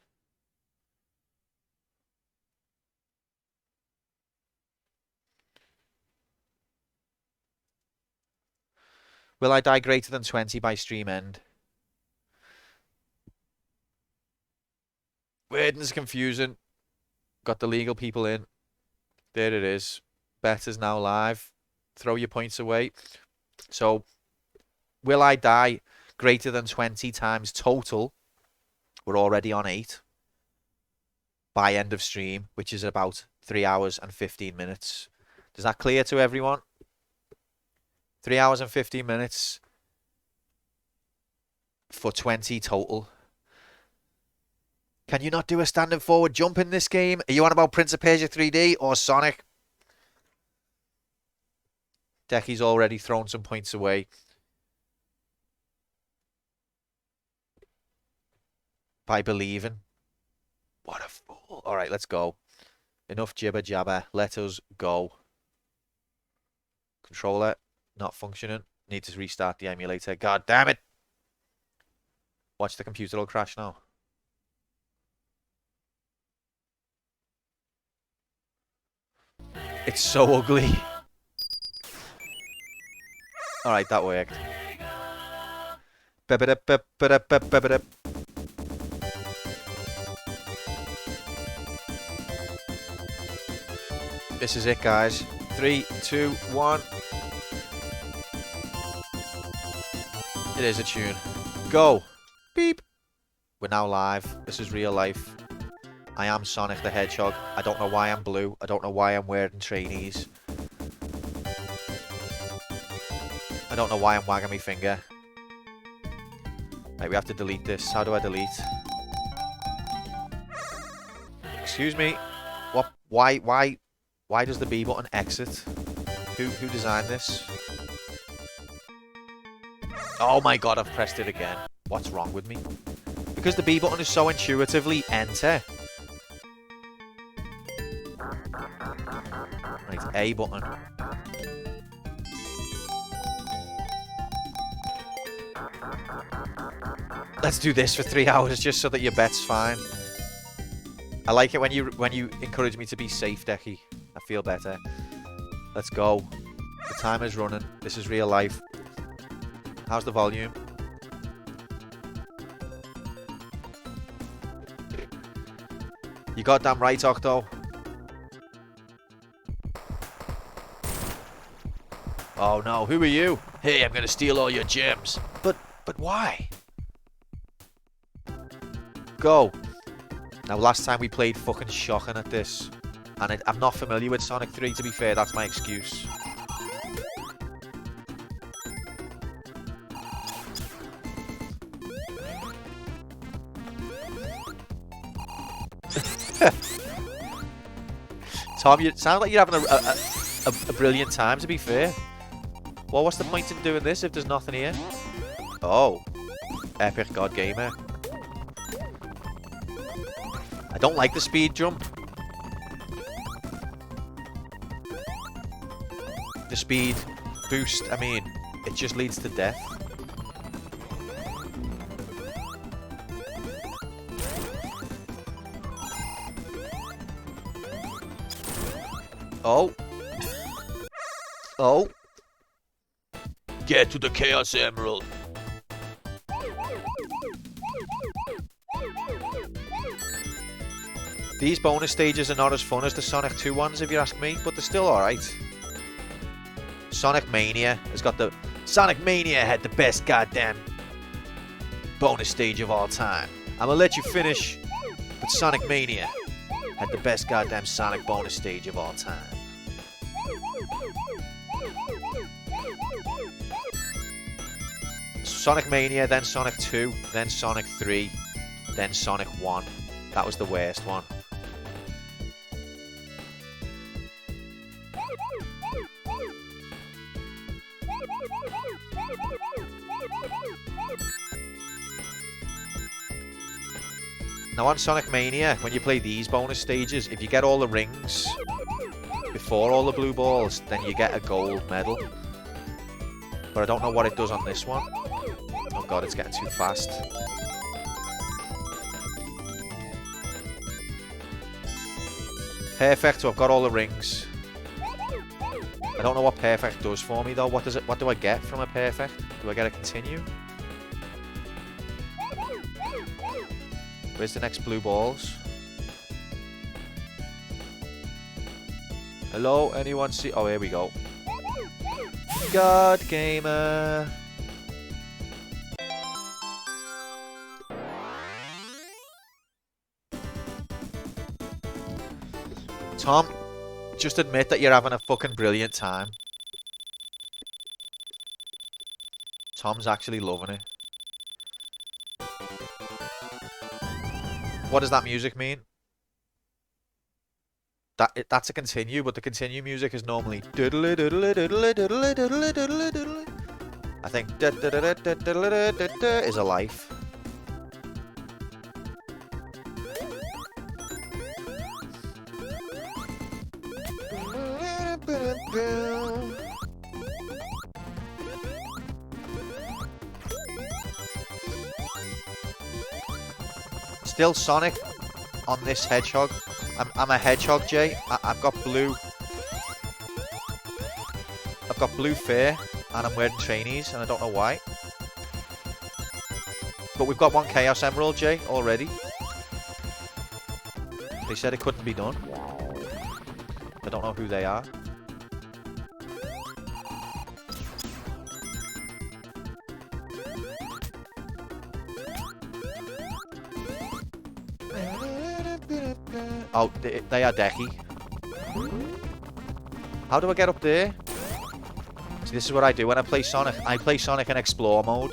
Will I die greater than 20 by stream end? Wording's confusing. Got the legal people in. There it is. Bet is now live. Throw your points away. So, will I die greater than 20 times total? We're already on 8. By end of stream, which is about 3 hours and 15 minutes. Is that clear to everyone? 3 hours and 15 minutes for 20 total. Can you not do a standing forward jump in this game? Are you on about Prince of Persia 3D or Sonic? Decky's already thrown some points away. By believing. What a fool. All right, let's go. Enough jibber jabber. Let us go. Controller not functioning. Need to restart the emulator. God damn it. Watch the computer will crash now. It's so ugly. Alright, that worked. This is it, guys. 3, 2, 1. It is a tune. Go. Beep. We're now live. This is real life. I am Sonic the Hedgehog. I don't know why I'm blue. I don't know why I'm wearing trainees. I don't know why I'm wagging my finger. Right, we have to delete this. How do I delete? Excuse me. What? Why does the B button exit? Who designed this? Oh my god, I've pressed it again. What's wrong with me? Because the B button is so intuitively enter. Right, A button. Let's do this for 3 hours just so that your bet's fine. I like it when you encourage me to be safe, Decky. I feel better. Let's go. The timer's running. This is real life. How's the volume? You goddamn right, Octo. Oh no, who are you? Hey, I'm gonna steal all your gems. But why? Go. Now, last time we played fucking shocking at this. And I'm not familiar with Sonic 3, to be fair. That's my excuse. Tom, you sound like you're having a brilliant time, to be fair. Well, what's the point in doing this if there's nothing here? Oh. Epic God Gamer. I don't like the speed jump. The speed boost, I mean, it just leads to death. Oh. Oh. Get to the Chaos Emerald. These bonus stages are not as fun as the Sonic 2 ones, if you ask me, but they're still alright. Sonic Mania has got the... Sonic Mania had the best goddamn bonus stage of all time. I'm gonna let you finish, but Sonic Mania had the best goddamn Sonic bonus stage of all time. Sonic Mania, then Sonic 2, then Sonic 3, then Sonic 1. That was the worst one. Now on Sonic Mania, when you play these bonus stages, if you get all the rings before all the blue balls, then you get a gold medal. But I don't know what it does on this one. Oh god, it's getting too fast. Perfect, so I've got all the rings. I don't know what perfect does for me though. What do I get from a perfect? Do I get a continue? Where's the next blue balls? Hello, anyone see? Oh, here we go. God Gamer. Tom, just admit that you're having a fucking brilliant time. Tom's actually loving it. What does that music mean? That's a continue, but the continue music is normally I think is a life. Still Sonic on this hedgehog. I'm a hedgehog, Jay. I've got blue. I've got blue fur, and I'm wearing trainees, and I don't know why. But we've got one Chaos Emerald, Jay, already. They said it couldn't be done. I don't know who they are. Oh, they are Decky. How do I get up there? See, this is what I do when I play Sonic. I play Sonic in Explore mode.